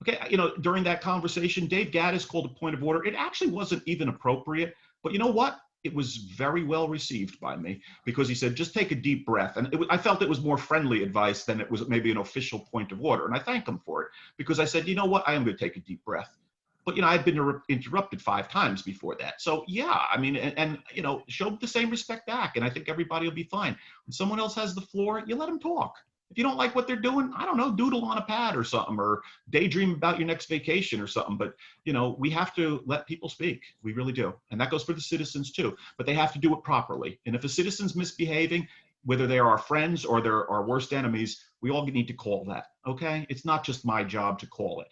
Okay, you know, during that conversation, Dave Gaddis called a point of order. It actually wasn't even appropriate, but you know what? It was very well received by me, because he said, just take a deep breath. And I felt it was more friendly advice than it was maybe an official point of order. And I thank him for it, because I said, you know what? I am going to take a deep breath. But, you know, I've been interrupted 5 times before that. So, yeah, I mean, and, you know, show the same respect back. And I think everybody will be fine. When someone else has the floor, you let them talk. If you don't like what they're doing, I don't know, doodle on a pad or something, or daydream about your next vacation or something. But, you know, we have to let people speak. We really do. And that goes for the citizens too. But they have to do it properly. And if a citizen's misbehaving, whether they're our friends or they're our worst enemies, we all need to call that, okay? It's not just my job to call it.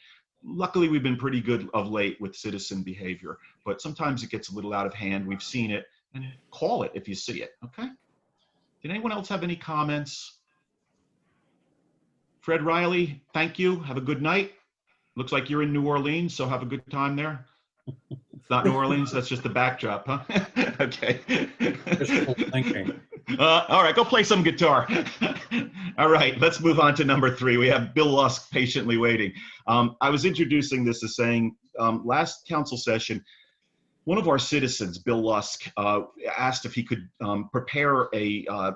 Luckily, we've been pretty good of late with citizen behavior, but sometimes it gets a little out of hand. We've seen it, and call it if you see it, okay? Did anyone else have any comments? Fred Riley, thank you. Have a good night. Looks like you're in New Orleans, so have a good time there. It's not New Orleans, that's just the backdrop, huh? Okay. Wishful thinking. All right, go play some guitar. All right, let's move on to number 3. We have Bill Lusk patiently waiting. I was introducing this as saying, last council session, one of our citizens, Bill Lusk, asked if he could prepare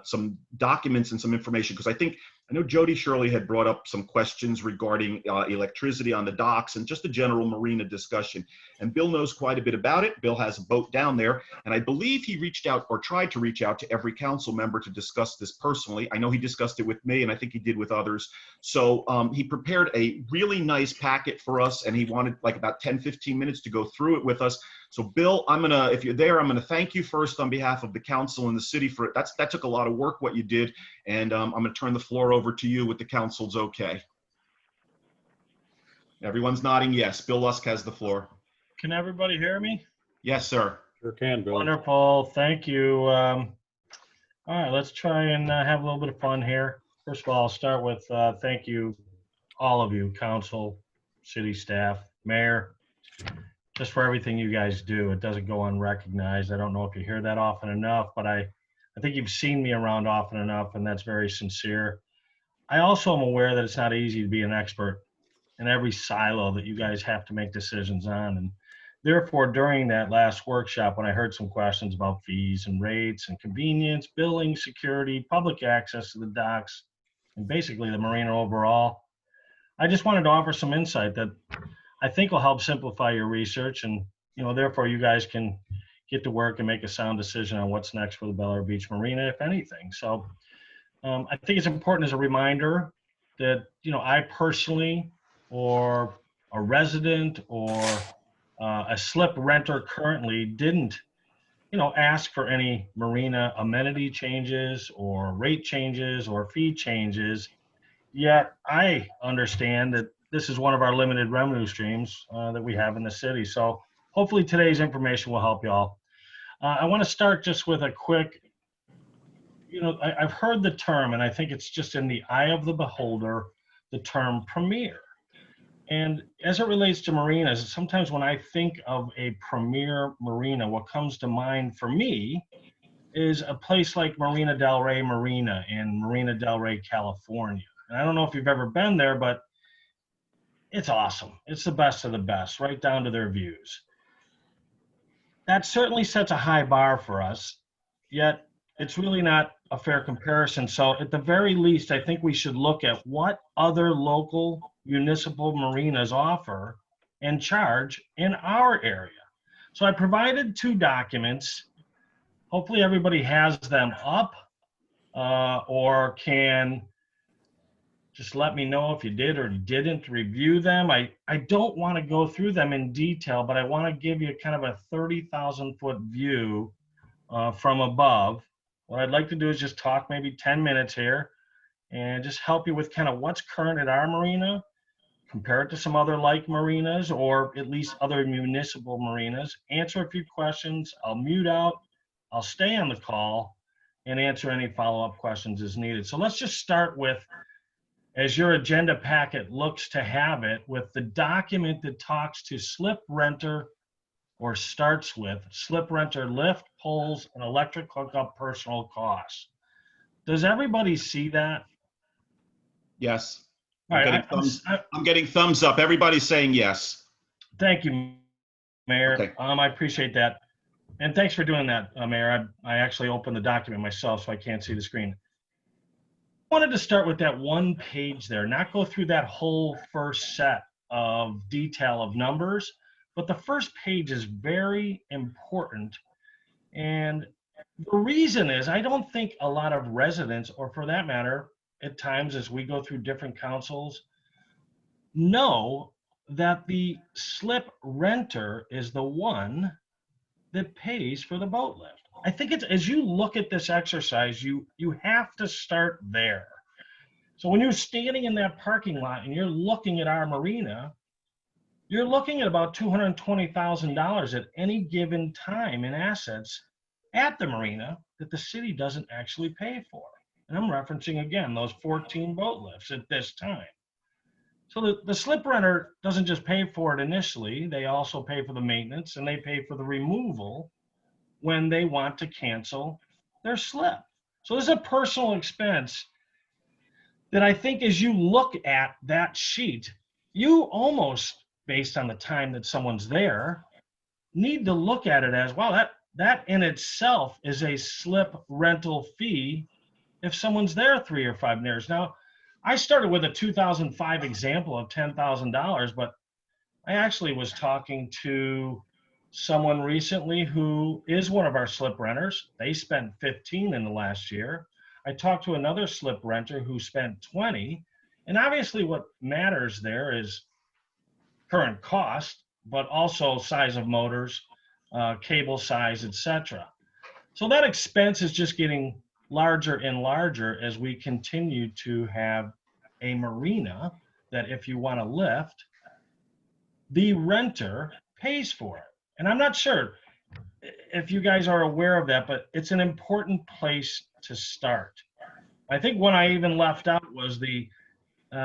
some documents and some information, because I know Jody Shirley had brought up some questions regarding electricity on the docks and just a general marina discussion. And Bill knows quite a bit about it. Bill has a boat down there, and I believe he reached out or tried to reach out to every council member to discuss this personally. I know he discussed it with me, and I think he did with others. So he prepared a really nice packet for us, and he wanted like about 10, 15 minutes to go through it with us. So Bill, if you're there, I'm gonna thank you first on behalf of the council and the city for it. That took a lot of work, what you did, and I'm gonna turn the floor over to you with the council's okay. Everyone's nodding yes. Bill Lusk has the floor. Can everybody hear me? Yes, sir. Sure can, Bill. Wonderful, thank you. All right, let's try and have a little bit of fun here. First of all, I'll start with thank you, all of you, council, city staff, mayor, just for everything you guys do. It doesn't go unrecognized. I don't know if you hear that often enough, but I think you've seen me around often enough, and that's very sincere. I also am aware that it's not easy to be an expert in every silo that you guys have to make decisions on. And therefore, during that last workshop, when I heard some questions about fees and rates and convenience, billing, security, public access to the docks, and basically the marina overall, I just wanted to offer some insight that I think will help simplify your research, and therefore you guys can get to work and make a sound decision on what's next for the Bel Air Beach Marina, if anything. So I think it's important as a reminder that I personally, or a resident, or a slip renter currently didn't ask for any marina amenity changes or rate changes or fee changes. Yet I understand that this is one of our limited revenue streams that we have in the city. So hopefully today's information will help y'all. I want to start just with a quick, I've heard the term, and I think it's just in the eye of the beholder, the term premier. And as it relates to marinas, sometimes when I think of a premier marina, what comes to mind for me is a place like Marina del Rey Marina in Marina del Rey, California. And I don't know if you've ever been there, but it's awesome. It's the best of the best, right down to their views. That certainly sets a high bar for us, yet it's really not a fair comparison. So at the very least, I think we should look at what other local municipal marinas offer and charge in our area. So I provided 2 documents. Hopefully everybody has them up or can just let me know if you did or didn't review them. I don't want to go through them in detail, but I want to give you kind of a 30,000-foot view from above. What I'd like to do is just talk maybe 10 minutes here and just help you with kind of what's current at our marina, compare it to some other like marinas, or at least other municipal marinas, answer a few questions. I'll mute out, I'll stay on the call, and answer any follow-up questions as needed. So let's just start with, as your agenda packet looks to have it, with the document that talks to slip renter, or starts with slip renter lift, poles, and electric hookup personal costs. Does everybody see that? Yes. All right, I'm getting thumbs up. Everybody's saying yes. Thank you, Mayor. Okay. I appreciate that. And thanks for doing that, Mayor. I actually opened the document myself, so I can't see the screen. I wanted to start with that one page there, not go through that whole first set of detail of numbers, but the first page is very important. And the reason is I don't think a lot of residents, or for that matter, at times as we go through different councils, know that the slip renter is the one that pays for the boat lift. I think it's, as you look at this exercise, you have to start there. So when you're standing in that parking lot and you're looking at our marina, you're looking at about $220,000 at any given time in assets at the marina that the city doesn't actually pay for. And I'm referencing, again, those 14 boat lifts at this time. So the slip renter doesn't just pay for it initially, they also pay for the maintenance and they pay for the removal when they want to cancel their slip. So there's a personal expense that I think as you look at that sheet, you almost, based on the time that someone's there, need to look at it as, wow, that in itself is a slip rental fee if someone's there 3 or 5 years. Now, I started with a 2005 example of $10,000, but I actually was talking to someone recently who is one of our slip renters. They spent 15 in the last year. I talked to another slip renter who spent 20. And obviously what matters there is current cost, but also size of motors, cable size, etc. So that expense is just getting larger and larger as we continue to have a marina that if you want to lift, the renter pays for it. And I'm not sure if you guys are aware of that, but it's an important place to start. I think one I even left out was the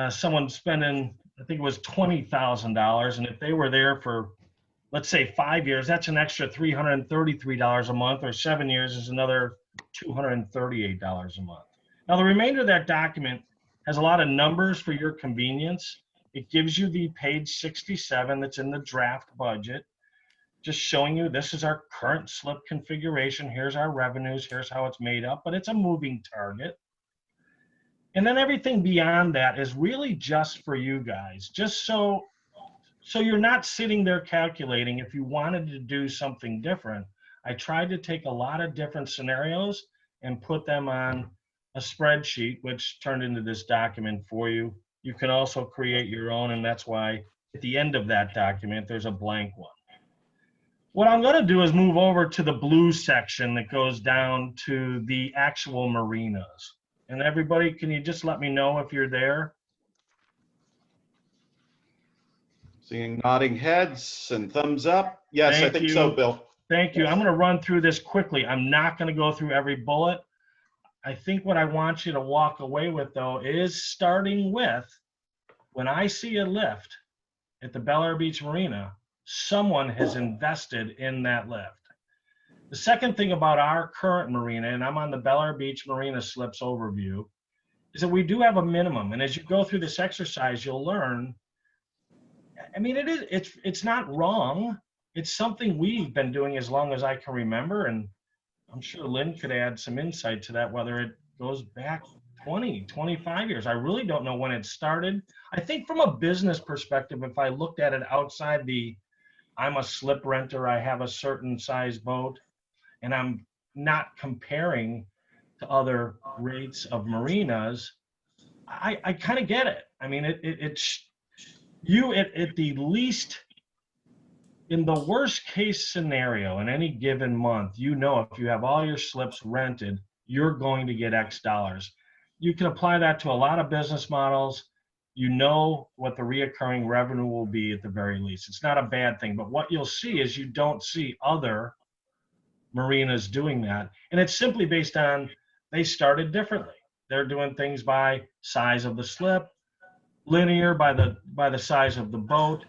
someone spending, I think it was $20,000, and if they were there for, let's say 5 years, that's an extra $333 a month, or 7 years is another $238 a month. Now the remainder of that document has a lot of numbers for your convenience. It gives you the page 67 that's in the draft budget, just showing you this is our current slip configuration. Here's our revenues, here's how it's made up, but it's a moving target. And then everything beyond that is really just for you guys, just so you're not sitting there calculating. If you wanted to do something different, I tried to take a lot of different scenarios and put them on a spreadsheet, which turned into this document for you. You can also create your own, and that's why at the end of that document, there's a blank one. What I'm going to do is move over to the blue section that goes down to the actual marinas. And everybody, can you just let me know if you're there? Seeing nodding heads and thumbs up. Yes, I think so, Bill. Thank you. I'm going to run through this quickly. I'm not going to go through every bullet. I think what I want you to walk away with, though, is starting with, when I see a lift at the Bel Air Beach Marina, someone has invested in that lift. The second thing about our current marina, and I'm on the Bel Air Beach Marina Slips overview, is that we do have a minimum. And as you go through this exercise, you'll learn, I mean, it's not wrong. It's something we've been doing as long as I can remember. And I'm sure Lynn could add some insight to that, whether it goes back 20, 25 years. I really don't know when it started. I think from a business perspective, if I looked at it outside the, I'm a slip renter, I have a certain size boat, and I'm not comparing to other rates of marinas, I kind of get it. I mean, it's you at the least, in the worst case scenario in any given month, you know, if you have all your slips rented, you're going to get X dollars. You can apply that to a lot of business models. You know what the reoccurring revenue will be at the very least. It's not a bad thing, but what you'll see is you don't see other marinas doing that. And it's simply based on, they started differently. They're doing things by size of the slip, linear by the size of the boat.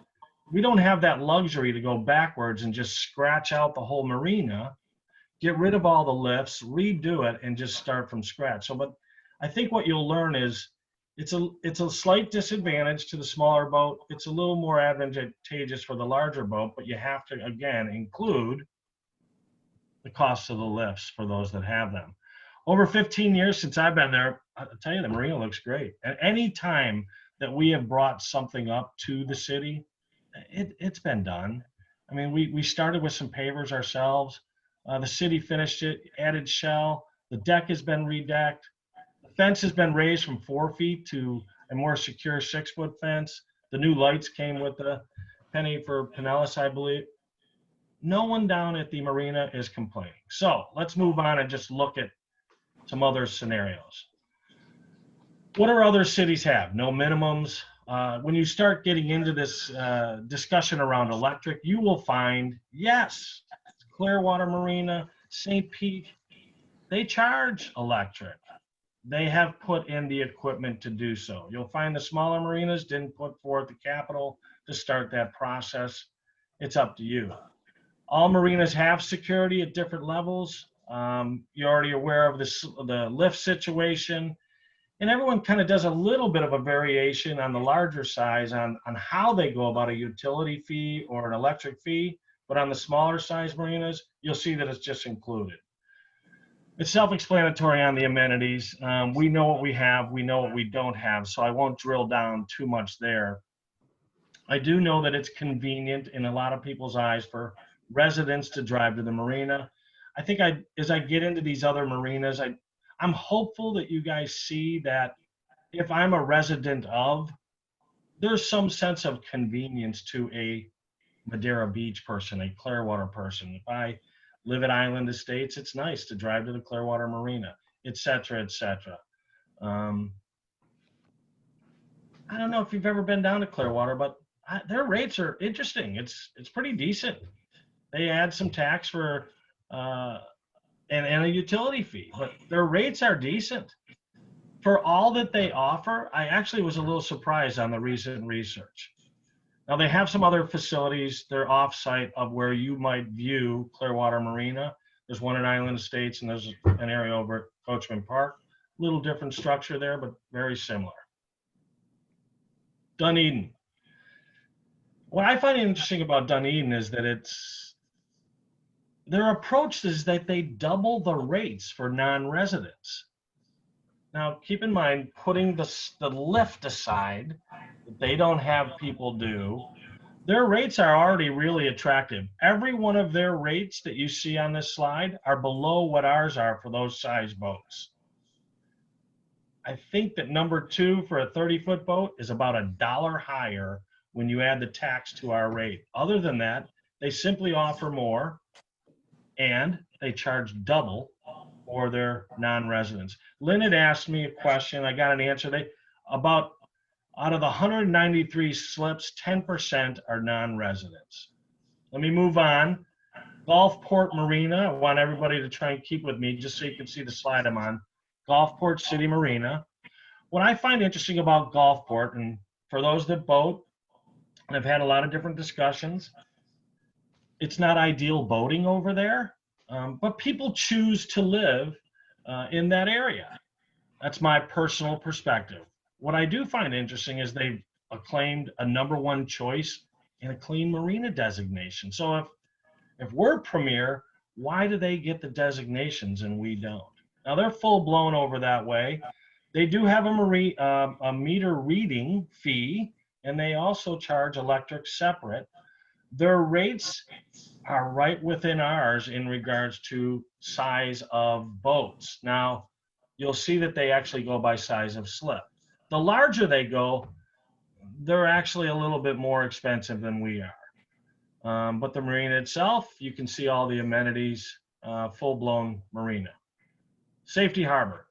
We don't have that luxury to go backwards and just scratch out the whole marina, get rid of all the lifts, redo it, and just start from scratch. So, but I think what you'll learn is it's a slight disadvantage to the smaller boat. It's a little more advantageous for the larger boat, but you have to, again, include the cost of the lifts for those that have them. Over 15 years since I've been there, I'll tell you, the marina looks great. At any time that we have brought something up to the city, it's been done. I mean, we started with some pavers ourselves. The city finished it, added shell. The deck has been redecked. The fence has been raised from 4 feet to a more secure 6-foot fence. The new lights came with the penny for Pinellas, I believe. No one down at the marina is complaining. So let's move on and just look at some other scenarios. What do other cities have? No minimums. When you start getting into this discussion around electric, you will find, yes, Clearwater Marina, St. Pete, they charge electric. they have put in the equipment to do so. You'll find the smaller marinas didn't put forth the capital to start that process. It's up to you. All marinas have security at different levels. You're already aware of the lift situation, and everyone kind of does a little bit of a variation on the larger size on how they go about a utility fee or an electric fee, but on the smaller size marinas, you'll see that it's just included. It's self-explanatory on the amenities. We know what we have, we know what we don't have, so I won't drill down too much there. I do know that it's convenient in a lot of people's eyes for residents to drive to the marina. I think as I get into these other marinas, I'm hopeful that you guys see that if I'm a resident of, there's some sense of convenience to a Madeira Beach person, a Clearwater person. If I live at Island Estates, it's nice to drive to the Clearwater Marina, et cetera, et cetera. I don't know if you've ever been down to Clearwater, but their rates are interesting. It's pretty decent. They add some tax for and a utility fee, but their rates are decent. For all that they offer, I actually was a little surprised on the recent research. Now they have some other facilities, they're off-site of where you might view Clearwater Marina. There's one at Island Estates and there's an area over at Coachman Park. Little different structure there, but very similar. Dunedin. What I find interesting about Dunedin is that their approach is that they double the rates for non-residents. Now, keep in mind, putting the lift aside, that they don't have people do, their rates are already really attractive. Every one of their rates that you see on this slide are below what ours are for those size boats. I think that number 2 for a 30-foot boat is about $1 higher when you add the tax to our rate. Other than that, they simply offer more and they charge double for their non-residents. Lynn had asked me a question, I got an answer. Out of the 193 slips, 10% are non-residents. Let me move on. Gulfport Marina, I want everybody to try and keep with me just so you can see the slide I'm on. Gulfport City Marina. What I find interesting about Gulfport, and for those that boat, and I've had a lot of different discussions, it's not ideal boating over there, but people choose to live in that area. That's my personal perspective. What I do find interesting is they've acclaimed a #1 choice in a clean marina designation. So if we're premier, why do they get the designations and we don't? Now they're full blown over that way. They do have a meter reading fee, and they also charge electric separate. Their rates are right within ours in regards to size of boats. Now, you'll see that they actually go by size of slip. The larger they go, they're actually a little bit more expensive than we are. But the marina itself, you can see all the amenities, full-blown marina. Safety Harbor.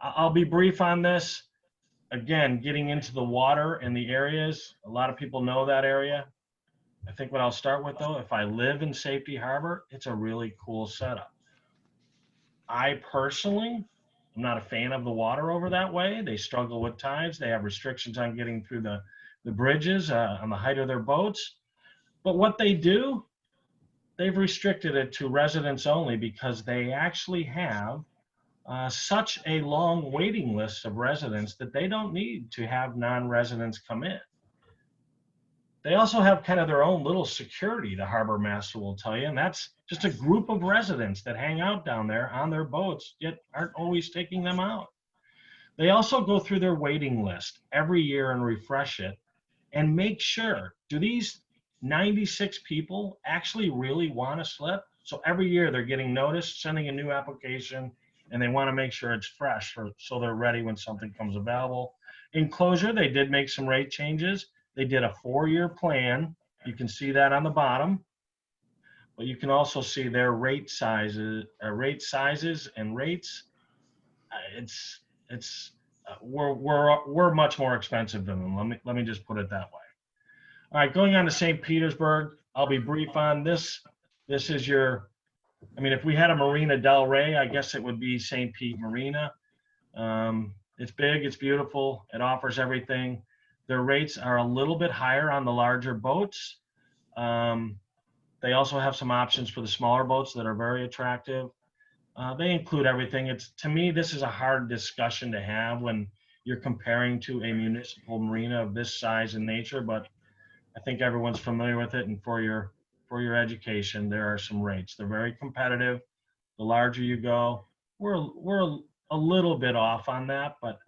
I'll be brief on this. Again, getting into the water and the areas, a lot of people know that area. I think what I'll start with though, if I live in Safety Harbor, it's a really cool setup. I personally am not a fan of the water over that way. They struggle with tides. They have restrictions on getting through the bridges on the height of their boats. But what they do, they've restricted it to residents only because they actually have such a long waiting list of residents that they don't need to have non-residents come in. They also have kind of their own little security, the harbor master will tell you, and that's just a group of residents that hang out down there on their boats, yet aren't always taking them out. They also go through their waiting list every year and refresh it and make sure, do these 96 people actually really want to slip? So every year they're getting noticed, sending a new application, and they want to make sure it's fresh so they're ready when something comes available. In closure, they did make some rate changes. They did a 4-year plan. You can see that on the bottom, but you can also see their rate sizes and rates. We're much more expensive than them. Let me just put it that way. All right, going on to St. Petersburg. I'll be brief on this. This is if we had a Marina Del Rey, I guess it would be St. Pete Marina. It's big, it's beautiful, it offers everything. Their rates are a little bit higher on the larger boats. They also have some options for the smaller boats that are very attractive. They include everything. To me, this is a hard discussion to have when you're comparing to a municipal marina of this size and nature, but I think everyone's familiar with it. And for your education, there are some rates. They're very competitive. The larger you go, we're a little bit off on that, but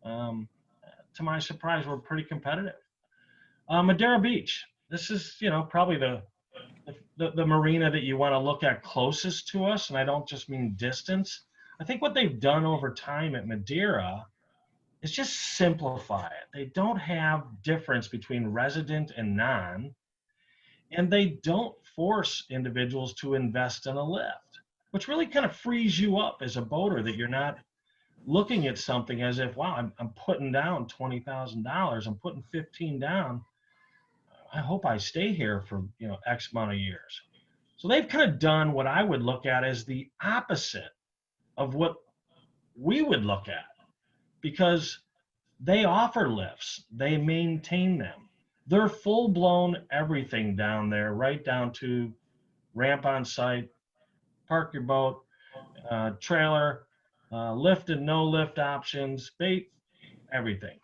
to my surprise, we're pretty competitive. Madeira Beach. This is, probably the marina that you want to look at closest to us, and I don't just mean distance. I think what they've done over time at Madeira is just simplify it. They don't have difference between resident and non, and they don't force individuals to invest in a lift, which really kind of frees you up as a boater, that you're not looking at something as if, wow, I'm putting down $20,000, I'm putting 15 down. I hope I stay here for X amount of years. So they've kind of done what I would look at as the opposite of what we would look at, because they offer lifts, they maintain them. They're full-blown everything down there, right down to ramp on site, park your boat, trailer, lift and no lift options, bait, everything.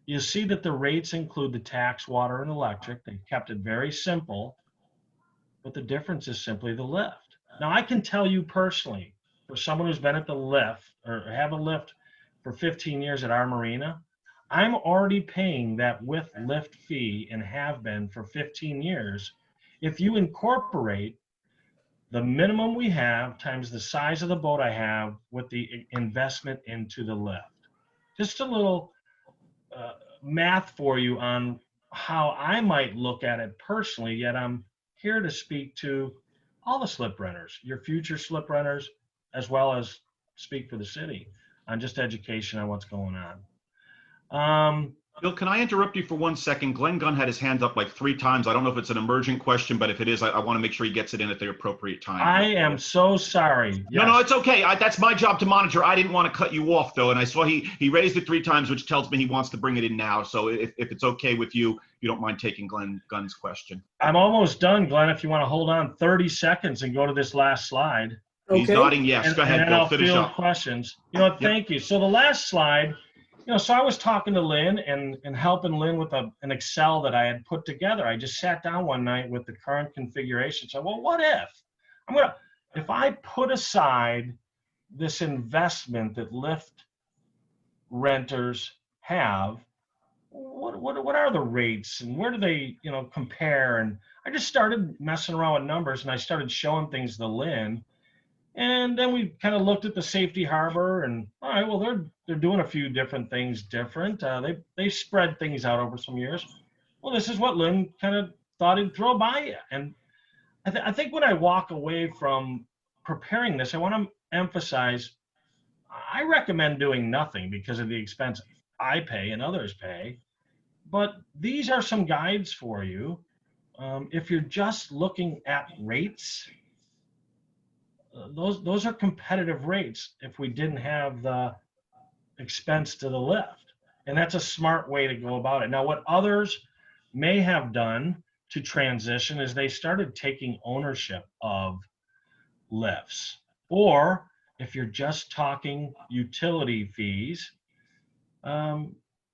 You see that the rates include the tax, water, and electric. They've kept it very simple, but the difference is simply the lift. Now, I can tell you personally, for someone who's been at the lift or have a lift for 15 years at our marina, I'm already paying that with lift fee and have been for 15 years. If you incorporate the minimum we have times the size of the boat I have with the investment into the lift. Just a little math for you on how I might look at it personally, yet I'm here to speak to all the slip renters, your future slip renters, as well as speak for the city on just education on what's going on. Bill, can I interrupt you for 1 second? Glenn Gunn had his hand up like 3 times. I don't know if it's an emergent question, but if it is, I want to make sure he gets it in at the appropriate time. I am so sorry. Yes. No, it's okay. That's my job to monitor. I didn't want to cut you off, though, and I saw he raised it 3 times, which tells me he wants to bring it in now. So if it's okay with you, you don't mind taking Glenn Gunn's question. I'm almost done, Glenn, if you want to hold on 30 seconds and go to this last slide. Okay. He's nodding yes. Go ahead, and Bill. I'll Finish field up. questions. Thank you. So the last slide, so I was talking to Lynn and helping Lynn with an Excel that I had put together. I just sat down one night with the current configuration. So, well, what if I put aside this investment that lift renters have, what are the rates and where do they, compare? And I just started messing around with numbers and I started showing things to Lynn. And then we kind of looked at the safety harbor and, all right, well, they're doing a few different things different. They spread things out over some years. Well, this is what Lynn kind of thought he'd throw by you. And I think when I walk away from preparing this, I want to emphasize, I recommend doing nothing because of the expense I pay and others pay. But these are some guides for you. If you're just looking at rates, those are competitive rates if we didn't have the expense to the lift. And that's a smart way to go about it. Now, what others may have done to transition is they started taking ownership of lifts. Or if you're just talking utility fees,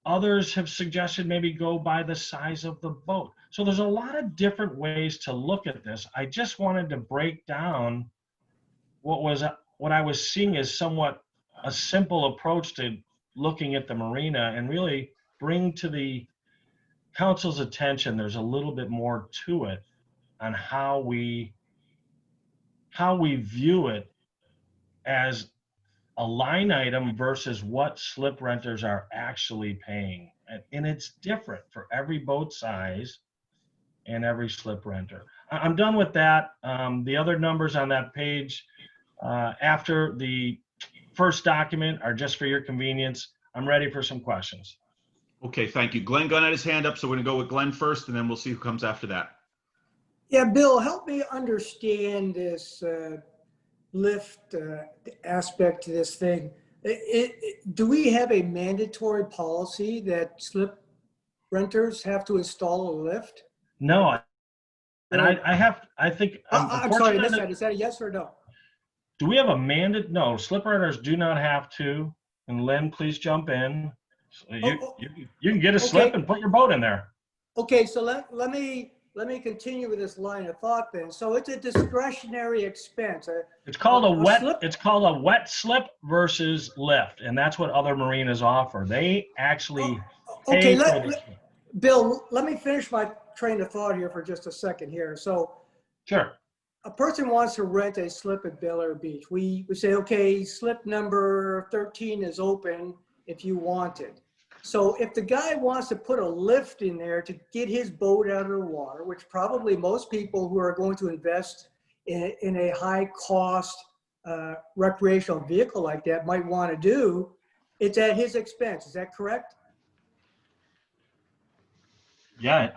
others have suggested maybe go by the size of the boat. So there's a lot of different ways to look at this. I just wanted to break down what I was seeing as somewhat a simple approach to looking at the marina and really bring to the council's attention there's a little bit more to it on how we view it as a line item versus what slip renters are actually paying. And it's different for every boat size and every slip renter. I'm done with that. The other numbers on that page after the first document are just for your convenience. I'm ready for some questions. Okay, thank you. Glenn Gunn had his hand up, so we're going to go with Glenn first, and then we'll see who comes after that. Yeah, Bill, help me understand this lift aspect to this thing. Do we have a mandatory policy that slip renters have to install a lift? No, and I think, I'm sorry, I missed unfortunately, that. Is that a yes or no? do we have a mandate? No, slip renters do not have to. And Lynn, please jump in. So you can get a slip and put your boat in there. Okay, so let me continue with this line of thought then. So it's a discretionary expense. It's called a wet. slip? It's called a wet slip versus lift, and that's what other marinas offer. They actually pay Okay, for the slip. Bill, let me finish my train of thought here for just a second here. So Sure. a person wants to rent a slip at Bel Air Beach. We say, okay, slip number 13 is open if you want it. So if the guy wants to put a lift in there to get his boat out of the water, which probably most people who are going to invest in a high cost recreational vehicle like that might want to do, it's at his expense. Is that correct? Yeah,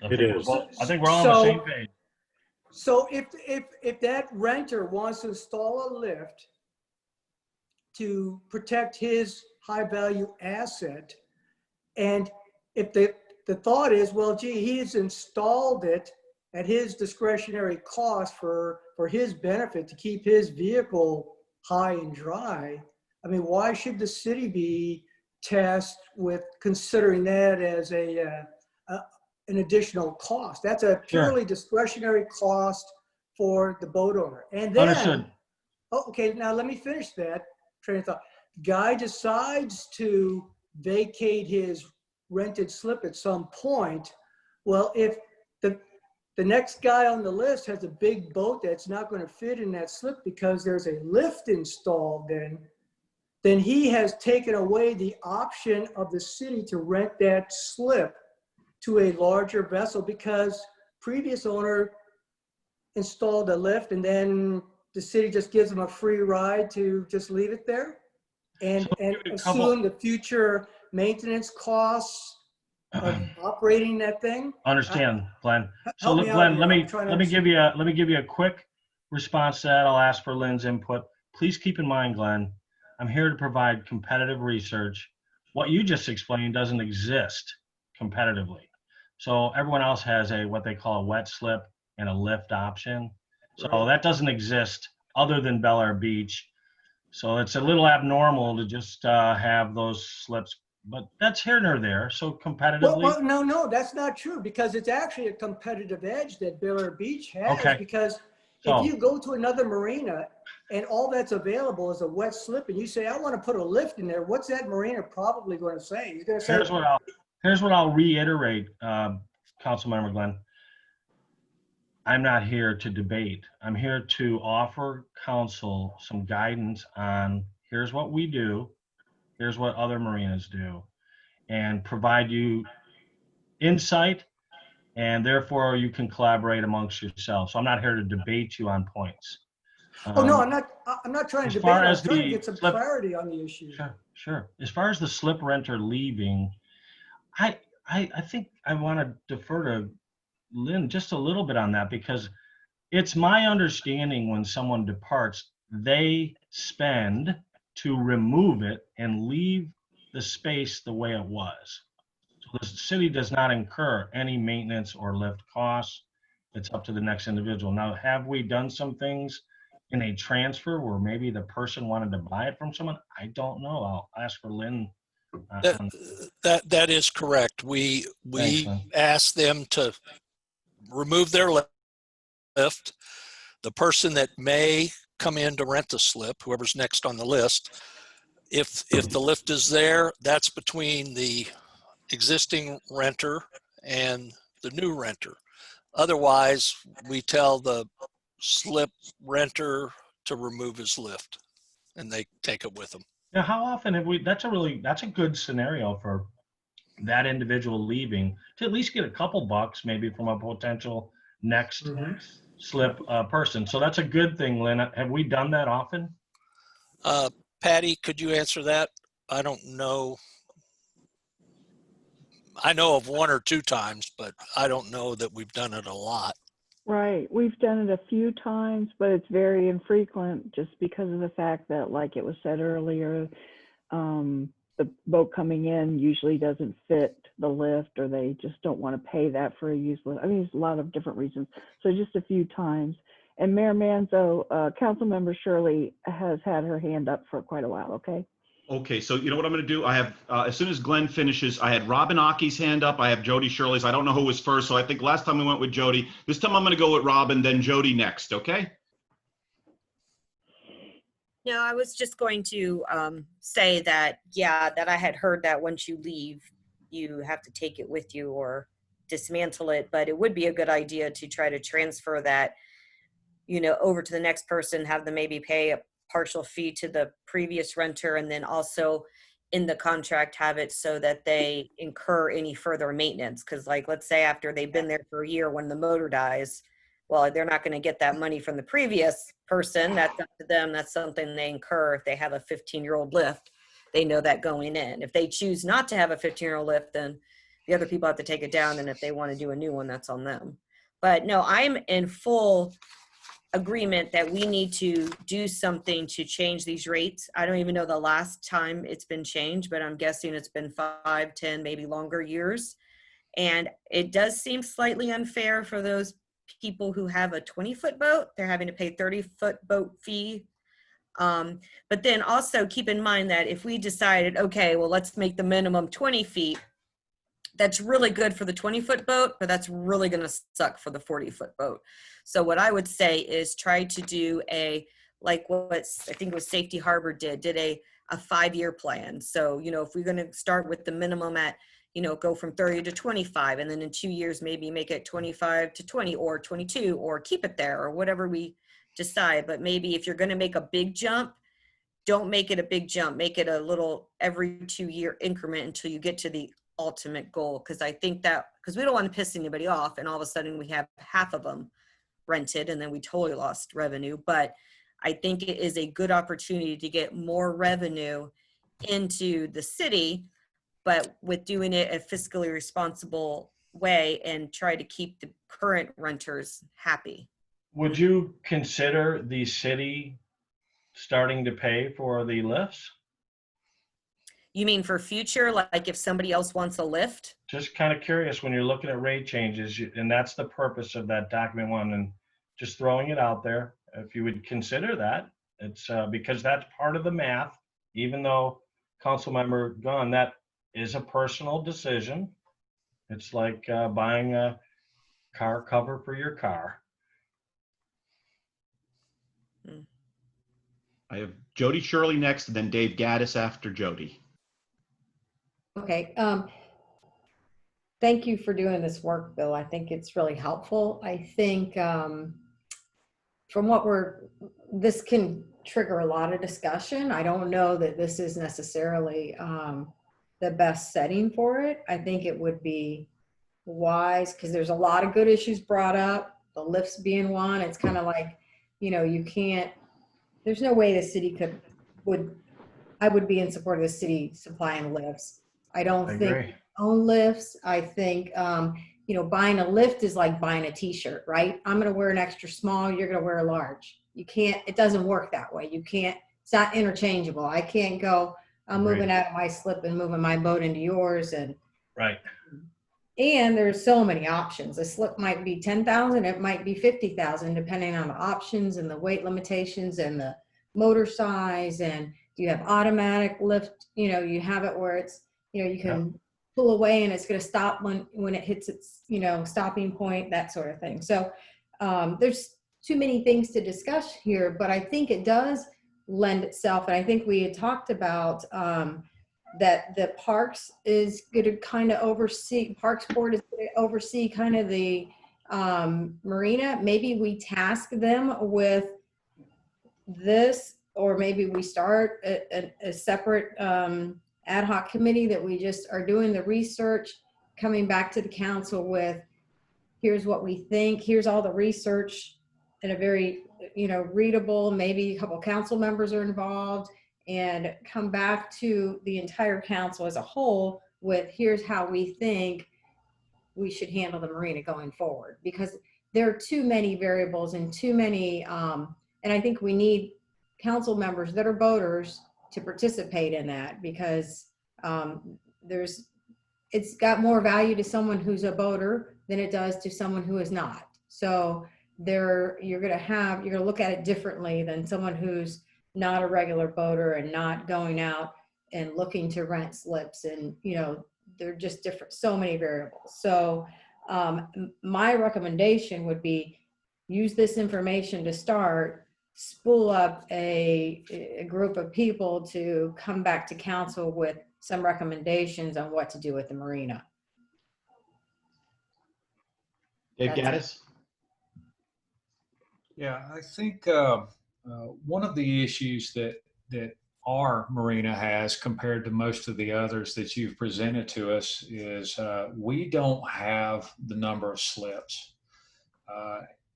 It is. I think we're all on the same page. So if that renter wants to install a lift to protect his high value asset, and if the thought is, well, gee, he's installed it at his discretionary cost for his benefit to keep his vehicle high and dry, I mean, why should the city be tasked with considering that as an additional cost? That's a purely discretionary cost for the boat owner. And then, Understood. oh, okay, now let me finish that train of thought. Guy decides to vacate his rented slip at some point. Well, if the next guy on the list has a big boat that's not going to fit in that slip because there's a lift installed, then he has taken away the option of the city to rent that slip to a larger vessel because previous owner installed a lift and then the city just gives them a free ride to just leave it there and assume the future maintenance costs of operating that thing. Understand, Glenn. So Help me out Glenn, here. let me give you a quick response to that. I'll ask for Lynn's input. Please keep in mind, Glenn, I'm here to provide competitive research. What you just explained doesn't exist competitively. So everyone else has what they call a wet slip and a lift option. So that doesn't exist other than Bel Air Beach. So it's a little abnormal to just have those slips, but that's here nor there. So competitively. Well, no, that's not true because it's actually a competitive edge that Bel Air Beach has because if you go to another marina and all that's available is a wet slip and you say, I want to put a lift in there, what's that marina probably going to say? He's going to say, here's what I'll reiterate, Councilmember Glenn. I'm not here to debate. I'm here to offer council some guidance on here's what we do, here's what other marinas do, and provide you insight, and therefore you can collaborate amongst yourselves. So I'm not here to debate you on points. Oh no, I'm not trying to debate. I'm trying to get some clarity on the issue. Sure. As far as the slip renter leaving, I think I want to defer to Lynn just a little bit on that because it's my understanding when someone departs, they spend to remove it and leave the space the way it was. So the city does not incur any maintenance or lift costs. It's up to the next individual. Now, have we done some things in a transfer where maybe the person wanted to buy it from someone? I don't know. I'll ask for Lynn. That is correct. We asked them to remove their lift. The person that may come in to rent the slip, whoever's next on the list, if the lift is there, that's between the existing renter and the new renter. Otherwise, we tell the slip renter to remove his lift and they take it with them. Now, how often have we, that's a good scenario for that individual leaving to at least get a couple bucks maybe from a potential next slip person. So that's a good thing, Lynn. Have we done that often? Patty, could you answer that? I don't know. I know of one or two times, but I don't know that we've done it a lot. Right. We've done it a few times, but it's very infrequent just because of the fact that, like it was said earlier, the boat coming in usually doesn't fit the lift, or they just don't want to pay that for a used lift. I mean, there's a lot of different reasons. So just a few times. And Mayor Manzo, Councilmember Shirley has had her hand up for quite a while, okay? Okay, so you know what I'm going to do? I have, as soon as Glenn finishes, I had Robin Aki's hand up. I have Jody Shirley's. I don't know who was first, so I think last time we went with Jody. This time I'm going to go with Robin, then Jody next, okay? No, I was just going to say that, yeah, that I had heard that once you leave, you have to take it with you or dismantle it, but it would be a good idea to try to transfer that, you know, over to the next person, have them maybe pay a partial fee to the previous renter, and then also in the contract have it so that they incur any further maintenance. Because, like, let's say after they've been there for a year, when the motor dies, well, they're not going to get that money from the previous person. That's up to them. That's something they incur if they have a 15-year-old lift. They know that going in. If they choose not to have a 15-year-old lift, then the other people have to take it down. And if they want to do a new one, that's on them. But no, I'm in full agreement that we need to do something to change these rates. I don't even know the last time it's been changed, but I'm guessing it's been 5, 10, maybe longer years. And it does seem slightly unfair for those people who have a 20-foot boat. They're having to pay 30-foot boat fee. But then also keep in mind that if we decided, okay, well, let's make the minimum 20 feet, that's really good for the 20-foot boat, but that's really going to suck for the 40-foot boat. So what I would say is try to do like what I think it was Safety Harbor did a 5-year plan. So, you know, if we're going to start with the minimum at, you know, go from 30 to 25, and then in 2 years, maybe make it 25 to 20 or 22, or keep it there, or whatever we decide. But maybe if you're going to make a big jump, don't make it a big jump. Make it a little every 2-year increment until you get to the ultimate goal. Because I think that, because we don't want to piss anybody off, and all of a sudden we have half of them rented and then we totally lost revenue. But I think it is a good opportunity to get more revenue into the city, but with doing it a fiscally responsible way and try to keep the current renters happy. Would you consider the city starting to pay for the lifts? You mean for future, like if somebody else wants a lift? Just kind of curious when you're looking at rate changes, and that's the purpose of that document one, and just throwing it out there. If you would consider that, it's because that's part of the math, even though Councilmember Gunn, that is a personal decision. It's like buying a car cover for your car. I have Jody Shirley next, and then Dave Gaddis after Jody. Okay. Thank you for doing this work, Bill. I think it's really helpful. I think from what this can trigger a lot of discussion. I don't know that this is necessarily the best setting for it. I think it would be wise, because there's a lot of good issues brought up, the lifts being one. It's kind of like, you know, you can't, there's no way the city I would be in support of the city supplying lifts. I don't think own lifts. I think, you know, buying a lift is like buying a t-shirt, right? I'm going to wear an extra small. You're going to wear a large. You can't, it doesn't work that way. You can't, it's not interchangeable. I can't go, I'm moving out of my slip and moving my boat into yours. And right. And there's so many options. A slip might be 10,000, it might be 50,000, depending on the options and the weight limitations and the motor size. And you have automatic lift, you know, you have it where it's, you know, you can pull away and it's going to stop when it hits its, you know, stopping point, that sort of thing. So there's too many things to discuss here, but I think it does lend itself. And I think we had talked about that the parks is going to kind of oversee, Parks Board is going to oversee kind of the marina. Maybe we task them with this, or maybe we start a separate ad hoc committee that we just are doing the research, coming back to the council with, here's what we think, here's all the research in a very, you know, readable, maybe a couple council members are involved, and come back to the entire council as a whole with, here's how we think we should handle the marina going forward. Because there are too many variables and too many, and I think we need council members that are boaters to participate in that, because it's got more value to someone who's a boater than it does to someone who is not. So you're gonna look at it differently than someone who's not a regular boater and not going out and looking to rent slips, and they're just different, so many variables. So my recommendation would be use this information to start, spool up a group of people to come back to council with some recommendations on what to do with the marina. Dave That's it. Gaddis? Yeah, I think one of the issues that our marina has compared to most of the others that you've presented to us is we don't have the number of slips.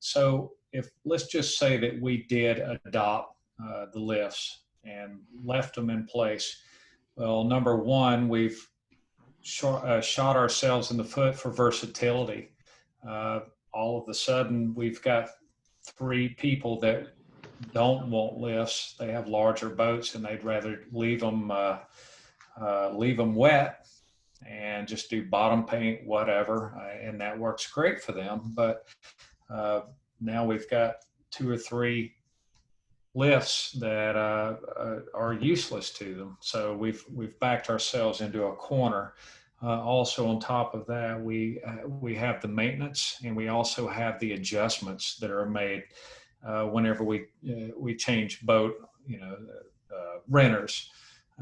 So let's just say that we did adopt the lifts and left them in place. Well, number one, we've shot ourselves in the foot for versatility. All of a sudden, we've got 3 people that don't want lifts. They have larger boats and they'd rather leave them wet and just do bottom paint, whatever, and that works great for them. But now we've got 2 or 3 lifts that are useless to them. So we've backed ourselves into a corner. Also, on top of that, we have the maintenance, and we also have the adjustments that are made whenever we change boat, renters.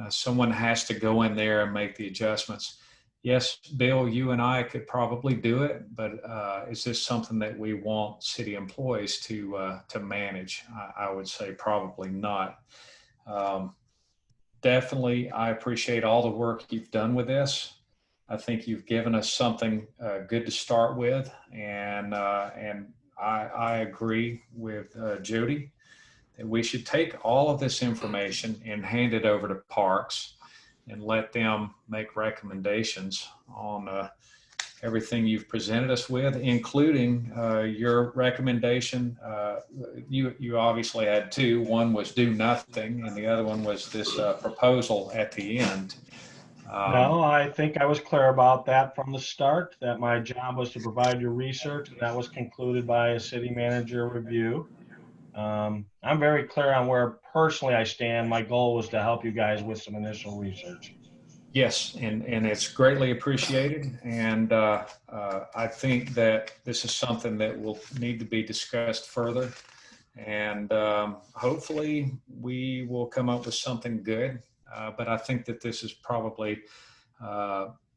Someone has to go in there and make the adjustments. Yes, Bill, you and I could probably do it, but is this something that we want city employees to manage? I would say probably not. Definitely, I appreciate all the work you've done with this. I think you've given us something good to start with, and I agree with Jody that we should take all of this information and hand it over to Parks and let them make recommendations on everything you've presented us with, including your recommendation. You obviously had 2. One was do nothing, and the other one was this proposal at the end. No, I think I was clear about that from the start, that my job was to provide your research, and that was concluded by a city manager review. I'm very clear on where personally I stand. My goal was to help you guys with some initial research. Yes, and it's greatly appreciated. And I think that this is something that will need to be discussed further. And hopefully we will come up with something good. But I think that this is probably,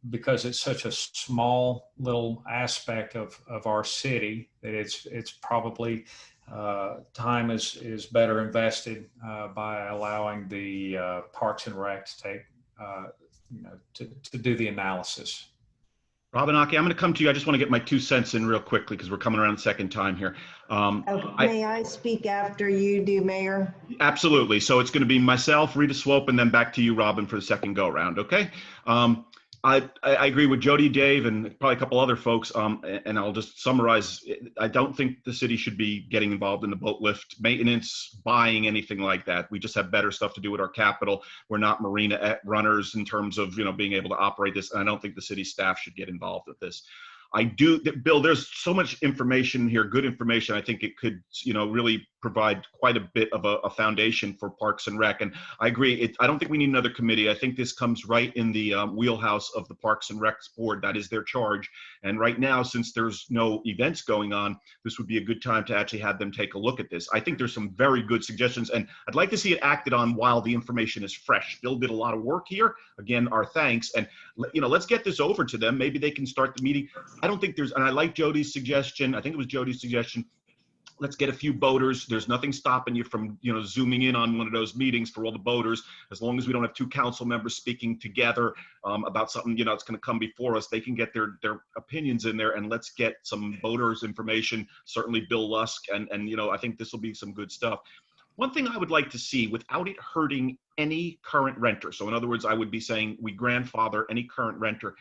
because it's such a small little aspect of our city, that it's probably time is better invested by allowing the Parks and Rec to take, to do the analysis. Robinaki, I'm going to come to you. I just want to get my 2 cents in real quickly because we're coming around the second time here. May I speak after you do, Mayor? Absolutely. So it's going to be myself, Rita Swope, and then back to you, Robin, for the second go round. Okay. I agree with Jody, Dave, and probably a couple other folks. And I'll just summarize. I don't think the city should be getting involved in the boat lift maintenance, buying anything like that. We just have better stuff to do with our capital. We're not marina runners in terms of, being able to operate this. And I don't think the city staff should get involved with this. I do, Bill, there's so much information here, good information. I think it could, really provide quite a bit of a foundation for Parks and Rec. And I agree. I don't think we need another committee. I think this comes right in the wheelhouse of the Parks and Rec board. That is their charge. And right now, since there's no events going on, this would be a good time to actually have them take a look at this. I think there's some very good suggestions, and I'd like to see it acted on while the information is fresh. Bill did a lot of work here. Again, our thanks. And, let's get this over to them. Maybe they can start the meeting. I don't think and I like Jody's suggestion. I think it was Jody's suggestion. Let's get a few boaters. There's nothing stopping you from, zooming in on one of those meetings for all the boaters. As long as we don't have 2 council members speaking together about something, that's going to come before us, they can get their opinions in there, and let's get some boaters information. Certainly Bill Lusk. And I think this will be some good stuff. One thing I would like to see without it hurting any current renter. So in other words, I would be saying we grandfather any current renter.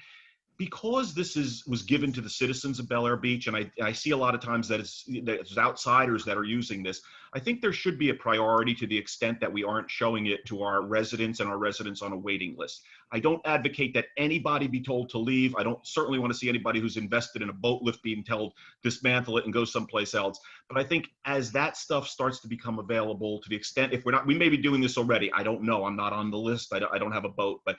because this was given to the citizens of Bel Air Beach, and I see a lot of times that it's outsiders that are using this. I think there should be a priority to the extent that we aren't showing it to our residents and our residents on a waiting list. I don't advocate that anybody be told to leave. I don't certainly want to see anybody who's invested in a boat lift being told dismantle it and go someplace else. But I think as that stuff starts to become available, to the extent, if we may be doing this already, I don't know, I'm not on the list, I don't have a boat, but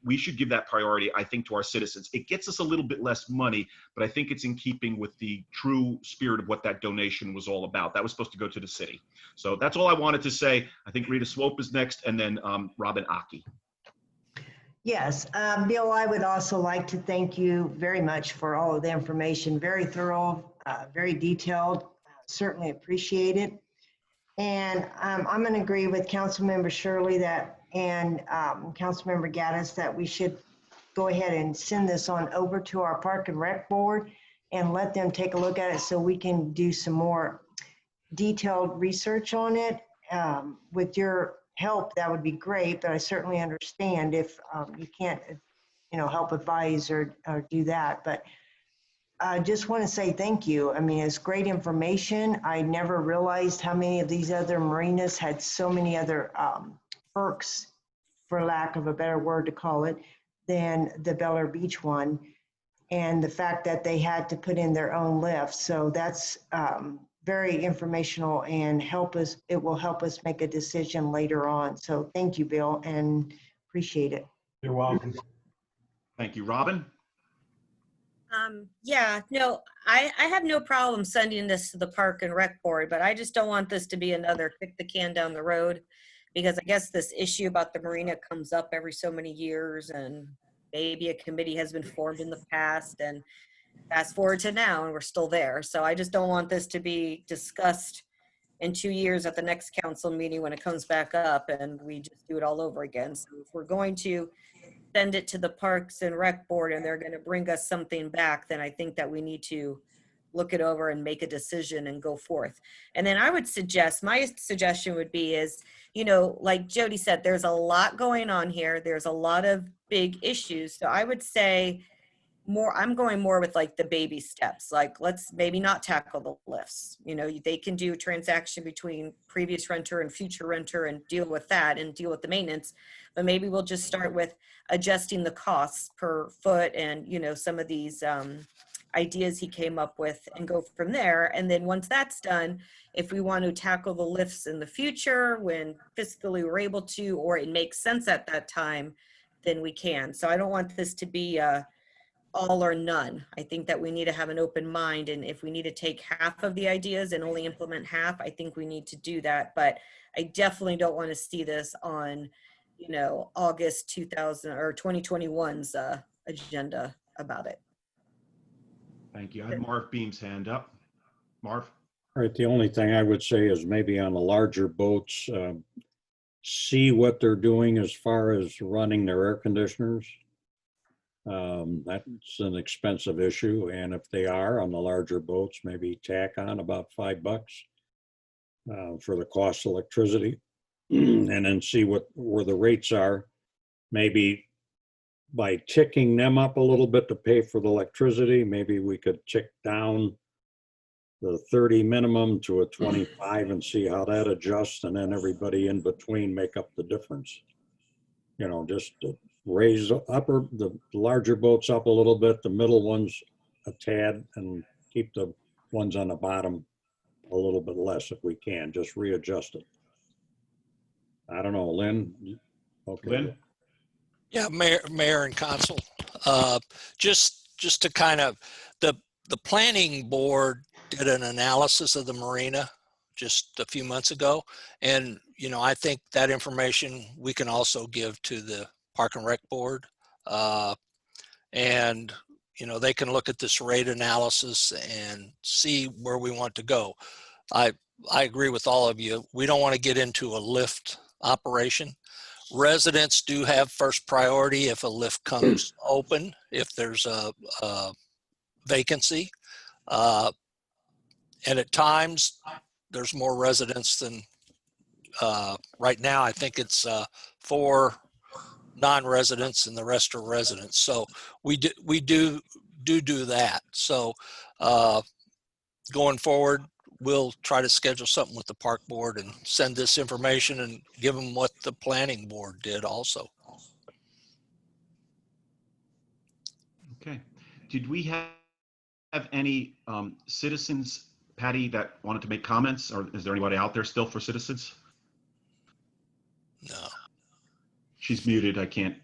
we should give that priority, I think, to our citizens. It gets us a little bit less money, but I think it's in keeping with the true spirit of what that donation was all about. That was supposed to go to the city. So that's all I wanted to say. I think Rita Swope is next, and then Robin Aki. Yes, Bill, I would also like to thank you very much for all of the information. Very thorough, very detailed. Certainly appreciate it. And I'm going to agree with Councilmember Shirley and Councilmember Gaddis that we should go ahead and send this on over to our Park and Rec Board and let them take a look at it so we can do some more detailed research on it. With your help, that would be great, but I certainly understand if you can't, help advise or do that. But I just want to say thank you. I mean, it's great information. I never realized how many of these other marinas had so many other perks, for lack of a better word to call it, than the Bel Air Beach one. And the fact that they had to put in their own lift. So that's very informational and it will help us make a decision later on. So thank you, Bill, and appreciate it. You're welcome. Thank you. Robin? Yeah, no, I have no problem sending this to the Park and Rec Board, but I just don't want this to be another kick the can down the road, because I guess this issue about the marina comes up every so many years, and maybe a committee has been formed in the past, and fast forward to now and we're still there. So I just don't want this to be discussed in 2 years at the next council meeting when it comes back up and we just do it all over again. So if we're going to send it to the Parks and Rec Board and they're going to bring us something back, then I think that we need to look it over and make a decision and go forth. And then I would suggest, my suggestion would be is, like Jody said, there's a lot going on here. There's a lot of big issues. So I would say I'm going more with like the baby steps. Like, let's maybe not tackle the lifts. They can do a transaction between previous renter and future renter and deal with that and deal with the maintenance. But maybe we'll just start with adjusting the costs per foot and, some of these ideas he came up with and go from there. And then once that's done, if we want to tackle the lifts in the future when fiscally we're able to, or it makes sense at that time, then we can. So I don't want this to be all or none. I think that we need to have an open mind, and if we need to take half of the ideas and only implement half, I think we need to do that. But I definitely don't want to see this on, August 2021's agenda about it. Thank you. I have Marv Beam's hand up. Marv? All right, the only thing I would say is maybe on the larger boats, see what they're doing as far as running their air conditioners. That's an expensive issue, and if they are on the larger boats, maybe tack on about $5 for the cost of electricity, and then see where the rates are. Maybe by ticking them up a little bit to pay for the electricity, maybe we could tick down the 30 minimum to a 25 and see how that adjusts, and then everybody in between make up the difference. Just to raise the larger boats up a little bit, the middle ones a tad, and keep the ones on the bottom a little bit less if we can. Just readjust it. I don't know, Lynn? Okay. Lynn? Yeah, Mayor and Council. Just to kind of, the planning board did an analysis of the marina just a few months ago. And, I think that information we can also give to the Park and Rec Board. And, they can look at this rate analysis and see where we want to go. I agree with all of you. We don't want to get into a lift operation. Residents do have first priority if a lift comes open, if there's a vacancy. And at times, there's more residents than right now. I think it's 4 non-residents and the rest are residents. So we do that. So going forward, we'll try to schedule something with the park board and send this information and give them what the planning board did also. Okay. Did we have any citizens, Patty, that wanted to make comments, or is there anybody out there still for citizens? No. She's muted. I can't.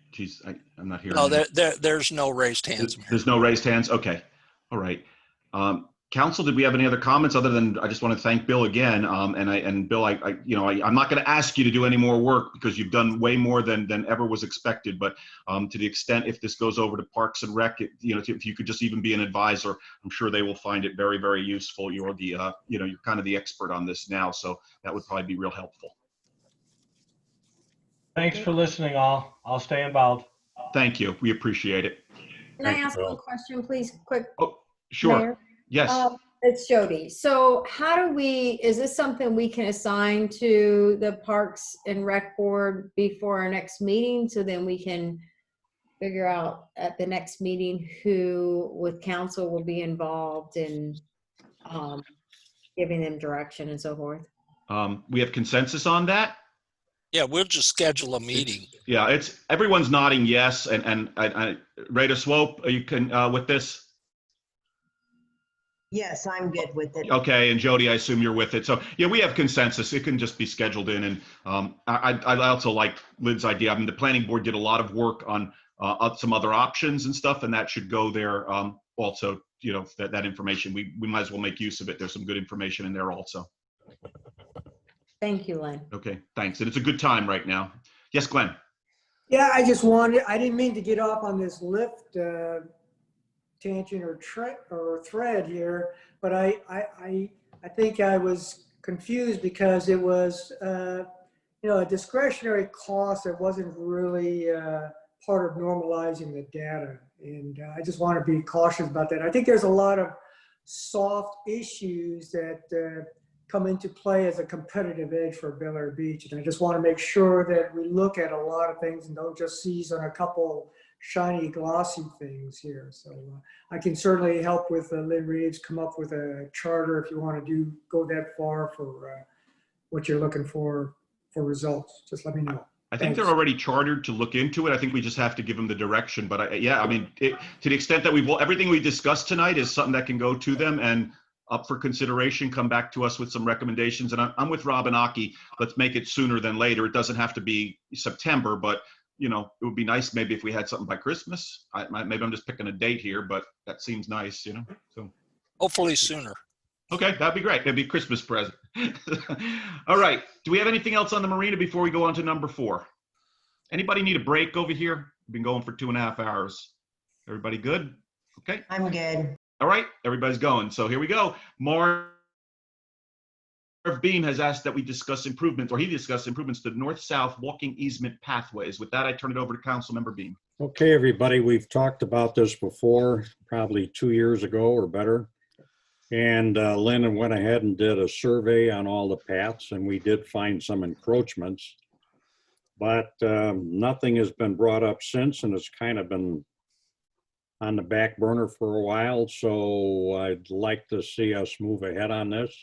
I'm not hearing. No, there's no raised hands. There's no raised hands. Okay. All right. Council, did we have any other comments other than I just want to thank Bill again. And Bill, I'm not going to ask you to do any more work because you've done way more than ever was expected. But to the extent if this goes over to Parks and Rec, if you could just even be an advisor, I'm sure they will find it very, very useful. You're you're kind of the expert on this now, so that would probably be real helpful. Thanks for listening, all. I'll stay involved. Thank you. We appreciate it. Can I ask one question, please? Quick. Oh, sure. Mayor? Yes. It's Jody. So is this something we can assign to the Parks and Rec Board before our next meeting? So then we can figure out at the next meeting who with council will be involved in giving them direction and so forth. We have consensus on that. Yeah, we'll just schedule a meeting. Yeah, everyone's nodding yes, and Rita Swope, you can with this. Yes, I'm good with it. Okay, and Jody, I assume you're with it. So yeah, we have consensus. It can just be scheduled in, and I also like Lynn's idea. I mean, the planning board did a lot of work on some other options and stuff, and that should go there also. That information we might as well make use of it. There's some good information in there also. Thank you, Lynn. Okay, thanks. And it's a good time right now. Yes, Glenn. Yeah, I didn't mean to get off on this lift tangent or thread here, but I think I was confused because it was a discretionary cost that wasn't really part of normalizing the data, and I just want to be cautious about that. I think there's a lot of soft issues that come into play as a competitive edge for Bel Air Beach, and I just want to make sure that we look at a lot of things and don't just seize on a couple shiny, glossy things here. So I can certainly help with Lynn Reeves come up with a charter if you want to go that far for what you're looking for results. Just let me know. I think they're already chartered to look into it. I think we just have to give them the direction. But to the extent that everything we discussed tonight is something that can go to them and up for consideration, come back to us with some recommendations. And I'm with Rob and Aki. Let's make it sooner than later. It doesn't have to be September, but it would be nice maybe if we had something by Christmas. Maybe I'm just picking a date here, but that seems nice, So hopefully sooner. Okay, that'd be great. That'd be a Christmas present. All right. Do we have anything else on the marina before we go on to number 4? Anybody need a break over here? We've been going for 2.5 hours. Everybody good? Okay. I'm good. All right. Everybody's going. So here we go. Marv Beam has asked that we discuss improvements, or he discussed improvements to north-south walking easement pathways. With that, I turn it over to Councilmember Beam. Okay, everybody, we've talked about this before, probably 2 years ago or better. And Lynn went ahead and did a survey on all the paths, and we did find some encroachments. But nothing has been brought up since, and it's kind of been on the back burner for a while. So I'd like to see us move ahead on this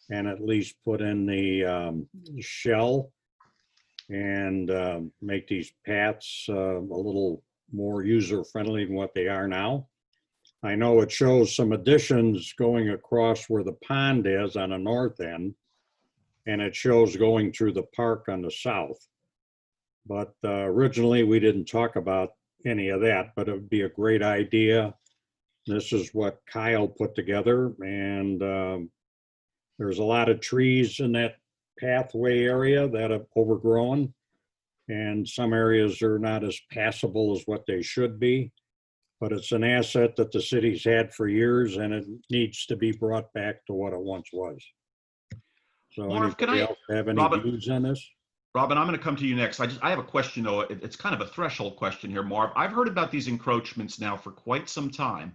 and at least put in the shell and make these paths a little more user-friendly than what they are now. I know it shows some additions going across where the pond is on the north end, and it shows going through the park on the south. But originally we didn't talk about any of that, but it would be a great idea. This is what Kyle put together, and there's a lot of trees in that pathway area that have overgrown, and some areas are not as passable as what they should be. But it's an asset that the city's had for years, and it needs to be brought back to what it once was. So Marv, anybody else have any views on this? Robin, I'm going to come to you next. I have a question, though. It's kind of a threshold question here, Marv. I've heard about these encroachments now for quite some time.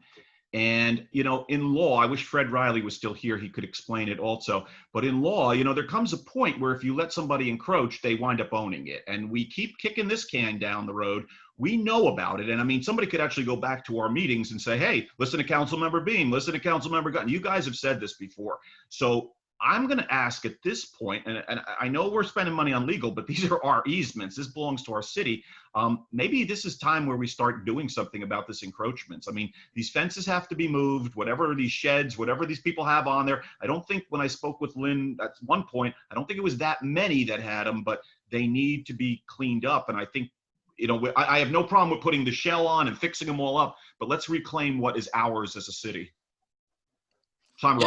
And, you know, in law, I wish Fred Riley was still here. He could explain it also. But in law, you know, there comes a point where if you let somebody encroach, they wind up owning it. And we keep kicking this can down the road. We know about it. And I mean, somebody could actually go back to our meetings and say, hey, listen to Councilmember Beam, listen to Councilmember Gunn. You guys have said this before. So I'm going to ask at this point, and I know we're spending money on legal, but these are our easements. This belongs to our city. Maybe this is time where we start doing something about this encroachments. I mean, these fences have to be moved, whatever these sheds, whatever these people have on there. I don't think when I spoke with Lynn at one point, I don't think it was that many that had them, but they need to be cleaned up. And I think, you know, I have no problem with putting the shell on and fixing them all up, but let's reclaim what is ours as a city. So I'm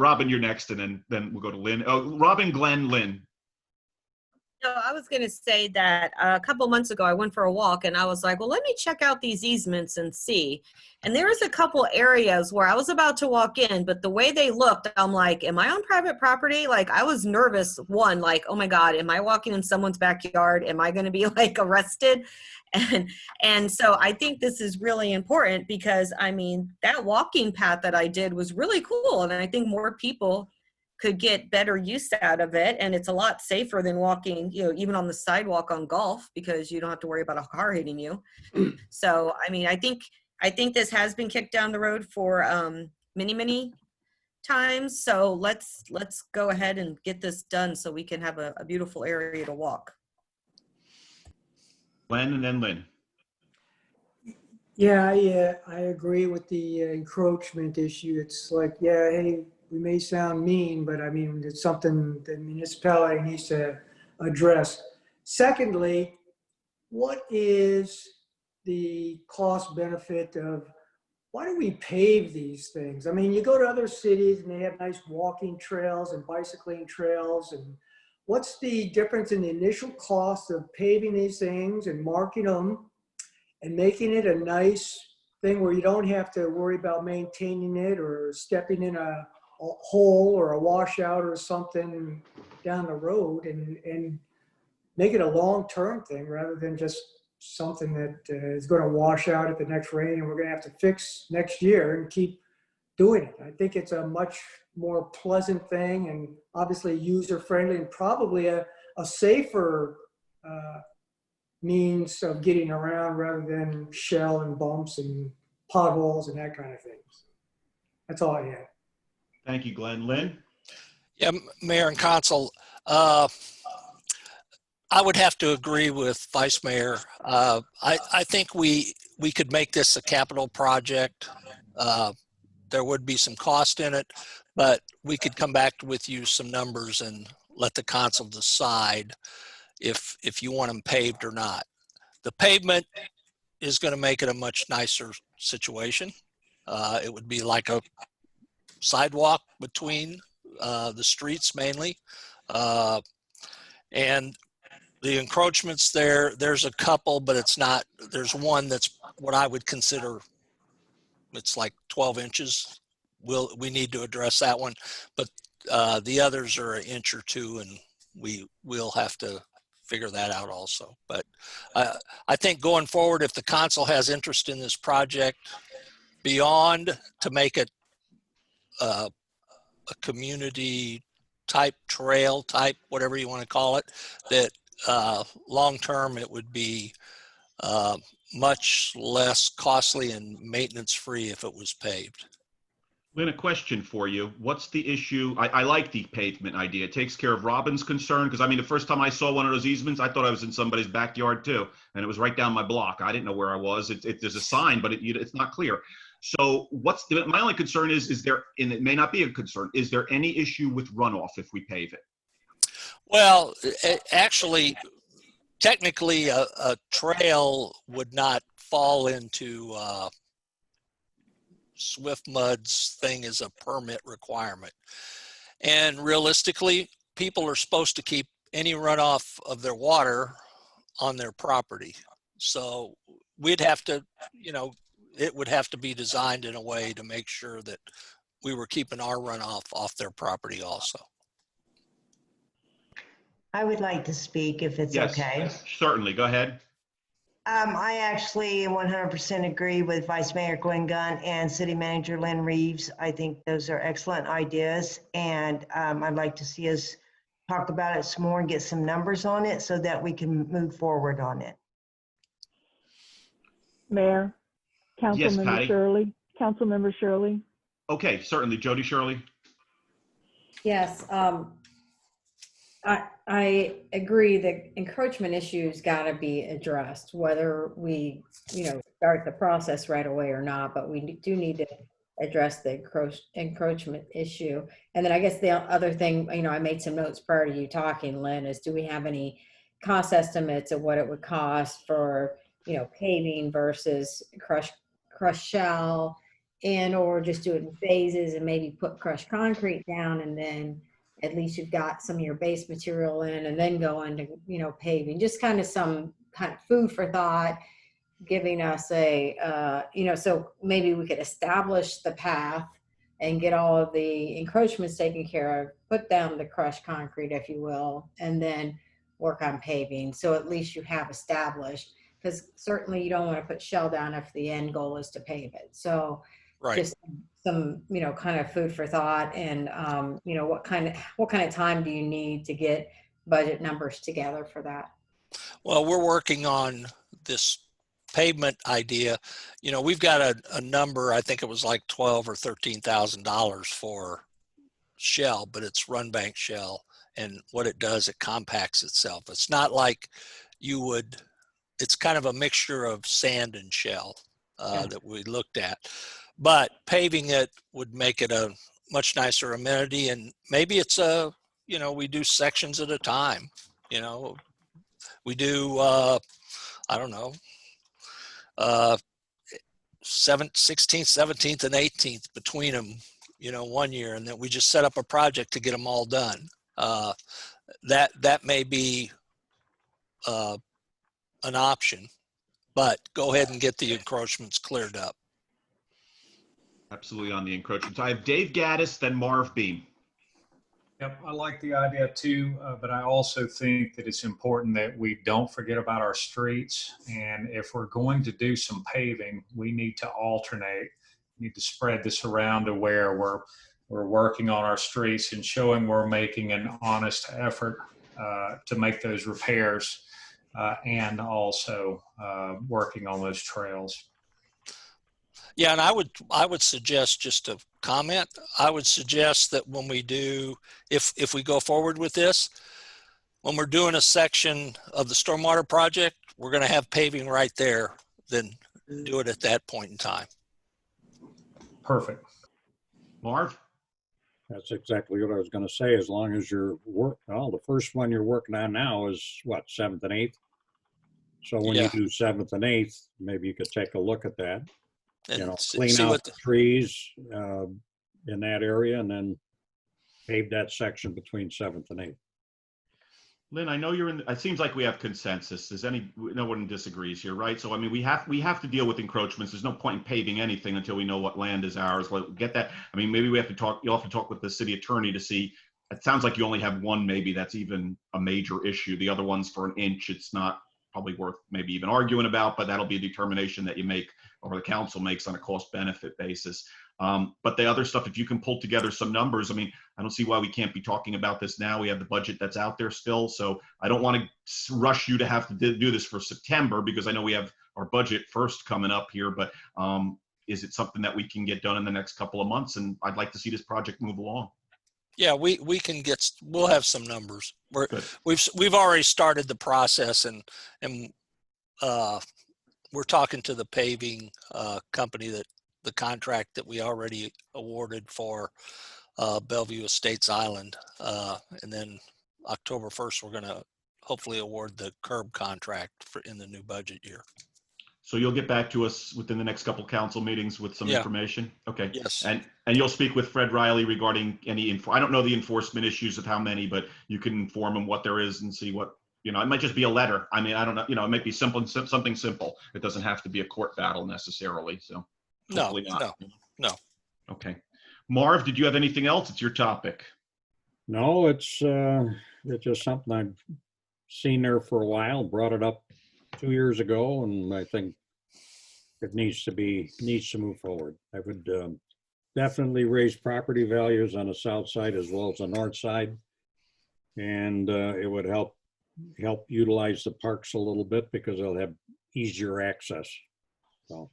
Robin, you're next, and then we'll go to Lynn. Oh, Robin, Glenn, Lynn. No, I was going to say that a couple months ago, I went for a walk and I was like, well, let me check out these easements and see. And there was a couple areas where I was about to walk in, but the way they looked, I'm like, am I on private property? Like, I was nervous. One, like, oh my God, am I walking in someone's backyard? Am I going to be like arrested? And so I think this is really important because, I mean, that walking path that I did was really cool. And I think more people could get better use out of it. And it's a lot safer than walking, you know, even on the sidewalk on golf, because you don't have to worry about a car hitting you. So, I mean, I think this has been kicked down the road for many times. So let's go ahead and get this done so we can have a beautiful area to walk. Glenn and then Lynn. Yeah, I agree with the encroachment issue. It's like, yeah, hey, we may sound mean, but I mean, it's something the municipality needs to address. Secondly, what is the cost benefit of, why do we pave these things? I mean, you go to other cities and they have nice walking trails and bicycling trails, and what's the difference in the initial cost of paving these things and marking them and making it a nice thing where you don't have to worry about maintaining it or stepping in a hole or a washout or something down the road, and make it a long-term thing rather than just something that is going to wash out at the next rain and we're going to have to fix next year and keep doing it. I think it's a much more pleasant thing and obviously user-friendly and probably a safer means of getting around rather than shell and bumps and potholes and that kind of things. That's all I have. Thank you, Glenn. Lynn? Yeah, Mayor and Council, I would have to agree with Vice Mayor. I think we could make this a capital project. There would be some cost in it, but we could come back with you some numbers and let the council decide if you want them paved or not. The pavement is going to make it a much nicer situation. It would be like a sidewalk between the streets mainly. And the encroachments there's a couple, but it's not, there's one that's what I would consider, it's like 12 inches. We need to address that one, but the others are an inch or two, and we'll have to figure that out also. But I think going forward, if the council has interest in this project beyond to make it a community type trail type, whatever you want to call it, that long-term it would be much less costly and maintenance free if it was paved. Lynn, a question for you. What's the issue? I like the pavement idea. It takes care of Robin's concern, because I mean, the first time I saw one of those easements, I thought I was in somebody's backyard too, and it was right down my block. I didn't know where I was. There's a sign, but it's not clear. So my only concern is there, and it may not be a concern, is there any issue with runoff if we pave it? Well, actually, technically a trail would not fall into Swift Mud's thing is a permit requirement. And realistically, people are supposed to keep any runoff of their water on their property. So we'd have to, it would have to be designed in a way to make sure that we were keeping our runoff off their property also. I would like to speak if it's okay. Certainly, go ahead. I actually 100% agree with Vice Mayor Gwen Gunn and City Manager Lynn Reeves. I think those are excellent ideas, and I'd like to see us talk about it some more and get some numbers on it so that we can move forward on it. Mayor, Yes, Councilmember Patty. Shirley, Councilmember Shirley. Okay, certainly. Jody Shirley. Yes, I agree that encroachment issues got to be addressed, whether we, start the process right away or not, but we do need to address the encroachment issue. And then I guess the other thing, I made some notes prior to you talking, Lynn, is do we have any cost estimates of what it would cost for, paving versus crushed shell, and or just do it in phases and maybe put crushed concrete down, and then at least you've got some of your base material in, and then go into, paving, just kind of some kind of food for thought, giving us so maybe we could establish the path and get all of the encroachments taken care of, put down the crushed concrete, if you will, and then work on paving. So at least you have established, because certainly you don't want to put shell down if the end goal is to pave it. So Right. just some, kind of food for thought, and, what kind of time do you need to get budget numbers together for that? Well, we're working on this pavement idea. We've got a number, I think it was like $12,000 or $13,000 for shell, but it's run bank shell. And what it does, it compacts itself. It's not like it's kind of a mixture of sand and shell that we looked at. But paving it would make it a much nicer amenity, and maybe it's we do sections at a time. We do I don't know, 16th, 17th, and 18th between them, 1 year, and then we just set up a project to get them all done. That may be an option, but go ahead and get the encroachments cleared up. Absolutely on the encroachments. I have Dave Gaddis, then Marv Beam. Yep, I like the idea too, but I also think that it's important that we don't forget about our streets. And if we're going to do some paving, we need to alternate. We need to spread this around to where we're working on our streets and showing we're making an honest effort to make those repairs and also working on those trails. Yeah, and I would suggest, just a comment, I would suggest that when we do, if we go forward with this, when we're doing a section of the stormwater project, we're going to have paving right there, then do it at that point in time. Perfect. Marv? That's exactly what I was going to say. As long as the first one you're working on now is what, 7th and 8th? So when you do 7th and 8th, maybe you could take a look at that. And Clean out the trees in that area, and then pave that section between 7th and 8th. Lynn, I know you're in. It seems like we have consensus. No one disagrees here, right? So I mean, we have to deal with encroachments. There's no point in paving anything until we know what land is ours. Get that. I mean, maybe we have to talk. You'll have to talk with the city attorney to see. It sounds like you only have one, maybe that's even a major issue. The other one's for an inch. It's not probably worth maybe even arguing about, but that'll be a determination that you make, or the council makes, on a cost benefit basis. But the other stuff, if you can pull together some numbers, I mean, I don't see why we can't be talking about this now. We have the budget that's out there still. So I don't want to rush you to have to do this for September, because I know we have our budget first coming up here, but is it something that we can get done in the next couple of months? And I'd like to see this project move along. Yeah, we'll have some numbers. We've already started the process, and we're talking to the paving company, that the contract that we already awarded for Bellevue Estates Island, and then October 1st we're going to hopefully award the curb contract in the new budget year. So you'll get back to us within the next couple council meetings with some information? Okay. Yes. And you'll speak with Fred Riley regarding any I don't know the enforcement issues of how many, but you can inform him what there is and see what, it might just be a letter. I mean, I don't know, it might be something simple. It doesn't have to be a court battle necessarily. So hopefully not. No. Okay. Marv, did you have anything else? It's your topic. No, it's just something I've seen there for a while, brought it up 2 years ago, and I think it needs to move forward. I would definitely raise property values on the south side as well as the north side. And it would help utilize the parks a little bit because they'll have easier access. So,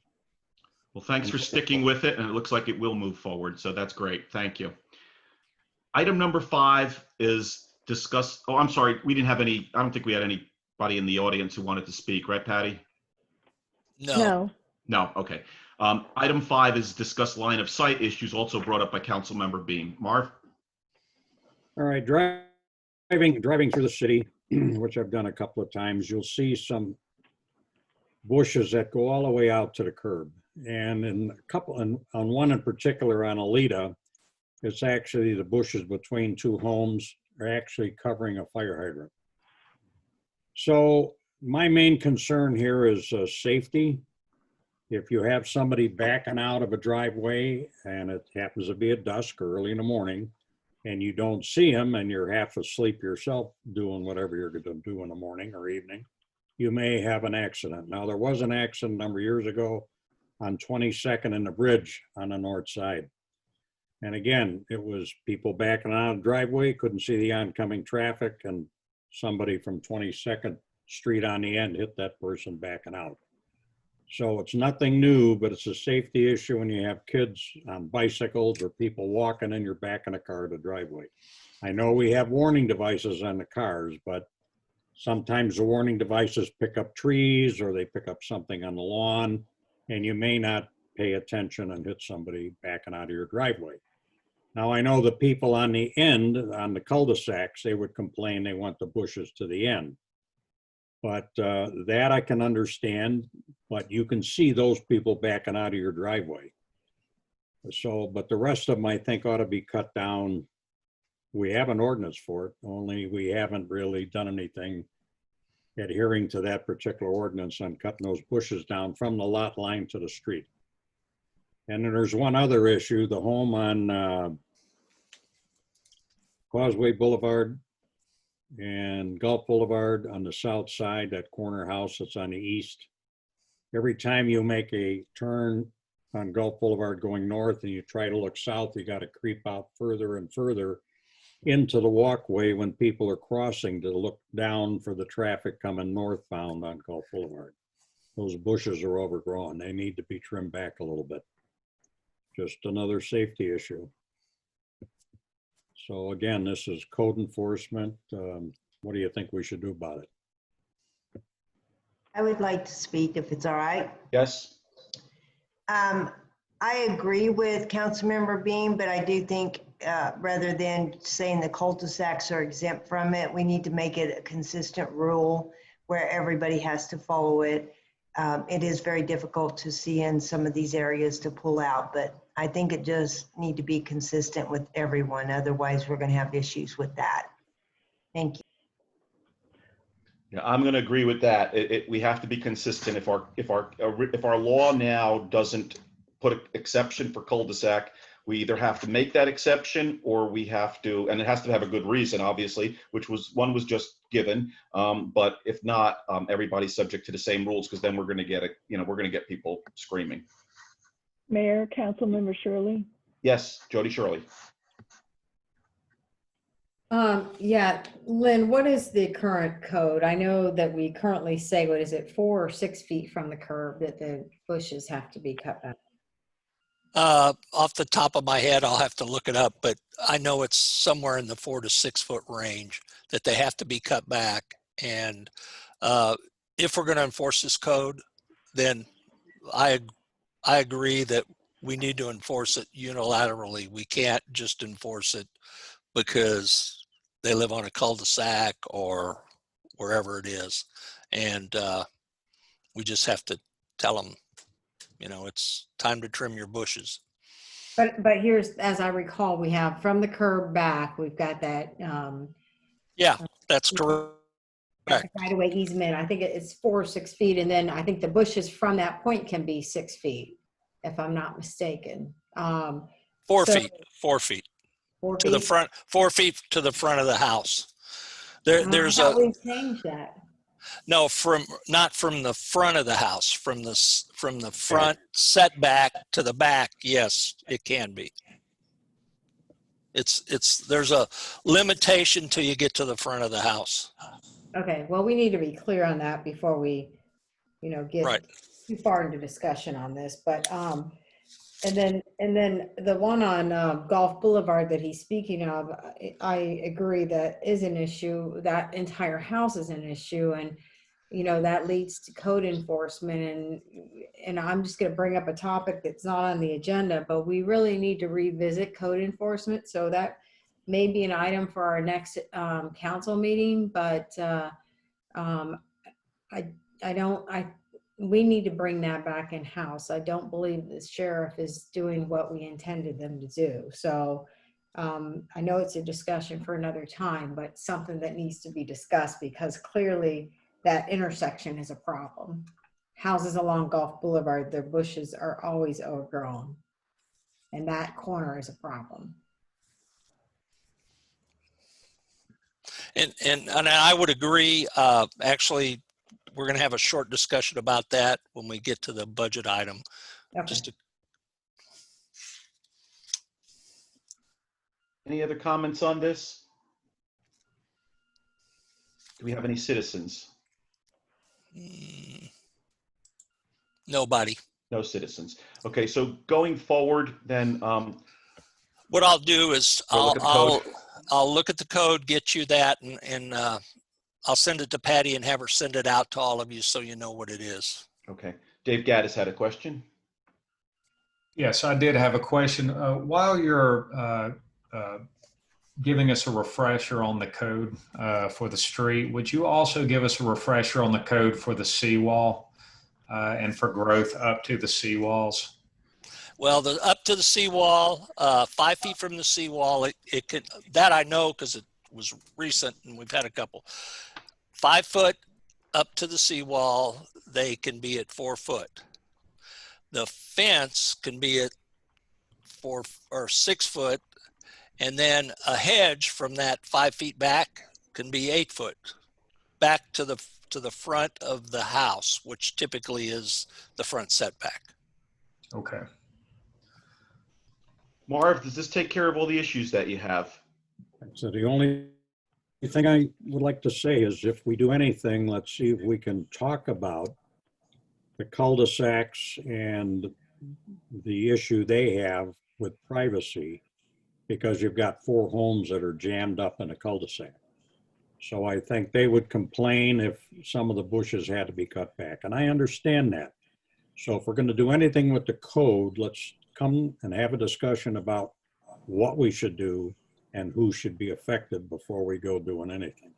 Well, thanks for sticking with it, and it looks like it will move forward, so that's great. Thank you. Item number 5 is discuss, oh, I'm sorry, we didn't have any, I don't think we had anybody in the audience who wanted to speak, right, Patty? No. No, okay. Item 5 is discuss line of sight issues, also brought up by Councilmember Beam. Marv? all right, driving through the city, which I've done a couple of times, you'll see some bushes that go all the way out to the curb. And in a couple, on one in particular on Alita, it's actually the bushes between two homes are actually covering a fire hydrant. So my main concern here is safety. If you have somebody backing out of a driveway and it happens to be at dusk or early in the morning and you don't see them and you're half asleep yourself doing whatever you're going to do in the morning or evening, you may have an accident. Now, there was an accident a number of years ago on 22nd and the bridge on the north side. And again, it was people backing out of the driveway, couldn't see the oncoming traffic, and somebody from 22nd Street on the end hit that person backing out. So it's nothing new, but it's a safety issue when you have kids on bicycles or people walking and you're backing a car to the driveway. I know we have warning devices on the cars, but sometimes the warning devices pick up trees or they pick up something on the lawn, and you may not pay attention and hit somebody backing out of your driveway. Now, I know the people on the end, on the cul-de-sacs, they would complain they want the bushes to the end. But that I can understand, but you can see those people backing out of your driveway. So, but the rest of them I think ought to be cut down. We have an ordinance for it, only we haven't really done anything adhering to that particular ordinance on cutting those bushes down from the lot line to the street. And then there's one other issue, the home on Causeway Boulevard and Gulf Boulevard on the south side, that corner house that's on the east. Every time you make a turn on Gulf Boulevard going north and you try to look south, you got to creep out further and further into the walkway when people are crossing to look down for the traffic coming northbound on Gulf Boulevard. Those bushes are overgrown. They need to be trimmed back a little bit. Just another safety issue. So again, this is code enforcement. What do you think we should do about it? I would like to speak if it's all right. Yes. I agree with Councilmember Beam, but I do think rather than saying the cul-de-sacs are exempt from it, we need to make it a consistent rule where everybody has to follow it. It is very difficult to see in some of these areas to pull out, but I think it just need to be consistent with everyone. Otherwise, we're going to have issues with that. Thank you. Yeah, I'm going to agree with that. We have to be consistent. If our law now doesn't put an exception for cul-de-sac, we either have to make that exception or we have to, and it has to have a good reason, obviously, which was one was just given. But if not, everybody's subject to the same rules, because then we're going to get we're going to get people screaming. Mayor, Councilmember Shirley. Yes, Jody Shirley. Yeah, Lynn, what is the current code? I know that we currently say, what is it, 4 or 6 feet from the curb that the bushes have to be cut back? Off the top of my head, I'll have to look it up, but I know it's somewhere in the 4 to 6 foot range that they have to be cut back. And if we're going to enforce this code, then I agree that we need to enforce it unilaterally. We can't just enforce it because they live on a cul-de-sac or wherever it is. And we just have to tell them, it's time to trim your bushes. But here's, as I recall, we have from the curb back, we've got that. Yeah, that's correct. Right-of-way easement. I think it's 4 or 6 feet. And then I think the bushes from that point can be 6 feet, if I'm not mistaken. 4 feet. 4 feet. 4 to the front, 4 feet to the front of the house. There's we've changed that. No, not from the front of the house, from the front setback to the back. Yes, it can be. There's a limitation till you get to the front of the house. Okay, well, we need to be clear on that before we, get Right. too far into discussion on this. But and then the one on Gulf Boulevard that he's speaking of, I agree that is an issue. That entire house is an issue, and that leads to code enforcement. And I'm just going to bring up a topic that's not on the agenda, but we really need to revisit code enforcement. So that may be an item for our next council meeting, but we need to bring that back in house. I don't believe the sheriff is doing what we intended them to do. So I know it's a discussion for another time, but something that needs to be discussed, because clearly that intersection is a problem. Houses along Gulf Boulevard, their bushes are always overgrown, and that corner is a problem. And I would agree. Actually, we're going to have a short discussion about that when we get to the budget item. Okay. Any other comments on this? Do we have any citizens? Nobody. No citizens. Okay, so going forward, then. What I'll do is I'll look at the code, get you that, and I'll send it to Patty and have her send it out to all of you so you know what it is. Okay. Dave Gaddis had a question. Yes, I did have a question. While you're giving us a refresher on the code for the street, would you also give us a refresher on the code for the seawall and for growth up to the seawalls? Well, up to the seawall, 5 feet from the seawall, it could, that I know because it was recent and we've had a couple. 5 foot up to the seawall, they can be at 4 foot. The fence can be at 4 or 6 foot, and then a hedge from that 5 feet back can be 8 foot back to the front of the house, which typically is the front setback. Okay. Marv, does this take care of all the issues that you have? So the only thing I would like to say is if we do anything, let's see if we can talk about the cul-de-sacs and the issue they have with privacy, because you've got 4 homes that are jammed up in a cul-de-sac. So I think they would complain if some of the bushes had to be cut back, and I understand that. So if we're going to do anything with the code, let's come and have a discussion about what we should do and who should be affected before we go doing anything.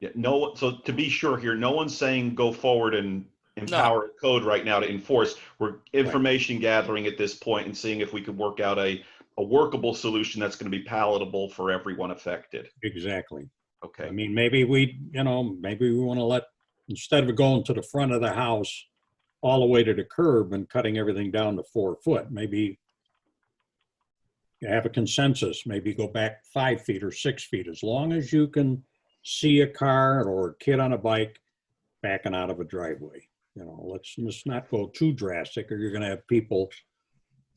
Yeah, no. So to be sure here, no one's saying go forward and empower code right now to enforce. We're information gathering at this point and seeing if we could work out a workable solution that's going to be palatable for everyone affected. Exactly. Okay. I mean, maybe we want to let, instead of going to the front of the house all the way to the curb and cutting everything down to 4 foot, maybe you have a consensus, maybe go back 5 feet or 6 feet, as long as you can see a car or a kid on a bike backing out of a driveway. Let's not go too drastic, or you're going to have people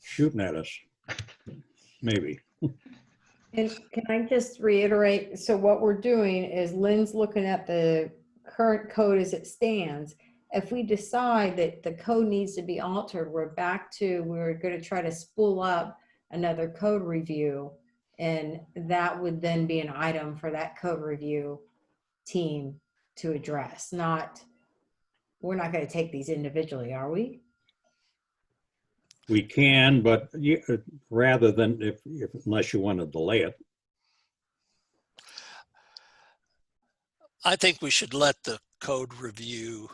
shooting at us. Maybe. And can I just reiterate, so what we're doing is Lynn's looking at the current code as it stands. If we decide that the code needs to be altered, we're going to try to spool up another code review, and that would then be an item for that code review team to address. We're not going to take these individually, are we? We can, but rather than unless you want to delay it. I think we should let the code review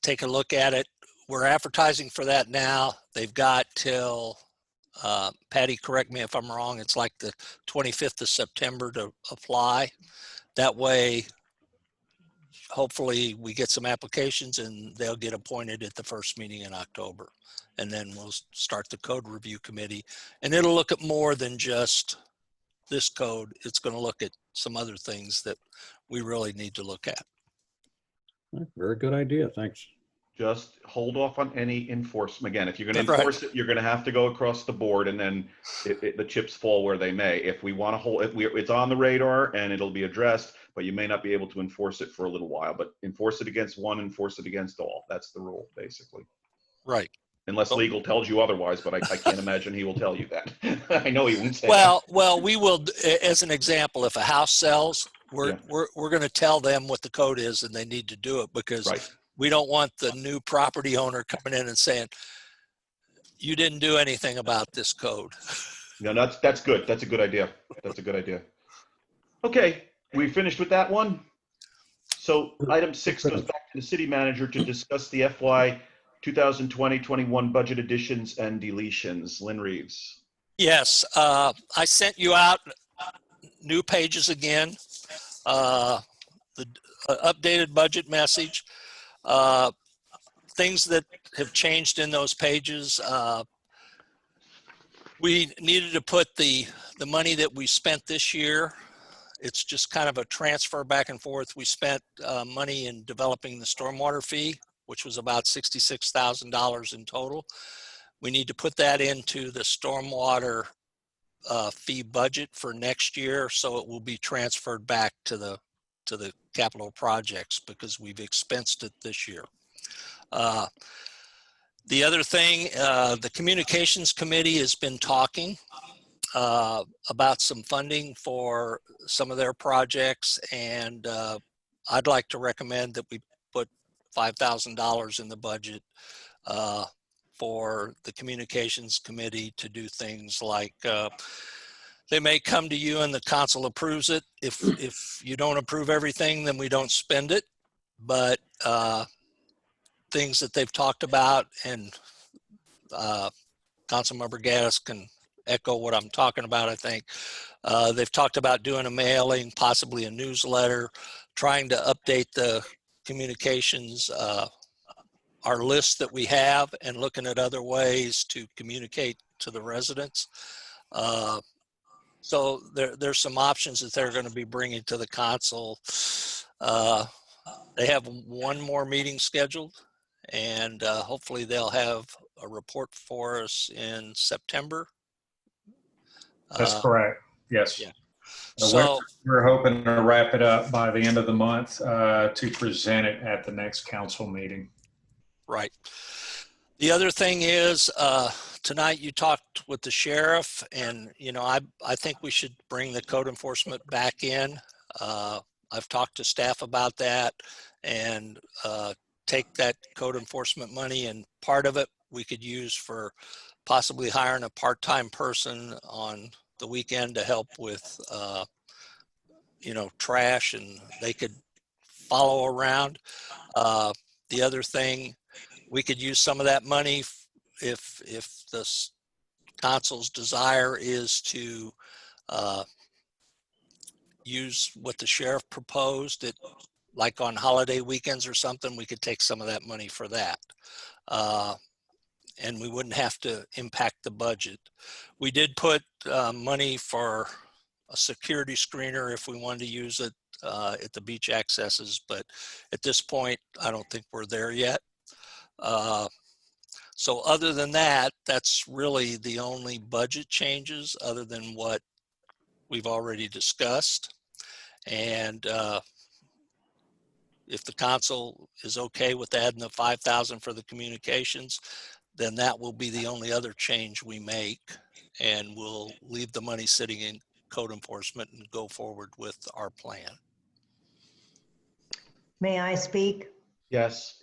take a look at it. We're advertising for that now. They've got till, Patty, correct me if I'm wrong, it's like the 25th of September to apply. That way, hopefully we get some applications and they'll get appointed at the first meeting in October. And then we'll start the code review committee. And it'll look at more than just this code. It's going to look at some other things that we really need to look at. Very good idea. Thanks. Just hold off on any enforcement. Again, if you're going to Right. enforce it, you're going to have to go across the board, and then the chips fall where they may. If we want to hold it, it's on the radar and it'll be addressed, but you may not be able to enforce it for a little while. But enforce it against one, enforce it against all. That's the rule, basically. Right. Unless legal tells you otherwise, but I can't imagine he will tell you that. I know he won't say Well, we will, as an example, if a house sells, we're going to tell them what the code is and they need to do it, because right. we don't want the new property owner coming in and saying, you didn't do anything about this code. No, that's good. That's a good idea. That's a good idea. Okay, we finished with that one. So item 6 goes back to the city manager to discuss the FY 2020-21 budget additions and deletions. Lynn Reeves. Yes, I sent you out new pages again, the updated budget message, things that have changed in those pages. We needed to put the money that we spent this year. It's just kind of a transfer back and forth. We spent money in developing the stormwater fee, which was about $66,000 in total. We need to put that into the stormwater fee budget for next year, so it will be transferred back to the capital projects because we've expensed it this year. The other thing, the communications committee has been talking about some funding for some of their projects, and I'd like to recommend that we put $5,000 in the budget for the communications committee to do things like they may come to you and the council approves it. If you don't approve everything, then we don't spend it. But things that they've talked about, and Councilmember Gaddis can echo what I'm talking about, I think. They've talked about doing a mailing, possibly a newsletter, trying to update the communications, our list that we have, and looking at other ways to communicate to the residents. So there's some options that they're going to be bringing to the council. They have one more meeting scheduled, and hopefully they'll have a report for us in September. That's correct. Yes. Yeah. So we're hoping to wrap it up by the end of the month to present it at the next council meeting. Right. The other thing is, tonight you talked with the sheriff, and I think we should bring the code enforcement back in. I've talked to staff about that, and take that code enforcement money, and part of it we could use for possibly hiring a part-time person on the weekend to help with trash, and they could follow around. The other thing, we could use some of that money if the council's desire is to use what the sheriff proposed, that like on holiday weekends or something, we could take some of that money for that. And we wouldn't have to impact the budget. We did put money for a security screener if we wanted to use it at the beach accesses, but at this point, I don't think we're there yet. So other than that, that's really the only budget changes other than what we've already discussed. And if the council is okay with adding the 5,000 for the communications, then that will be the only other change we make, and we'll leave the money sitting in code enforcement and go forward with our plan. May I speak? Yes.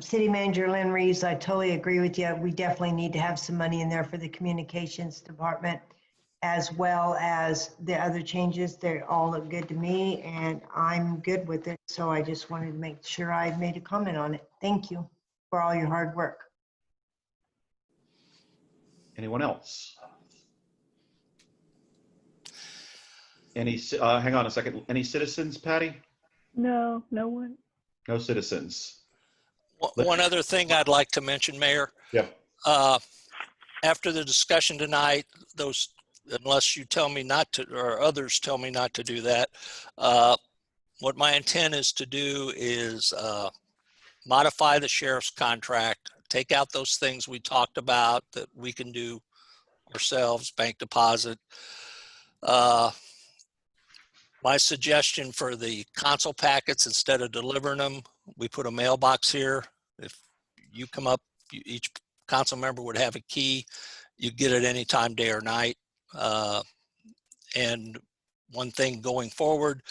City Manager Lynn Reeves, I totally agree with you. We definitely need to have some money in there for the communications department, as well as the other changes. They all look good to me, and I'm good with it. So I just wanted to make sure I made a comment on it. Thank you for all your hard work. Anyone else? Hang on a second. Any citizens, Patty? No, no one. No citizens. One other thing I'd like to mention, Mayor. Yeah. After the discussion tonight, unless you tell me not to, or others tell me not to do that, what my intent is to do is modify the sheriff's contract, take out those things we talked about that we can do ourselves, bank deposit. My suggestion for the console packets, instead of delivering them, we put a mailbox here. If you come up, each council member would have a key. You get it anytime, day or night. And one thing going forward,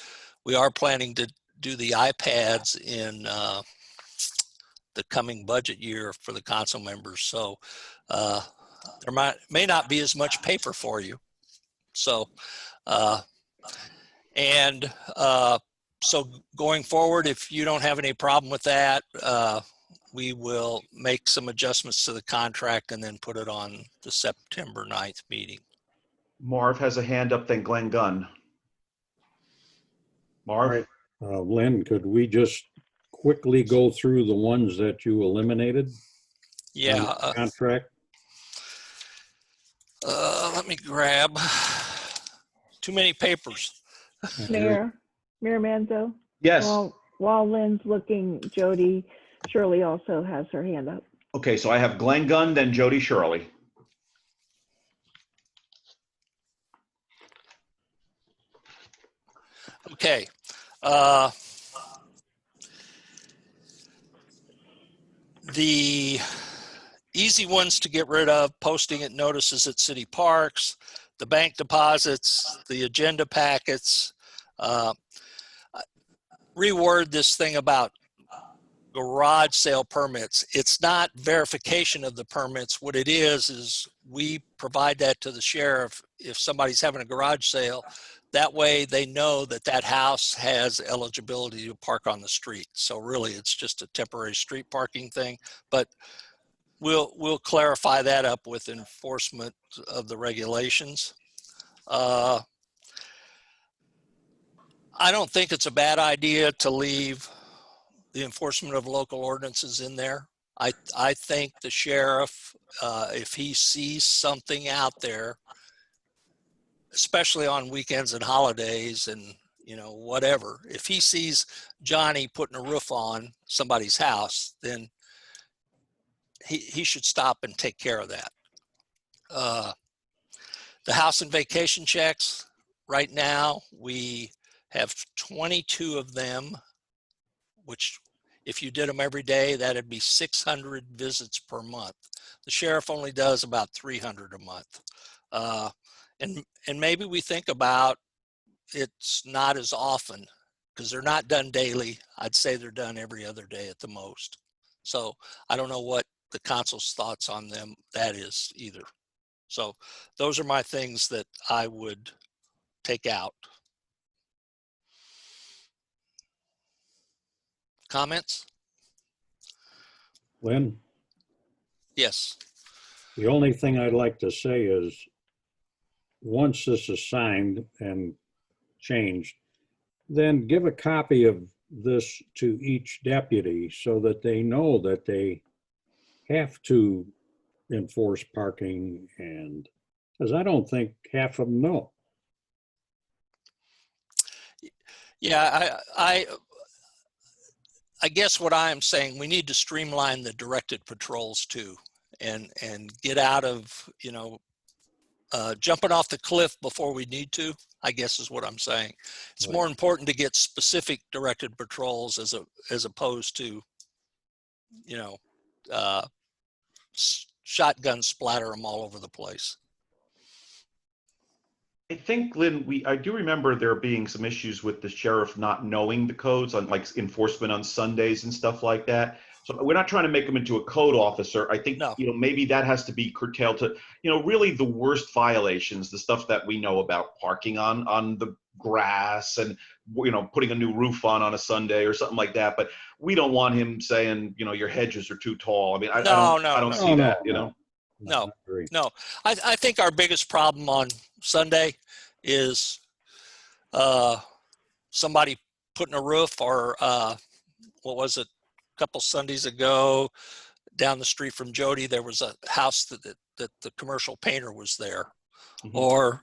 we are planning to do the iPads in the coming budget year for the council members. So there may not be as much paper for you. So, so going forward, if you don't have any problem with that, we will make some adjustments to the contract and then put it on the September 9th meeting. Marv has a hand up, then Glenn Gunn. Marv? Lynn, could we just quickly go through the ones that you eliminated? Yeah. Contract? Let me grab too many papers. Mayor Manzo? Yes. While Lynn's looking, Jody Shirley also has her hand up. Okay, so I have Glenn Gunn, then Jody Shirley. Okay. The easy ones to get rid of: posting at notices at city parks, the bank deposits, the agenda packets. Reword this thing about garage sale permits. It's not verification of the permits. What it is we provide that to the sheriff if somebody's having a garage sale. That way they know that that house has eligibility to park on the street. So really it's just a temporary street parking thing, but we'll clarify that up with enforcement of the regulations. I don't think it's a bad idea to leave the enforcement of local ordinances in there. I think the sheriff, if he sees something out there, especially on weekends and holidays and, you know, whatever, if he sees Johnny putting a roof on somebody's house, then he should stop and take care of that. The house and vacation checks, right now, we have 22 of them, which if you did them every day, that'd be 600 visits per month. The sheriff only does about 300 a month. And maybe we think about it's not as often because they're not done daily. I'd say they're done every other day at the most. So I don't know what the council's thoughts on that is either. So those are my things that I would take out. Comments? Lynn? Yes. The only thing I'd like to say is once this is signed and changed, then give a copy of this to each deputy so that they know that they have to enforce parking, and because I don't think half of them know. Yeah, I guess what I am saying, we need to streamline the directed patrols too, and get out of, you know, jumping off the cliff before we need to, I guess is what I'm saying. It's more important to get specific directed patrols as opposed to, you know, shotgun splatter them all over the place. I think, Lynn, I do remember there being some issues with the sheriff not knowing the codes on like enforcement on Sundays and stuff like that. So we're not trying to make him into a code officer. I think, you know, maybe that has to be curtailed to, you know, really the worst violations, the stuff that we know about parking on the grass and, you know, putting a new roof on a Sunday or something like that. But we don't want him saying, you know, your hedges are too tall. I mean, I don't see that, you know. No. I think our biggest problem on Sunday is somebody putting a roof, or what was it, a couple Sundays ago down the street from Jody, there was a house that the commercial painter was there. Mm-hmm. Or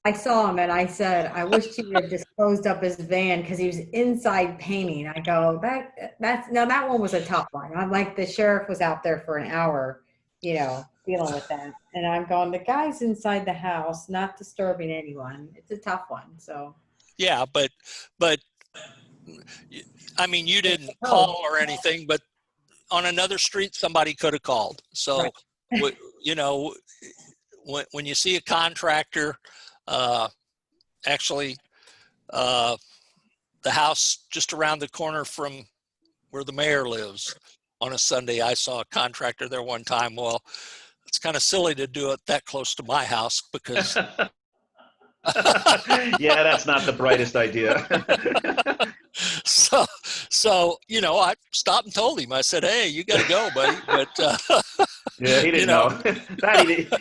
I saw him and I said, I wish he would have just closed up his van because he was inside painting. I go, that one was a tough one. I'm like, the sheriff was out there for an hour, dealing with that. And I'm going, the guy's inside the house, not disturbing anyone. It's a tough one. So. Yeah, but I mean, you didn't call or anything, but on another street, somebody could have called. So, right. When you see a contractor, actually, the house just around the corner from where the mayor lives on a Sunday, I saw a contractor there one time. Well, it's kind of silly to do it that close to my house because. Yeah, that's not the brightest idea. So, I stopped and told him. I said, "Hey, you got to go, buddy." But yeah, he didn't know.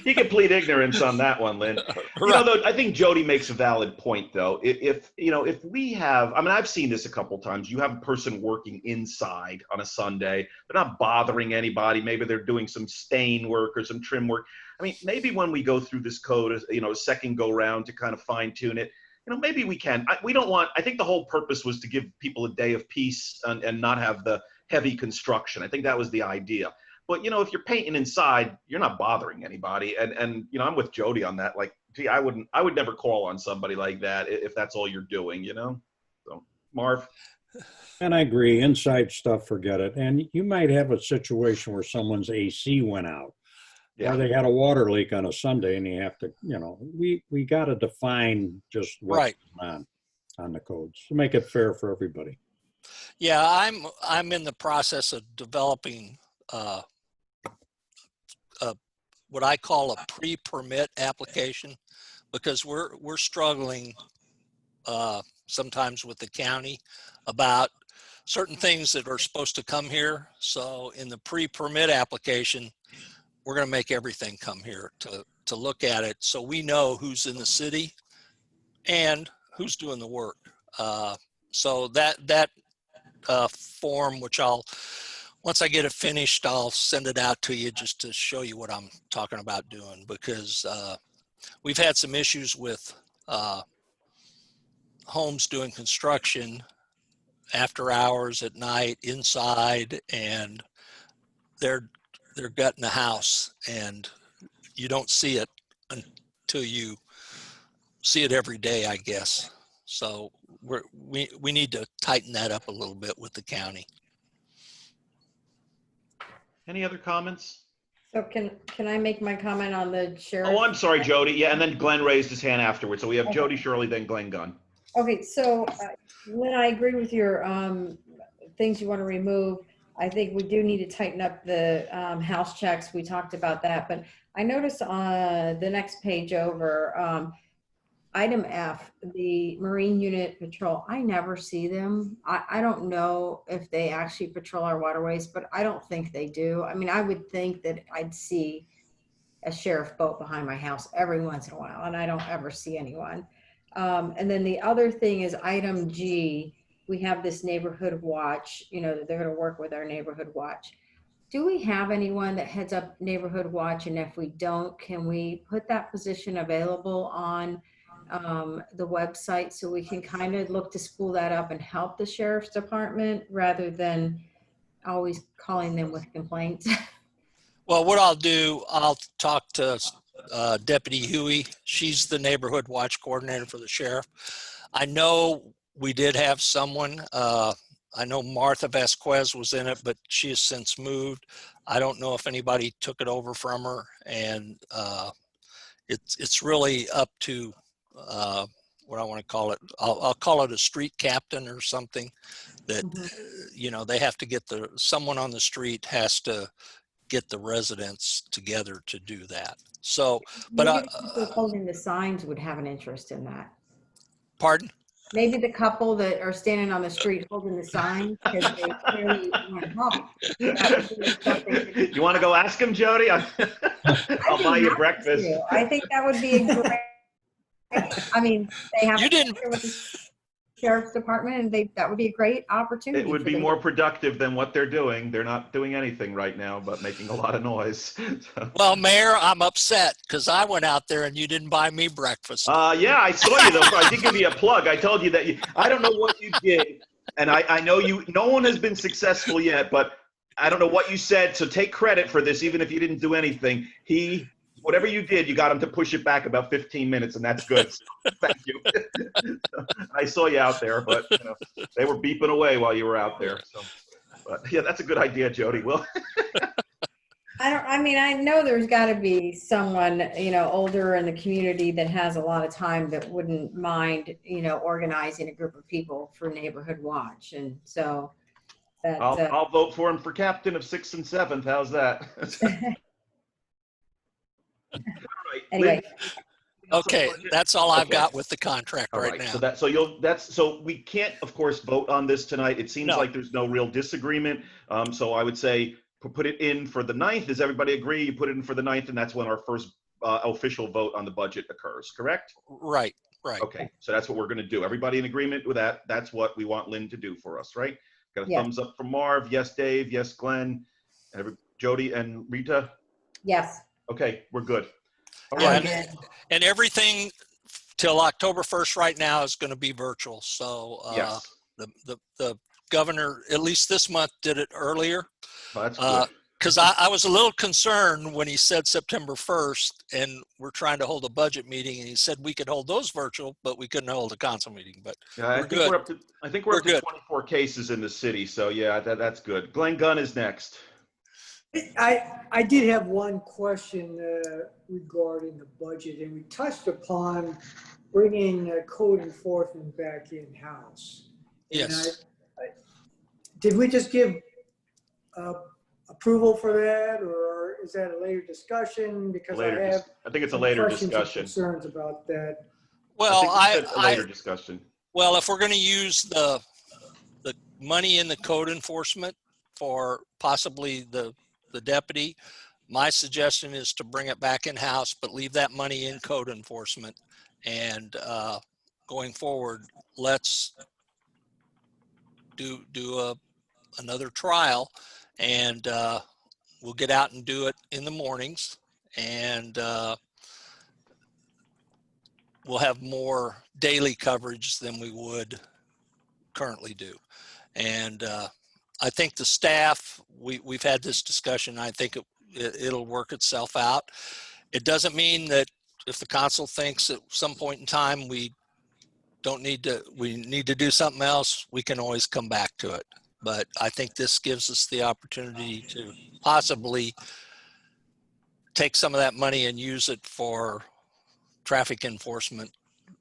He could plead ignorance on that one, Lynn. Right. Though, I think Jody makes a valid point, though. If we have, I mean, I've seen this a couple times. You have a person working inside on a Sunday. They're not bothering anybody. Maybe they're doing some stain work or some trim work. I mean, maybe when we go through this code, a second go round to kind of fine tune it, maybe we can. I think the whole purpose was to give people a day of peace and not have the heavy construction. I think that was the idea. But, if you're painting inside, you're not bothering anybody. And I'm with Jody on that. Like, gee, I would never call on somebody like that if that's all you're doing, So, Marv? And I agree. Inside stuff, forget it. And you might have a situation where someone's AC went out. Yeah. Or they had a water leak on a Sunday and you have to, we got to define just what's going on the codes to make it fair for everybody. Yeah, I'm in the process of developing what I call a pre-permit application because we're struggling sometimes with the county about certain things that are supposed to come here. So in the pre-permit application, we're going to make everything come here to look at it so we know who's in the city and who's doing the work. So that form, which once I get it finished, I'll send it out to you just to show you what I'm talking about doing because we've had some issues with homes doing construction after hours at night inside, and they're gutting the house and you don't see it until you see it every day, I guess. So we need to tighten that up a little bit with the county. Any other comments? So can I make my comment on the sheriff? Oh, I'm sorry, Jody. Yeah, and then Glenn raised his hand afterwards. So we have Jody Shirley, then Glenn Gunn. Okay, so Lynn, I agree with your things you want to remove. I think we do need to tighten up the house checks. We talked about that, but I noticed on the next page over, item F, the Marine Unit Patrol, I never see them. I don't know if they actually patrol our waterways, but I don't think they do. I mean, I would think that I'd see a sheriff boat behind my house every once in a while, and I don't ever see anyone. And then the other thing is item G, we have this neighborhood watch, that they're going to work with our neighborhood watch. Do we have anyone that heads up neighborhood watch? And if we don't, can we put that position available on the website so we can kind of look to spool that up and help the sheriff's department rather than always calling them with complaints? Well, what I'll do, I'll talk to Deputy Huey. She's the neighborhood watch coordinator for the sheriff. I know we did have someone, I know Martha Vasquez was in it, but she has since moved. I don't know if anybody took it over from her, and it's really up to what I want to call it. I'll call it a street captain or something that, they have to get someone on the street has to get the residents together to do that. So, but holding the signs would have an interest in that. Pardon? Maybe the couple that are standing on the street holding the sign because they clearly want help. You want to go ask him, Jody? I'll buy you breakfast. I think that would be a great. I mean, they have. You didn't. Sheriff's Department, and that would be a great opportunity. It would for be them. more productive than what they're doing. They're not doing anything right now but making a lot of noise. Well, Mayor, I'm upset because I went out there and you didn't buy me breakfast. Yeah, I saw you though. I did give you a plug. I told you that I don't know what you did, and I know no one has been successful yet, but I don't know what you said. So take credit for this, even if you didn't do anything. Whatever you did, you got him to push it back about 15 minutes, and that's good. So, thank you. I saw you out there, but they were beeping away while you were out there. So, but yeah, that's a good idea, Jody. Well, I know there's got to be someone, older in the community that has a lot of time that wouldn't mind, organizing a group of people for Neighborhood Watch. And so that, I'll vote for him for captain of 6th and 7th. How's that? anyway. Okay, that's all I've got with the contract right now. So we can't, of course, vote on this tonight. It seems like there's no real disagreement. So I would say put it in for the 9th. Does everybody agree? You put it in for the 9th, and that's when our first official vote on the budget occurs, correct? Right. Okay, so that's what we're going to do. Everybody in agreement with that? That's what we want Lynn to do for us, right? Got a thumbs up from Marv. Yes, Dave. Yes, Glenn. Jody and Rita? Yes. Okay, we're good. And everything till October 1st right now is going to be virtual. So yes. The governor, at least this month, did it earlier. Well, that's good. Because I was a little concerned when he said September 1st, and we're trying to hold a budget meeting, and he said we could hold those virtual, but we couldn't hold a council meeting. But I think we're up to 24 cases in the city. So yeah, that's good. Glenn Gunn is next. I did have one question regarding the budget, and we touched upon bringing code enforcement back in-house. Yes. Did we just give approval for that, or is that a later discussion? Because I think it's a later discussion. Concerns about that. Well, a later discussion. Well, if we're going to use the money in the code enforcement for possibly the deputy, my suggestion is to bring it back in-house, but leave that money in code enforcement. And going forward, let's do another trial, and we'll get out and do it in the mornings, and we'll have more daily coverage than we would currently do. And I think the staff, we've had this discussion. I think it'll work itself out. It doesn't mean that if the council thinks at some point in time we need to do something else, we can always come back to it. But I think this gives us the opportunity to possibly take some of that money and use it for traffic enforcement.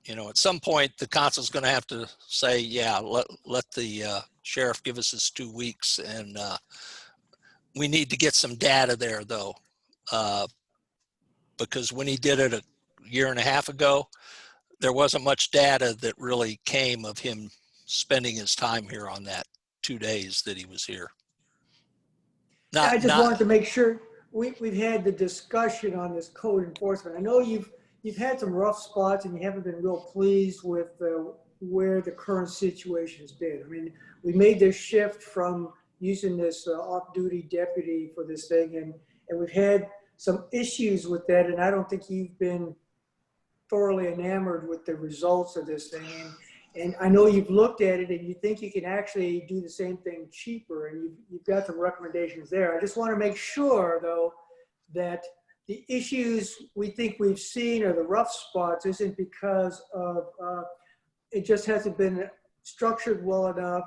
At some point, the council's going to have to say, yeah, let the sheriff give us his 2 weeks. And we need to get some data there, though, because when he did it a year and a half ago, there wasn't much data that really came of him spending his time here on that 2 days that he was here. I just wanted to make sure we've had the discussion on this code enforcement. I know you've had some rough spots and you haven't been real pleased with where the current situation has been. I mean, we made this shift from using this off-duty deputy for this thing, and we've had some issues with that, and I don't think you've been thoroughly enamored with the results of this thing. And I know you've looked at it and you think you can actually do the same thing cheaper, and you've got some recommendations there. I just want to make sure, though, that the issues we think we've seen or the rough spots isn't because of it just hasn't been structured well enough.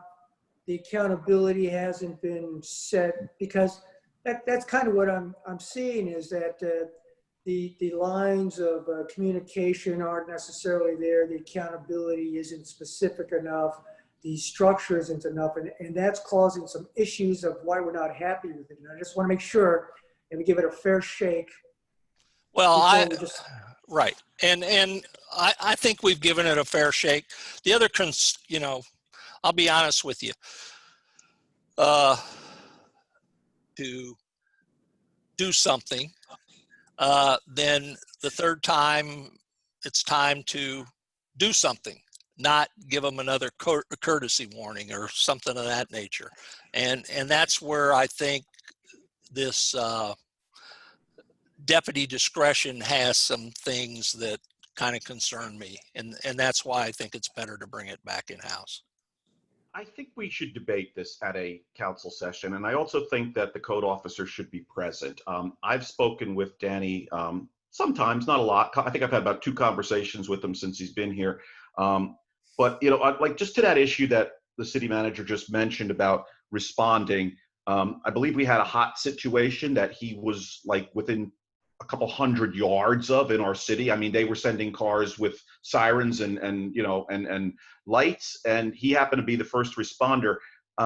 The accountability hasn't been set, because that's kind of what I'm seeing, is that the lines of communication aren't necessarily there. The accountability isn't specific enough. The structure isn't enough, and that's causing some issues of why we're not happy with it. And I just want to make sure and we give it a fair shake. Well, right. And I think we've given it a fair shake. The other, I'll be honest with you, to do something, then the third time it's time to do something, not give them another courtesy warning or something of that nature. And that's where I think this deputy discretion has some things that kind of concern me. And that's why I think it's better to bring it back in-house. I think we should debate this at a council session, and I also think that the code officer should be present. I've spoken with Danny sometimes, not a lot. I think I've had about 2 conversations with him since he's been here. But like just to that issue that the city manager just mentioned about responding, I believe we had a hot situation that he was like within a couple hundred yards of in our city. I mean, they were sending cars with sirens and lights, and he happened to be the first responder.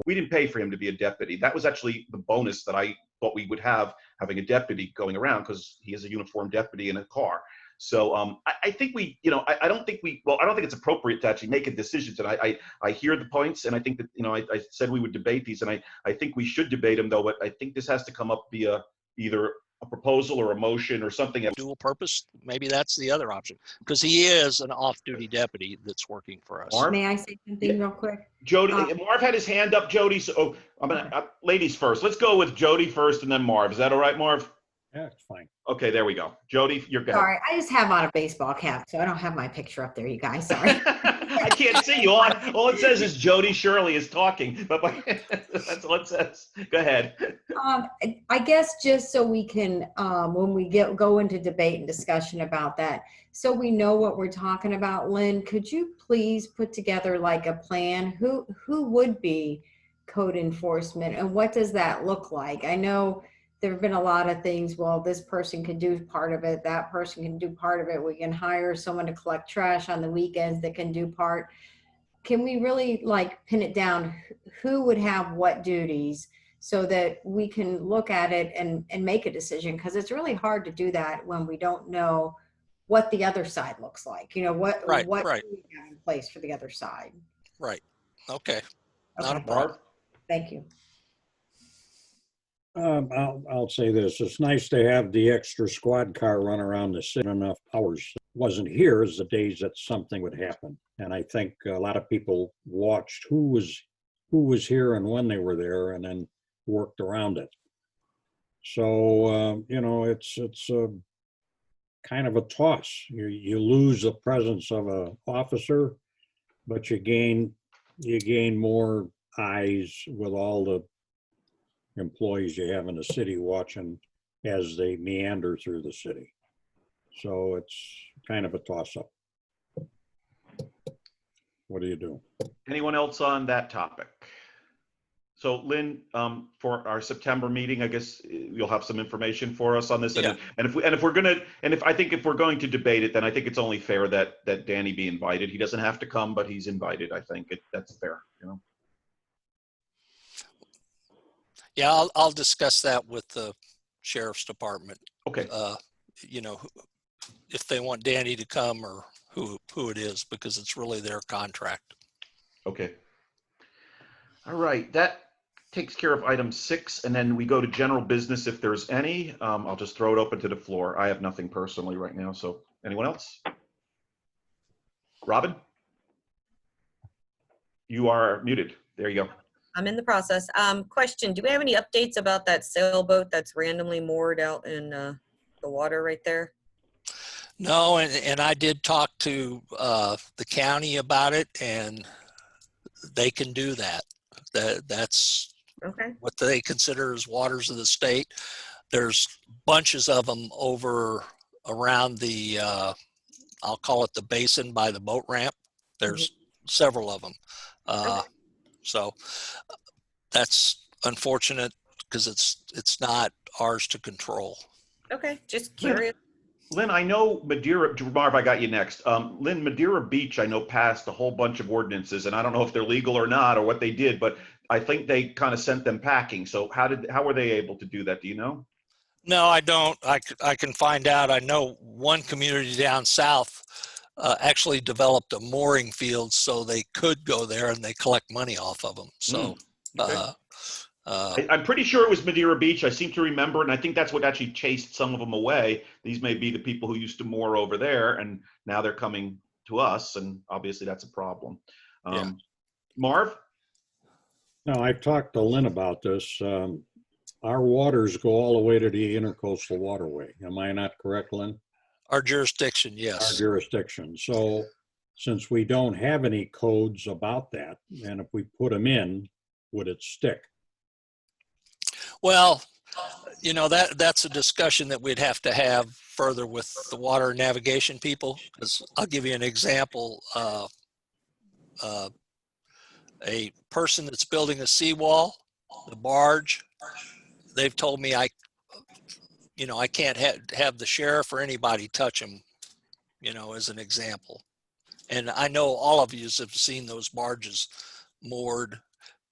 We didn't pay for him to be a deputy. That was actually the bonus that I thought we would have, having a deputy going around, because he is a uniformed deputy in a car. So I think I don't think it's appropriate to actually make a decision tonight. I hear the points, and I think that, I said we would debate these, and I think we should debate them, though, but I think this has to come up via either a proposal or a motion or something. Dual purpose, maybe that's the other option, because he is an off-duty deputy that's working for us. Marv? May I say something real quick? Jody, Marv had his hand up, Jody. So I'm gonna ladies first. Let's go with Jody first, and then Marv. Is that all right, Marv? Yeah, it's fine. Okay, there we go. Jody, you're good. Sorry, I just have on a baseball cap, so I don't have my picture up there, you guys. Sorry. I can't see you. All it says is Jody Shirley is talking, but that's all it says. Go ahead. I guess just so we can, when we go into debate and discussion about that, so we know what we're talking about, Lynn, could you please put together like a plan? Who would be code enforcement, and what does that look like? I know there have been a lot of things, well, this person can do part of it, that person can do part of it. We can hire someone to collect trash on the weekends that can do part. Can we really like pin it down? Who would have what duties so that we can look at it and make a decision? Because it's really hard to do that when we don't know what the other side looks like. What do we have in place for the other side? Right. Okay. Not a Okay. problem. Thank you. I'll say this. It's nice to have the extra squad car run around the city enough hours. Wasn't here as the days that something would happen. And I think a lot of people watched who was here and when they were there, and then worked around it. So, it's a kind of a toss. You lose the presence of an officer, but you gain more eyes with all the employees you have in the city watching as they meander through the city. So it's kind of a toss-up. What do you do? Anyone else on that topic? So Lynn, for our September meeting, I guess you'll have some information for us on this. Yeah. And if we're going to debate it, then I think it's only fair that Danny be invited. He doesn't have to come, but he's invited. I think that's fair. Yeah, I'll discuss that with the sheriff's department. Okay. If they want Danny to come or who it is, because it's really their contract. Okay. All right. That takes care of item 6, and then we go to general business if there's any. I'll just throw it open to the floor. I have nothing personally right now. So anyone else? Robin? You are muted. There you go. I'm in the process. Question, do we have any updates about that sailboat that's randomly moored out in the water right there? No, and I did talk to the county about it, and they can do that. That's okay. What they consider as waters of the state. There's bunches of them over around the, I'll call it the basin by the boat ramp. There's several of them. Okay. So that's unfortunate because it's not ours to control. Okay, just curious. Lynn, I know Madeira, Marv, I got you next. Lynn, Madeira Beach, I know passed a whole bunch of ordinances, and I don't know if they're legal or not or what they did, but I think they kind of sent them packing. So how were they able to do that? Do you know? No, I don't. I can find out. I know one community down south actually developed a mooring field so they could go there and they collect money off of them. So okay. I'm pretty sure it was Madeira Beach. I seem to remember, and I think that's what actually chased some of them away. These may be the people who used to moor over there, and now they're coming to us, and obviously that's a problem. Yeah. Marv? No, I've talked to Lynn about this. Our waters go all the way to the intercoastal waterway. Am I not correct, Lynn? Our jurisdiction, Our yes. jurisdiction. So since we don't have any codes about that, and if we put them in, would it stick? Well, you know, that's a discussion that we'd have to have further with the water navigation people. Because I'll give you an example. A person that's building a seawall, the barge, they've told me I can't have the sheriff or anybody touch them, you know, as an example. And I know all of you have seen those barges moored.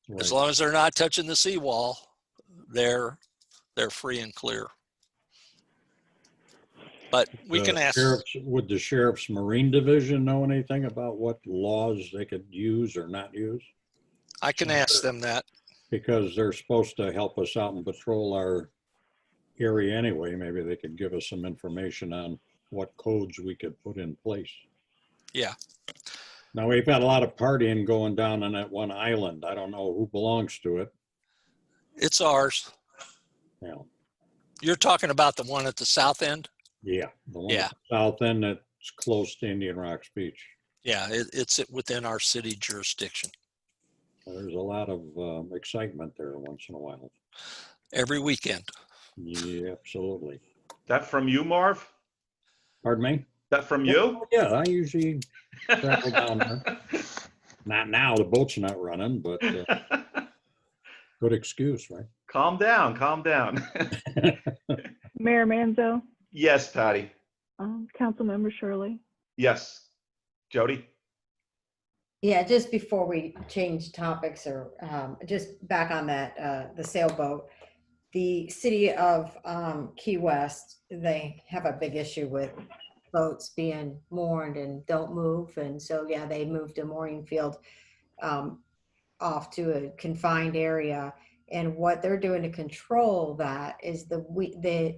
Right. As long as they're not touching the seawall, they're free and clear. But we can ask. Would the sheriff's Marine Division know anything about what laws they could use or not use? I can ask them that. Because they're supposed to help us out and patrol our area anyway. Maybe they could give us some information on what codes we could put in place. Yeah. Now, we've got a lot of partying going down on that one island. I don't know who belongs to it. It's ours. Yeah. You're talking about the one at the south end? Yeah. The one Yeah. at the south end that's close to Indian Rocks Beach. Yeah, it's within our city jurisdiction. There's a lot of excitement there once in a while. Every weekend. Yeah, absolutely. That from you, Marv? Pardon me? That from you? Yeah, I usually travel down there. Not now, the boat's not running, but good excuse, right? Calm down, calm down. Mayor Manzo, Yes, Patty. Councilmember Shirley. Yes. Jody? Yeah, just before we change topics or just back on that, the sailboat, the city of Key West, they have a big issue with boats being moored and don't move. And so, yeah, they moved a mooring field off to a confined area. And what they're doing to control that is the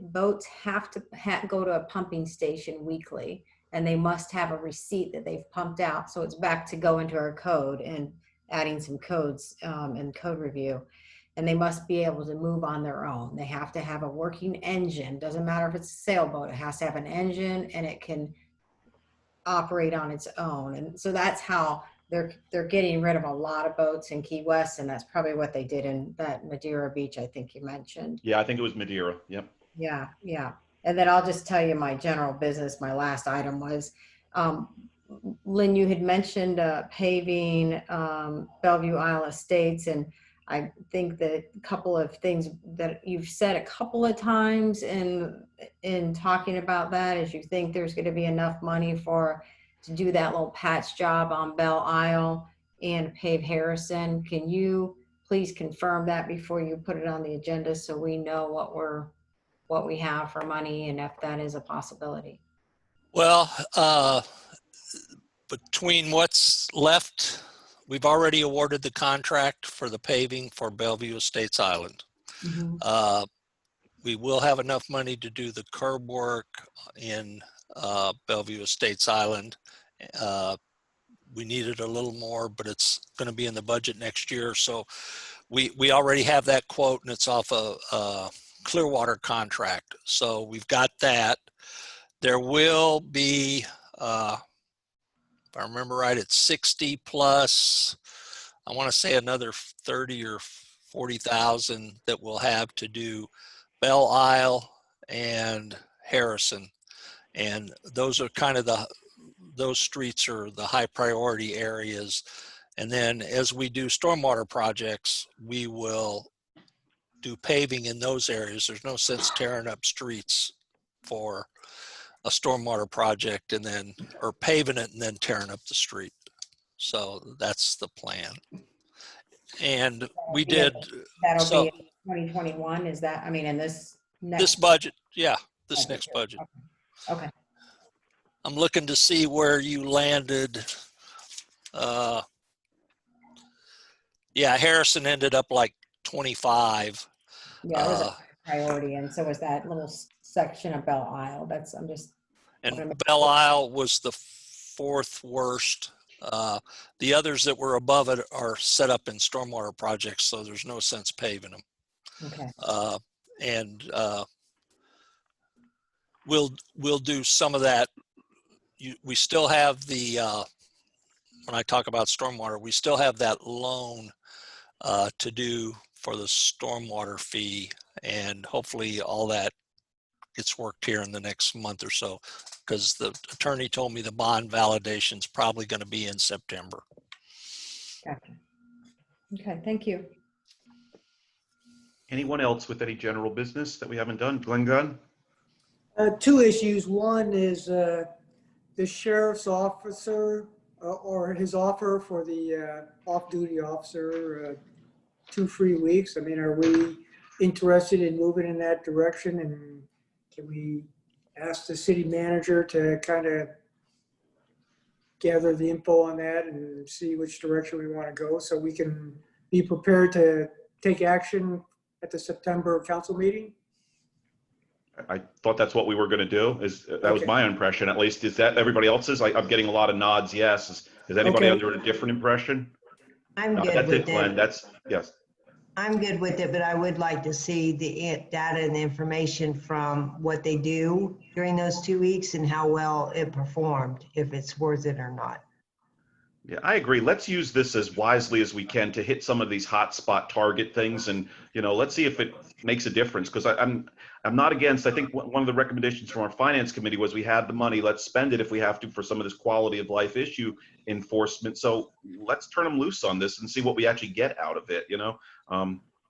boats have to go to a pumping station weekly, and they must have a receipt that they've pumped out. So it's back to go into our code and adding some codes and code review. And they must be able to move on their own. They have to have a working engine. Doesn't matter if it's a sailboat, it has to have an engine and it can operate on its own. And so that's how they're getting rid of a lot of boats in Key West, and that's probably what they did in that Madeira Beach, I think you mentioned. Yeah, I think it was Madeira. Yep. Yeah, yeah. And then I'll just tell you my general business. My last item was, Lynn, you had mentioned paving Bellevue Isle Estates, and I think that a couple of things that you've said a couple of times in talking about that is you think there's going to be enough money to do that little patch job on Belle Isle and pave Harrison. Can you please confirm that before you put it on the agenda so we know what we have for money and if that is a possibility? Well, between what's left, we've already awarded the contract for the paving for Bellevue Estates Island. Mm-hmm. We will have enough money to do the curb work in Bellevue Estates Island. We needed a little more, but it's going to be in the budget next year. So we already have that quote, and it's off a Clearwater contract. So we've got that. There will be, if I remember right, it's 60 plus, I want to say another 30 or 40,000 that we'll have to do Belle Isle and Harrison. And those are kind of those streets are the high priority areas. And then as we do stormwater projects, we will do paving in those areas. There's no sense tearing up streets for a stormwater project or paving it and then tearing up the street. So that's the plan. And we did. That'll be 2021. Is that, I mean, in this budget? Yeah, this next budget. Okay. I'm looking to see where you landed. Yeah, Harrison ended up like 25. Yeah, it was a priority, and so was that little section of Belle Isle. And Belle Isle was the fourth worst. The others that were above it are set up in stormwater projects, so there's no sense paving them. Okay. And we'll do some of that. We still have the, when I talk about stormwater, we still have that loan to do for the stormwater fee, and hopefully all that gets worked here in the next month or so, because the attorney told me the bond validation is probably going to be in September. Gotcha. Okay, thank you. Anyone else with any general business that we haven't done? Glenn Gunn? Two issues. One is the sheriff's officer or his offer for the off-duty officer, 2 free weeks. I mean, are we interested in moving in that direction? And can we ask the city manager to kind of gather the info on that and see which direction we want to go so we can be prepared to take action at the September council meeting? I thought that's what we were going to do. That was Okay. my impression, at least. Is that everybody else's? I'm getting a lot of nods. Yes. Is anybody Okay. under a different impression? I'm No, good that's with it, Glenn. it. That's yes. I'm good with it, but I would like to see the data and information from what they do during those 2 weeks and how well it performed, if it's worth it or not. Yeah, I agree. Let's use this as wisely as we can to hit some of these hotspot target things, and let's see if it makes a difference. Because I'm not against. I think one of the recommendations from our finance committee was we had the money. Let's spend it if we have to for some of this quality of life issue enforcement. So let's turn them loose on this and see what we actually get out of it.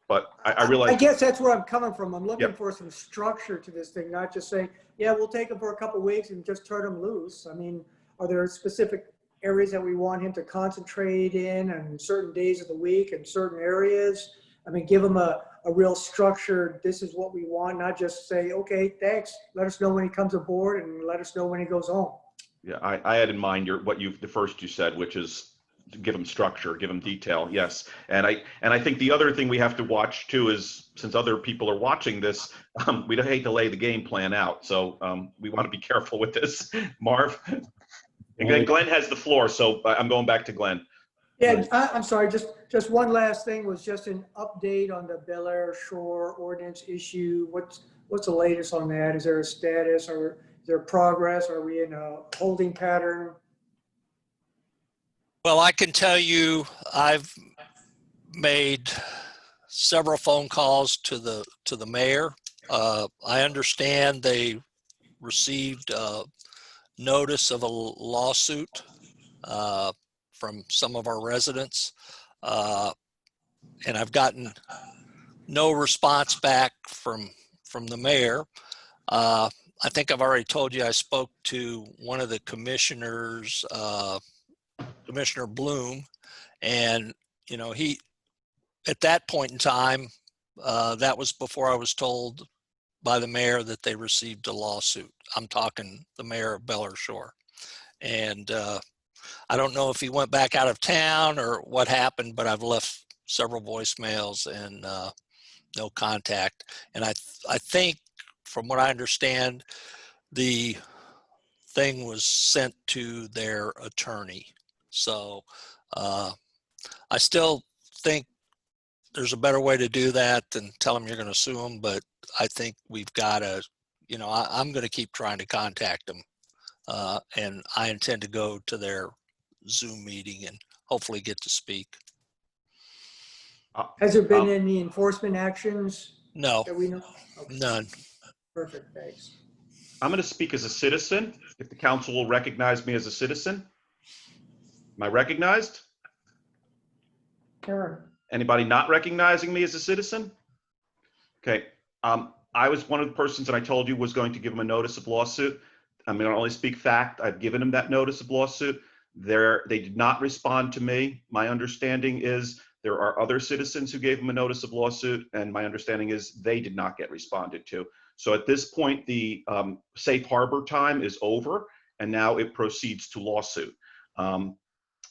But I realize. I guess that's where I'm coming from. I'm looking Yep. for some structure to this thing, not just saying, yeah, we'll take them for a couple of weeks and just turn them loose. I mean, are there specific areas that we want him to concentrate in on certain days of the week and certain areas? I mean, give him a real structured, this is what we want, not just say, okay, thanks. Let us know when he comes aboard and let us know when he goes home. Yeah, I had in mind the first you said, which is to give them structure, give them detail. Yes, and I think the other thing we have to watch too is, since other people are watching this, we don't hate to lay the game plan out, so we want to be careful with this. Marv, and then Glenn has the floor, so I'm going back to Glenn. Yeah, I'm sorry, just one last thing was just an update on the Bel Air Shore ordinance issue. What's the latest on that? Is there a status or is there progress? Are we in a holding pattern? Well, I can tell you, I've made several phone calls to the mayor. I understand they received a notice of a lawsuit from some of our residents, and I've gotten no response back from the mayor. I think I've already told you I spoke to one of the commissioners, Commissioner Bloom, and he, at that point in time, that was before I was told by the mayor that they received a lawsuit. I'm talking the mayor of Bel Air Shore, and I don't know if he went back out of town or what happened, but I've left several voicemails and no contact. And I think, from what I understand, the thing was sent to their attorney. So I still think there's a better way to do that than tell them you're going to sue them. But I think we've got to, I'm going to keep trying to contact them. And I intend to go to their Zoom meeting and hopefully get to speak. Has there been any enforcement actions? No, That we know? Okay. none. Perfect, thanks. I'm going to speak as a citizen, if the council will recognize me as a citizen. Am I recognized? Sure. Anybody not recognizing me as a citizen? Okay. I was one of the persons that I told you was going to give him a notice of lawsuit. I'm going to only speak fact. I've given him that notice of lawsuit. They did not respond to me. My understanding is there are other citizens who gave him a notice of lawsuit, and my understanding is they did not get responded to. So at this point, the safe harbor time is over, and now it proceeds to lawsuit.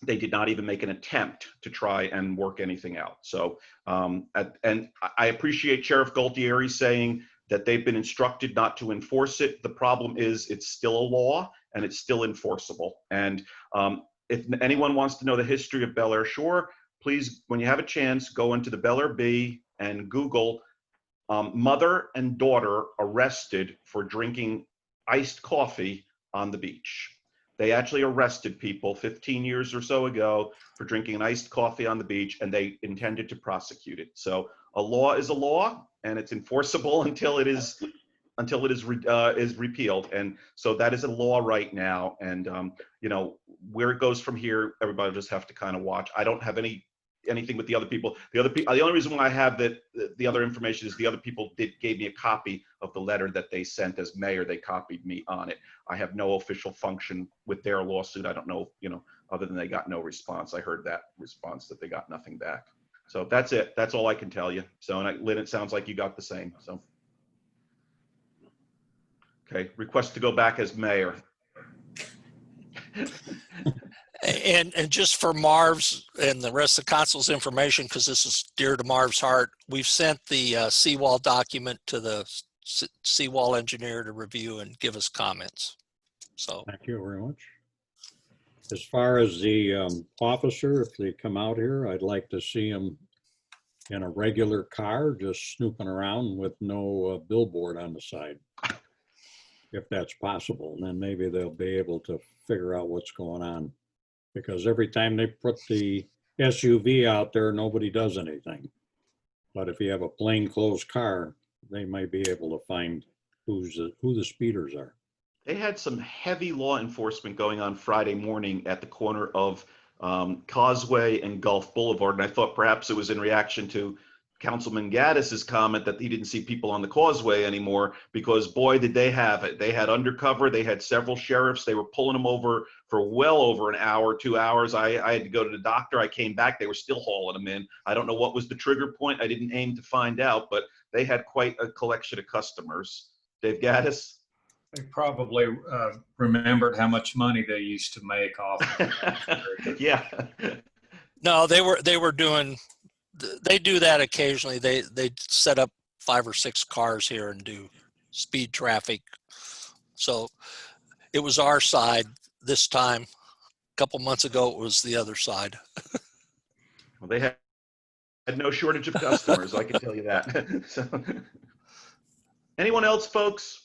They did not even make an attempt to try and work anything out. So, and I appreciate Sheriff Gualtieri saying that they've been instructed not to enforce it. The problem is it's still a law, and it's still enforceable. And if anyone wants to know the history of Bel Air Shore, please, when you have a chance, go into the Bel Air Bee and Google mother and daughter arrested for drinking iced coffee on the beach. They actually arrested people 15 years or so ago for drinking an iced coffee on the beach, and they intended to prosecute it. So a law is a law, and it's enforceable until it is repealed. And so that is a law right now. And you know, where it goes from here, everybody will just have to kind of watch. I don't have anything with the other people. The only reason why I have the other information is the other people gave me a copy of the letter that they sent as mayor. They copied me on it. I have no official function with their lawsuit. I don't know, you know, other than they got no response. I heard that response that they got nothing back. So that's it. That's all I can tell you. So, and Lynn, it sounds like you got the same. So, okay, request to go back as mayor. And just for Marv's and the rest of the council's information, because this is dear to Marv's heart, we've sent the seawall document to the seawall engineer to review and give us comments. So thank you very much. As far as the officer, if they come out here, I'd like to see them in a regular car, just snooping around with no billboard on the side, if that's possible. And then maybe they'll be able to figure out what's going on. Because every time they put the SUV out there, nobody does anything. But if you have a plainclothes car, they might be able to find who the speeders are. They had some heavy law enforcement going on Friday morning at the corner of Causeway and Gulf Boulevard. And I thought perhaps it was in reaction to Councilman Gaddis's comment that he didn't see people on the causeway anymore, because boy, did they have it. They had undercover, they had several sheriffs, they were pulling them over for well over an hour, 2 hours. I had to go to the doctor. I came back, they were still hauling them in. I don't know what was the trigger point. I didn't aim to find out, but they had quite a collection of customers. Dave Gaddis? They probably remembered how much money they used to make off of it. Yeah. no, they were doing, they do that occasionally. They set up 5 or 6 cars here and do speed traffic. So it was our side this time. A couple months ago, it was the other side. Well, they had no shortage of customers, I can tell you that. So, anyone else, folks?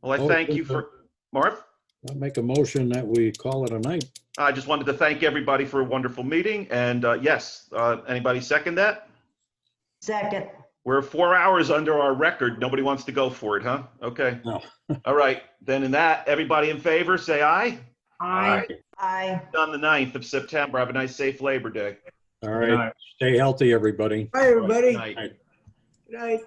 Well, I thank you for, Marv? I'll make a motion that we call it a night. I just wanted to thank everybody for a wonderful meeting. And yes, anybody second that? Second. We're 4 hours under our record. Nobody wants to go for it, huh? Okay. No. All right. Then in that, everybody in favor, say aye. Aye. Aye. On the 9th of September. Have a nice, safe Labor Day. All right. Stay healthy, everybody. Hi, everybody. Good night. Good night.